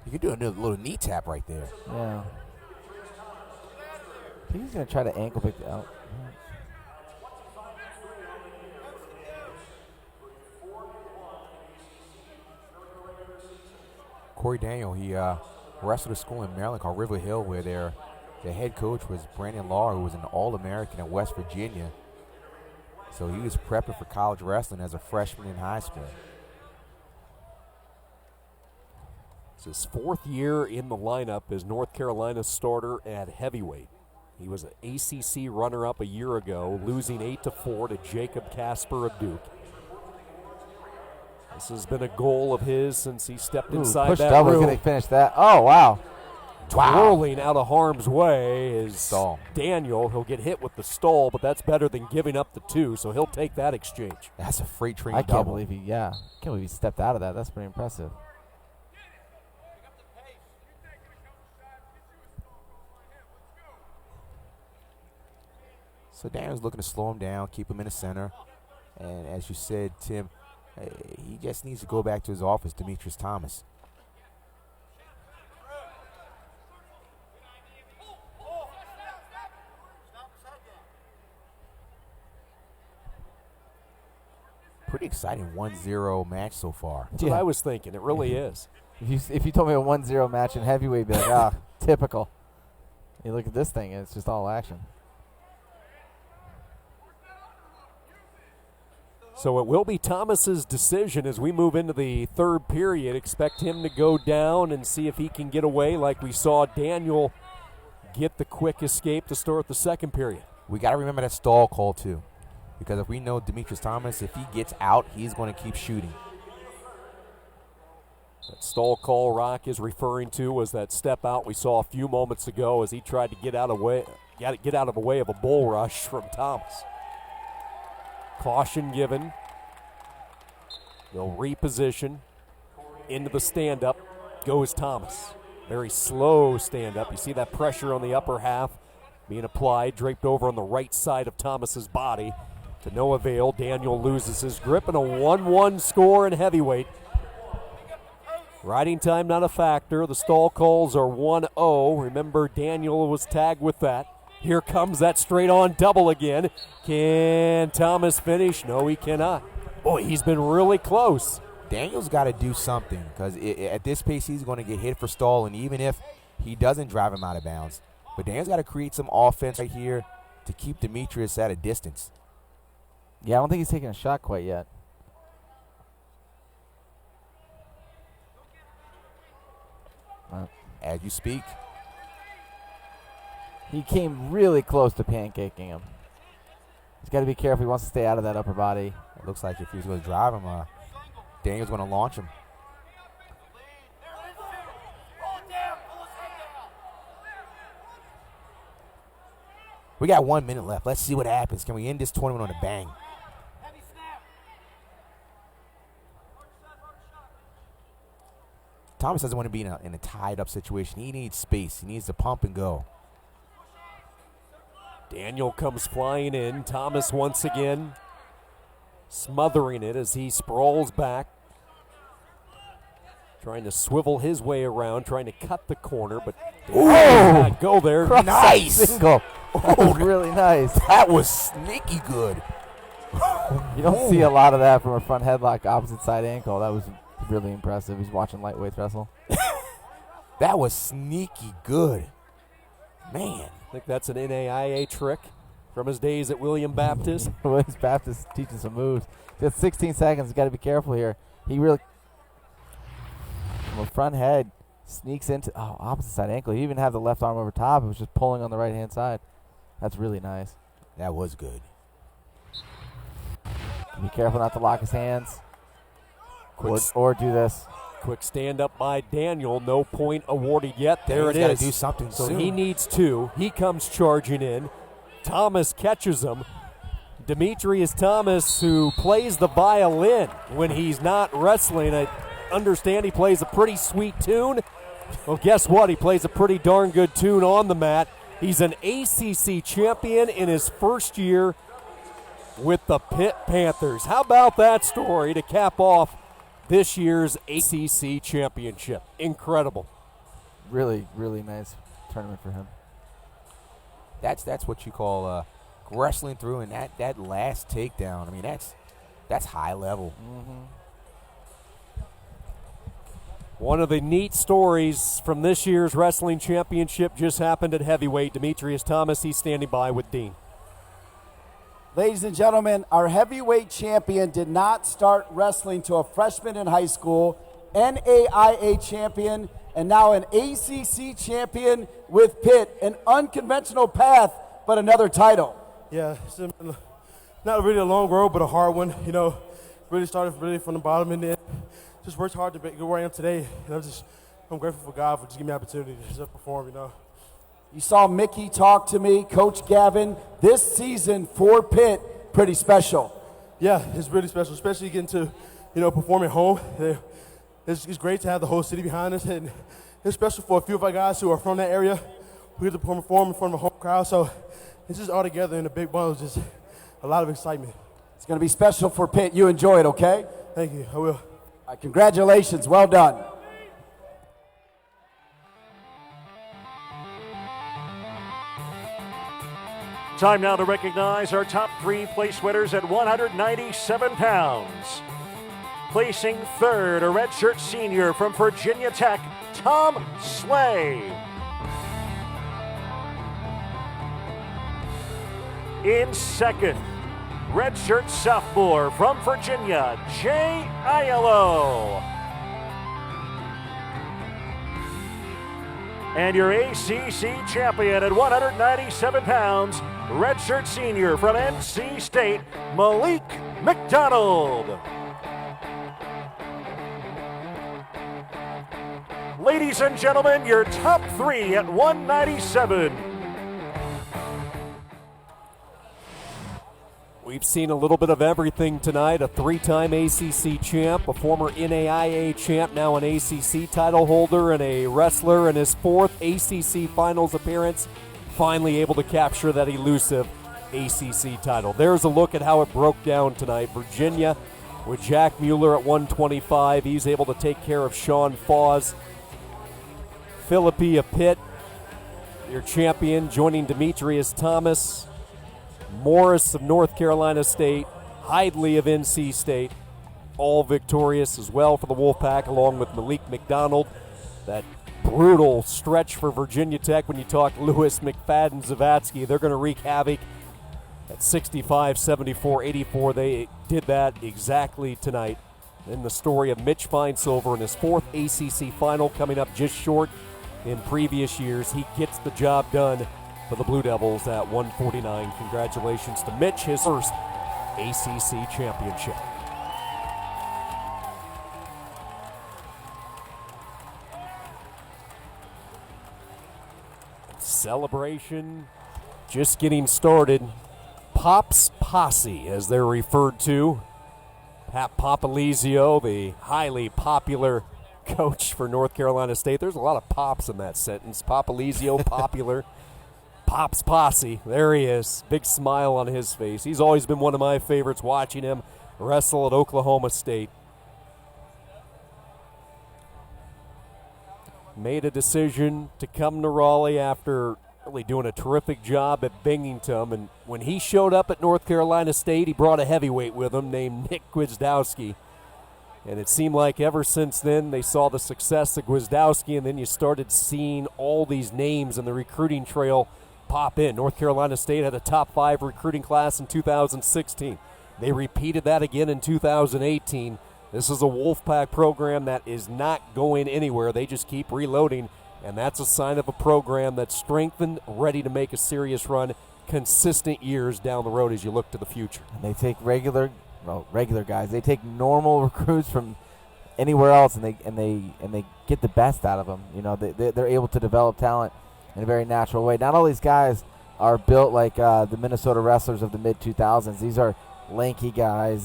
you could do a little knee tap right there. Yeah. I think he's going to try to ankle pick it out. Corey Daniel, he wrestled a school in Maryland called River Hill, where their head coach was Brandon Lahr, who was an All-American at West Virginia. So he was prepping for college wrestling as a freshman in high school. It's his 4th year in the lineup as North Carolina starter at heavyweight. He was an ACC runner-up a year ago, losing 8-4 to Jacob Casper of Duke. This has been a goal of his since he stepped inside push that double. room. Going to finish that. Oh, wow. Twirling out of harm's way is Stall. Daniel. He'll get hit with the stall, but that's better than giving up the 2, so he'll take that exchange. That's a freight train I double. can't believe can't believe he stepped out of that. That's pretty impressive. So Daniel's looking to slow him down, keep him in the center. And as you said, Tim, he just needs to go back to his office, Demetrius Thomas. Pretty exciting 1-0 match so far. That's what I was thinking. It really is. If you told me a 1-0 match in heavyweight, I'd be like, typical. You look at this thing, and it's just all action. So it will be Thomas's decision as we move into the 3rd period. Expect him to go down and see if he can get away like we saw Daniel get the quick escape to start the 2nd period. We got to remember that stall call, too. Because if we know Demetrius Thomas, if he gets out, he's going to keep shooting. That stall call Rock is referring to was that step out we saw a few moments ago as he tried to get out of the way of a bull rush from Thomas. Caution given. They'll reposition. Into the stand-up goes Thomas. Very slow stand-up. You see that pressure on the upper half being applied, draped over on the right side of Thomas's body. To no avail, Daniel loses his grip, and a 1-1 score in heavyweight. Riding time not a factor. The stall calls are 1-0. Remember, Daniel was tagged with that. Here comes that straight-on double again. Can Thomas finish? No, he cannot. Boy, he's been really close. Daniel's got to do something because at this pace he's going to get hit for stall, and even if he doesn't drive him out of bounds. But Daniel's got to create some offense right here to keep Demetrius at a distance. Yeah, I don't think he's taking a shot quite yet. As you speak. He came really close to pancaking him. He's got to be careful. He wants to stay out of that upper body. It looks like if he's going to drive him, Daniel's going to launch him. We got 1 minute left. Let's see what happens. Can we end this tournament on a bang? Thomas doesn't want to be in a tied-up situation. He needs space. He needs to pump and go. Daniel comes flying in. Thomas once again smothering it as he sprawls back. Trying to swivel his way around, trying to cut the corner, but Daniel does not go there. Nice. Single. That was really nice. That was sneaky good. You don't see a lot of that from a front headlock opposite side ankle. That was really impressive. He's watching lightweights wrestle. That was sneaky good. Man. I think that's an NAIA trick from his days at William Baptist. Williams Baptist teaching some moves. Just 16 seconds. Got to be careful here. He really, from a front head, sneaks into opposite side ankle. He even had the left arm over top. It was just pulling on the right hand side. That's really nice. That was good. Be careful not to lock his hands. Or do this. Quick stand up by Daniel. No point awarded yet. There it is. Got to do something so soon. He needs 2. He comes charging in. Thomas catches him. Demetrius Thomas, who plays the violin when he's not wrestling. I understand he plays a pretty sweet tune. Well, guess what? He plays a pretty darn good tune on the mat. He's an ACC champion in his first year with the Pitt Panthers. How about that story to cap off this year's ACC championship? Incredible. Really, really nice tournament for him. That's what you call wrestling through, and that last takedown. I mean, that's high level. Mm-hmm. One of the neat stories from this year's wrestling championship just happened at heavyweight. Demetrius Thomas, he's standing by with Dean. Ladies and gentlemen, our heavyweight champion did not start wrestling to a freshman in high school NAIA champion, and now an ACC champion with Pitt. An unconventional path, but another title. Yeah, it's not really a long road, but a hard one. You know, really started really from the bottom and then just worked hard to get where I am today. And I'm grateful for God for just giving me the opportunity to just perform, you know. You saw Mickey talk to me, Coach Gavin. This season for Pitt, pretty special. Yeah, it's really special, especially getting to, you know, perform at home. It's great to have the whole city behind us, and it's special for a few of our guys who are from that area who get to perform in front of a home crowd. So it's just all together in a big bundle, just a lot of excitement. It's going to be special for Pitt. You enjoy it, okay? Thank you. I will. All right, congratulations. Well done. Time now to recognize our top 3 place winners at 197 pounds. Placing third, a redshirt senior from Virginia Tech, Tom Slay. In second, redshirt sophomore from Virginia, Jay Aiello. And your ACC champion at 197 pounds, redshirt senior from NC State, Malik McDonald. Ladies and gentlemen, your top 3 at 197. We've seen a little bit of everything tonight. A 3-time ACC champ, a former NAIA champ, now an ACC title holder, and a wrestler in his 4th ACC finals appearance, finally able to capture that elusive ACC title. There's a look at how it broke down tonight. Virginia with Jack Mueller at 125. He's able to take care of Sean Foss. Philippi of Pitt, your champion, joining Demetrius Thomas. Morris of North Carolina State, Hidley of NC State, all victorious as well for the Wolfpack, along with Malik McDonald. That brutal stretch for Virginia Tech when you talk Lewis, McFadden, Zavatsky. They're going to wreak havoc at 65, 74, 84. They did that exactly tonight. In the story of Mitch Finesilver in his 4th ACC final, coming up just short in previous years. He gets the job done for the Blue Devils at 149. Congratulations to Mitch, his first ACC championship. Celebration just getting started. Pop's Posse, as they're referred to. Pat Papalizio, the highly popular coach for North Carolina State. There's a lot of pops in that sentence. Papalizio, popular. Pop's Posse, there he is. Big smile on his face. He's always been one of my favorites, watching him wrestle at Oklahoma State. Made a decision to come to Raleigh after really doing a terrific job at Binghamton. And when he showed up at North Carolina State, he brought a heavyweight with him named Nick Gwizdowski. And it seemed like ever since then they saw the success of Gwizdowski, and then you started seeing all these names in the recruiting trail pop in. North Carolina State had a top 5 recruiting class in 2016. They repeated that again in 2018. This is a Wolfpack program that is not going anywhere. They just keep reloading, and that's a sign of a program that's strengthened, ready to make a serious run, consistent years down the road as you look to the future. And they take regular guys. They take normal recruits from anywhere else, and they get the best out of them. You know, they're able to develop talent in a very natural way. Not all these guys are built like the Minnesota wrestlers of the mid-2000s. These are lanky guys.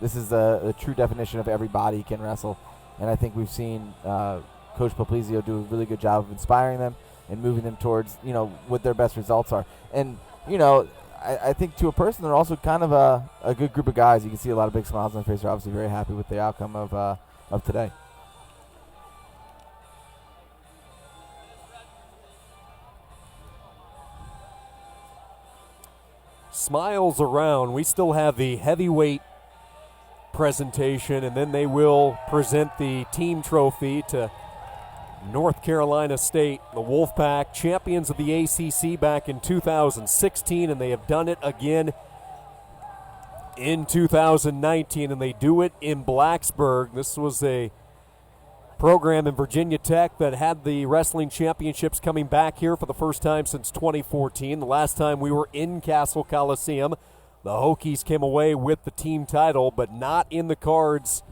This is the true definition of everybody can wrestle. And I think we've seen Coach Papalizio do a really good job of inspiring them and moving them towards, you know, what their best results are. And, you know, I think to a person, they're also kind of a good group of guys. You can see a lot of big smiles on their face. They're obviously very happy with the outcome of today. Smiles around. We still have the heavyweight presentation, and then they will present the team trophy to North Carolina State, the Wolfpack, champions of the ACC back in 2016, and they have done it again in 2019, and they do it in Blacksburg. This was a program in Virginia Tech that had the wrestling championships coming back here for the first time since 2014. The last time we were in Cassell Coliseum, the Hokies came away with the team title, but not in the cards.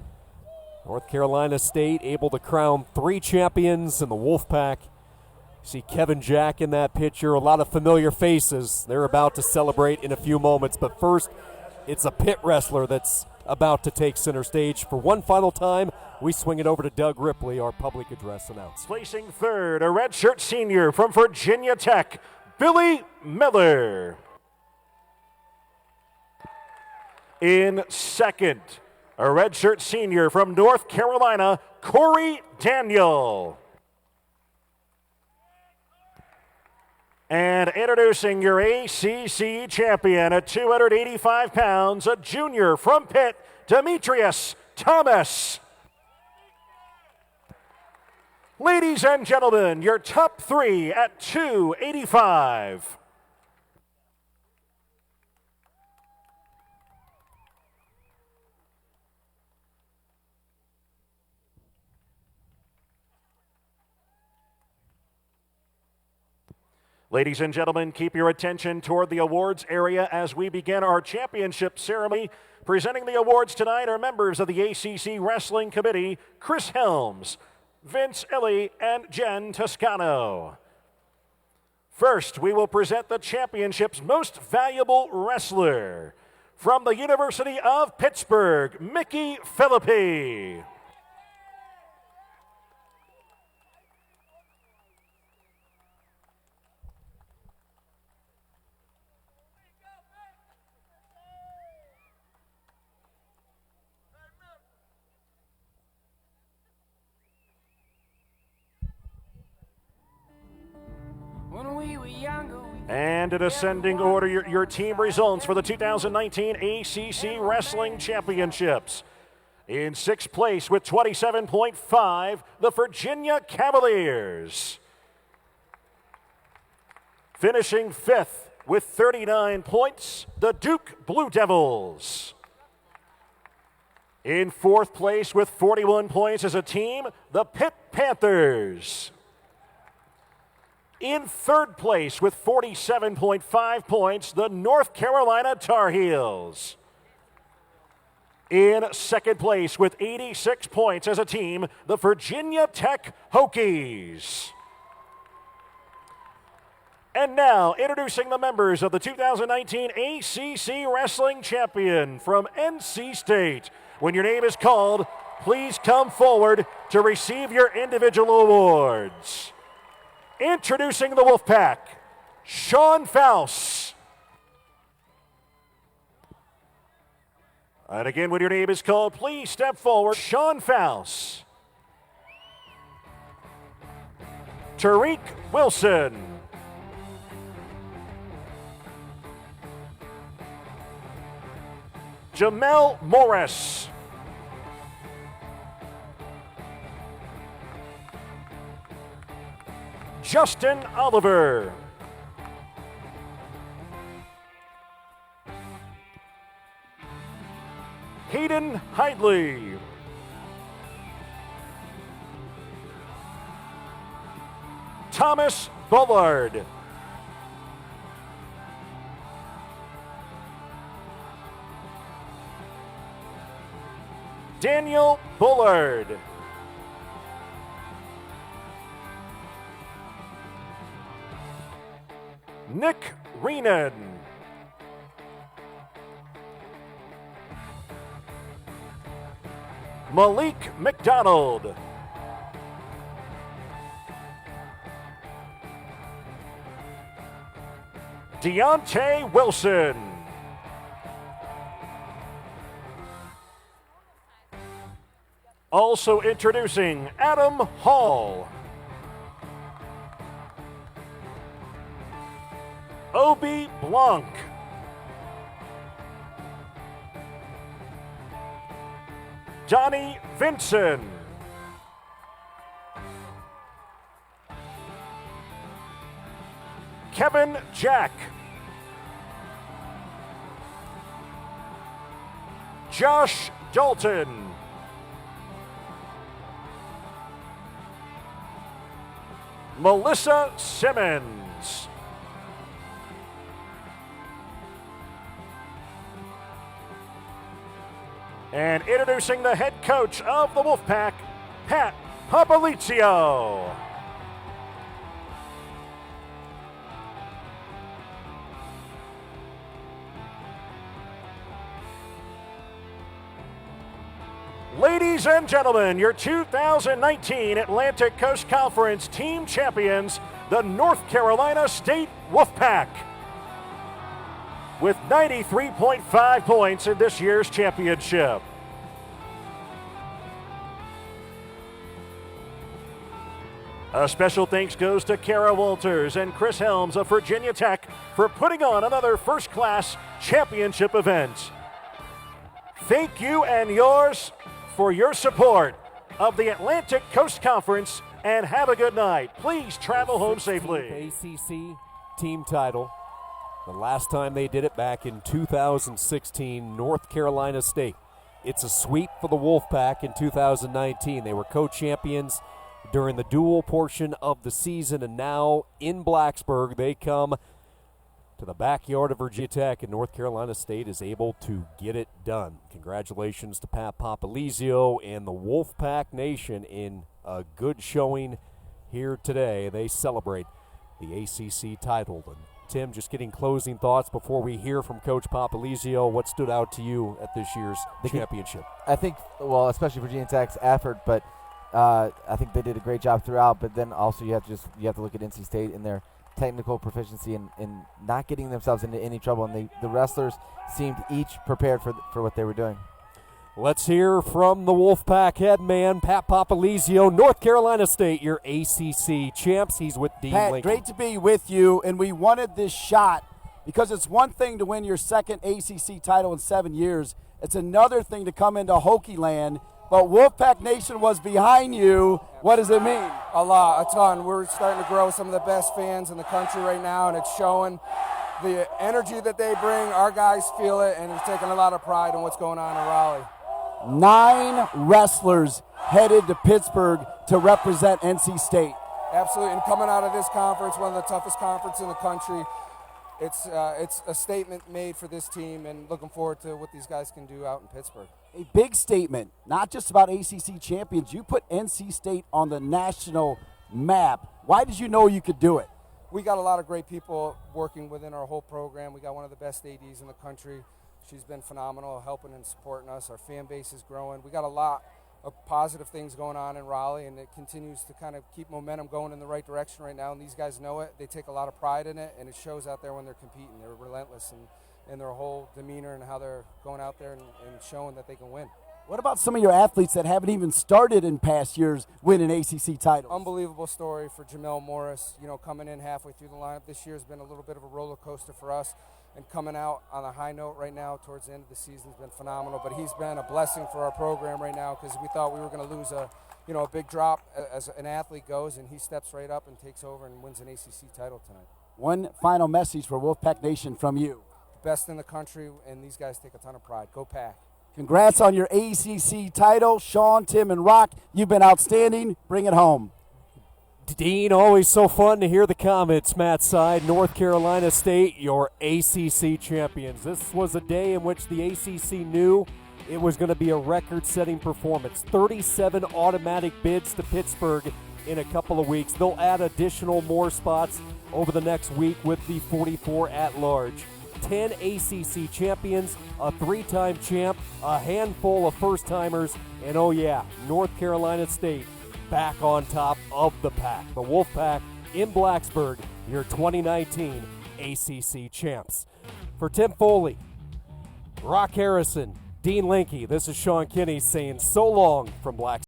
North Carolina State able to crown 3 champions in the Wolfpack. See Kevin Jack in that picture, a lot of familiar faces. They're about to celebrate in a few moments, but first, it's a pit wrestler that's about to take center stage. For one final time, we swing it over to Doug Ripley, our public address announcer. Placing third, a redshirt senior from Virginia Tech, Billy Miller. In second, a redshirt senior from North Carolina, Corey Daniel. And introducing your ACC champion at 285 pounds, a junior from Pitt, Demetrius Thomas. Ladies and gentlemen, your top 3 at 285. Ladies and gentlemen, keep your attention toward the awards area as we begin our championship ceremony. Presenting the awards tonight are members of the ACC Wrestling Committee, Chris Helms, Vince Illy, and Jen Toscano. First, we will present the championship's most valuable wrestler. From the University of Pittsburgh, Mickey Philippi. And in ascending order, your team results for the 2019 ACC Wrestling Championships. In 6th place with 27.5, the Virginia Cavaliers. Finishing 5th with 39 points, the Duke Blue Devils. In 4th place with 41 points as a team, the Pitt Panthers. In 3rd place with 47.5 points, the North Carolina Tar Heels. In 2nd place with 86 points as a team, the Virginia Tech Hokies. And now, introducing the members of the 2019 ACC Wrestling Champion from NC State. When your name is called, please come forward to receive your individual awards. Introducing the Wolfpack, Sean Faust. And again, when your name is called, please step forward. Sean Faust. Tariq Wilson. Jamel Morris. Justin Oliver. Hayden Hidley. Thomas Bullard. Daniel Bullard. Nick Reenan. Malik McDonald. Deontay Wilson. Also introducing Adam Hall. Obi Blanc. Johnny Vinson. Kevin Jack. Josh Dalton. Melissa Simmons. And introducing the head coach of the Wolfpack, Pat Papalizio. Ladies and gentlemen, your 2019 Atlantic Coast Conference team champions, the North Carolina State Wolfpack, with 93.5 points in this year's championship. A special thanks goes to Kara Walters and Chris Helms of Virginia Tech for putting on another first-class championship event. Thank you and yours for your support of the Atlantic Coast Conference, and have a good night. Please travel home safely. ACC team title. The last time they did it back in 2016, North Carolina State. It's a sweep for the Wolfpack in 2019. They were co-champions during the dual portion of the season, and now in Blacksburg, they come to the backyard of Virginia Tech, and North Carolina State is able to get it done. Congratulations to Pat Papalizio and the Wolfpack Nation in a good showing here today. They celebrate the ACC title. And Tim, just getting closing thoughts before we hear from Coach Papalizio. What stood out to you at this year's championship? I think, well, especially Virginia Tech's effort, but I think they did a great job throughout. But then also you have to look at NC State in their technical proficiency and not getting themselves into any trouble, and the wrestlers seemed each prepared for what they were doing. Let's hear from the Wolfpack head man, Pat Papalizio, North Carolina State, your ACC champs. He's with Dean Pat, Lincoln. great to be with you, and we wanted this shot because it's one thing to win your second ACC title in 7 years. It's another thing to come into Hokie land, but Wolfpack Nation was behind you. What does it mean? A lot, a ton. We're starting to grow some of the best fans in the country right now, and it's showing. The energy that they bring, our guys feel it, and it's taking a lot of pride in what's going on in Raleigh. 9 wrestlers headed to Pittsburgh to represent NC State. Absolutely, and coming out of this conference, one of the toughest conferences in the country, it's a statement made for this team, and looking forward to what these guys can do out in Pittsburgh. A big statement, not just about ACC champions. You put NC State on the national map. Why did you know you could do it? We got a lot of great people working within our whole program. We got one of the best ADs in the country. She's been phenomenal, helping and supporting us. Our fan base is growing. We got a lot of positive things going on in Raleigh, and it continues to kind of keep momentum going in the right direction right now, and these guys know it. They take a lot of pride in it, and it shows out there when they're competing. They're relentless in their whole demeanor and how they're going out there and showing that they can win. What about some of your athletes that haven't even started in past years winning ACC titles? Unbelievable story for Jamel Morris. You know, coming in halfway through the lineup this year has been a little bit of a roller coaster for us, and coming out on a high note right now towards the end of the season has been phenomenal. But he's been a blessing for our program right now because we thought we were going to lose a big drop as an athlete goes, and he steps right up and takes over and wins an ACC title tonight. One final message for Wolfpack Nation from you. Best in the country, and these guys take a ton of pride. Go Pack. Congrats on your ACC title. Sean, Tim, and Rock, you've been outstanding. Bring it home. Dean, always so fun to hear the comments. Matt Side, North Carolina State, your ACC champions. This was a day in which the ACC knew it was going to be a record-setting performance. 37 automatic bids to Pittsburgh in a couple of weeks. They'll add more spots over the next week with the 44 at-large. 10 ACC champions, a 3-time champ, a handful of first-timers, and oh yeah, North Carolina State back on top of the pack. The Wolfpack in Blacksburg, your 2019 ACC champs. For Tim Foley, Rock Harrison, Dean Linke, this is Sean Kinney saying so long from Blacksburg.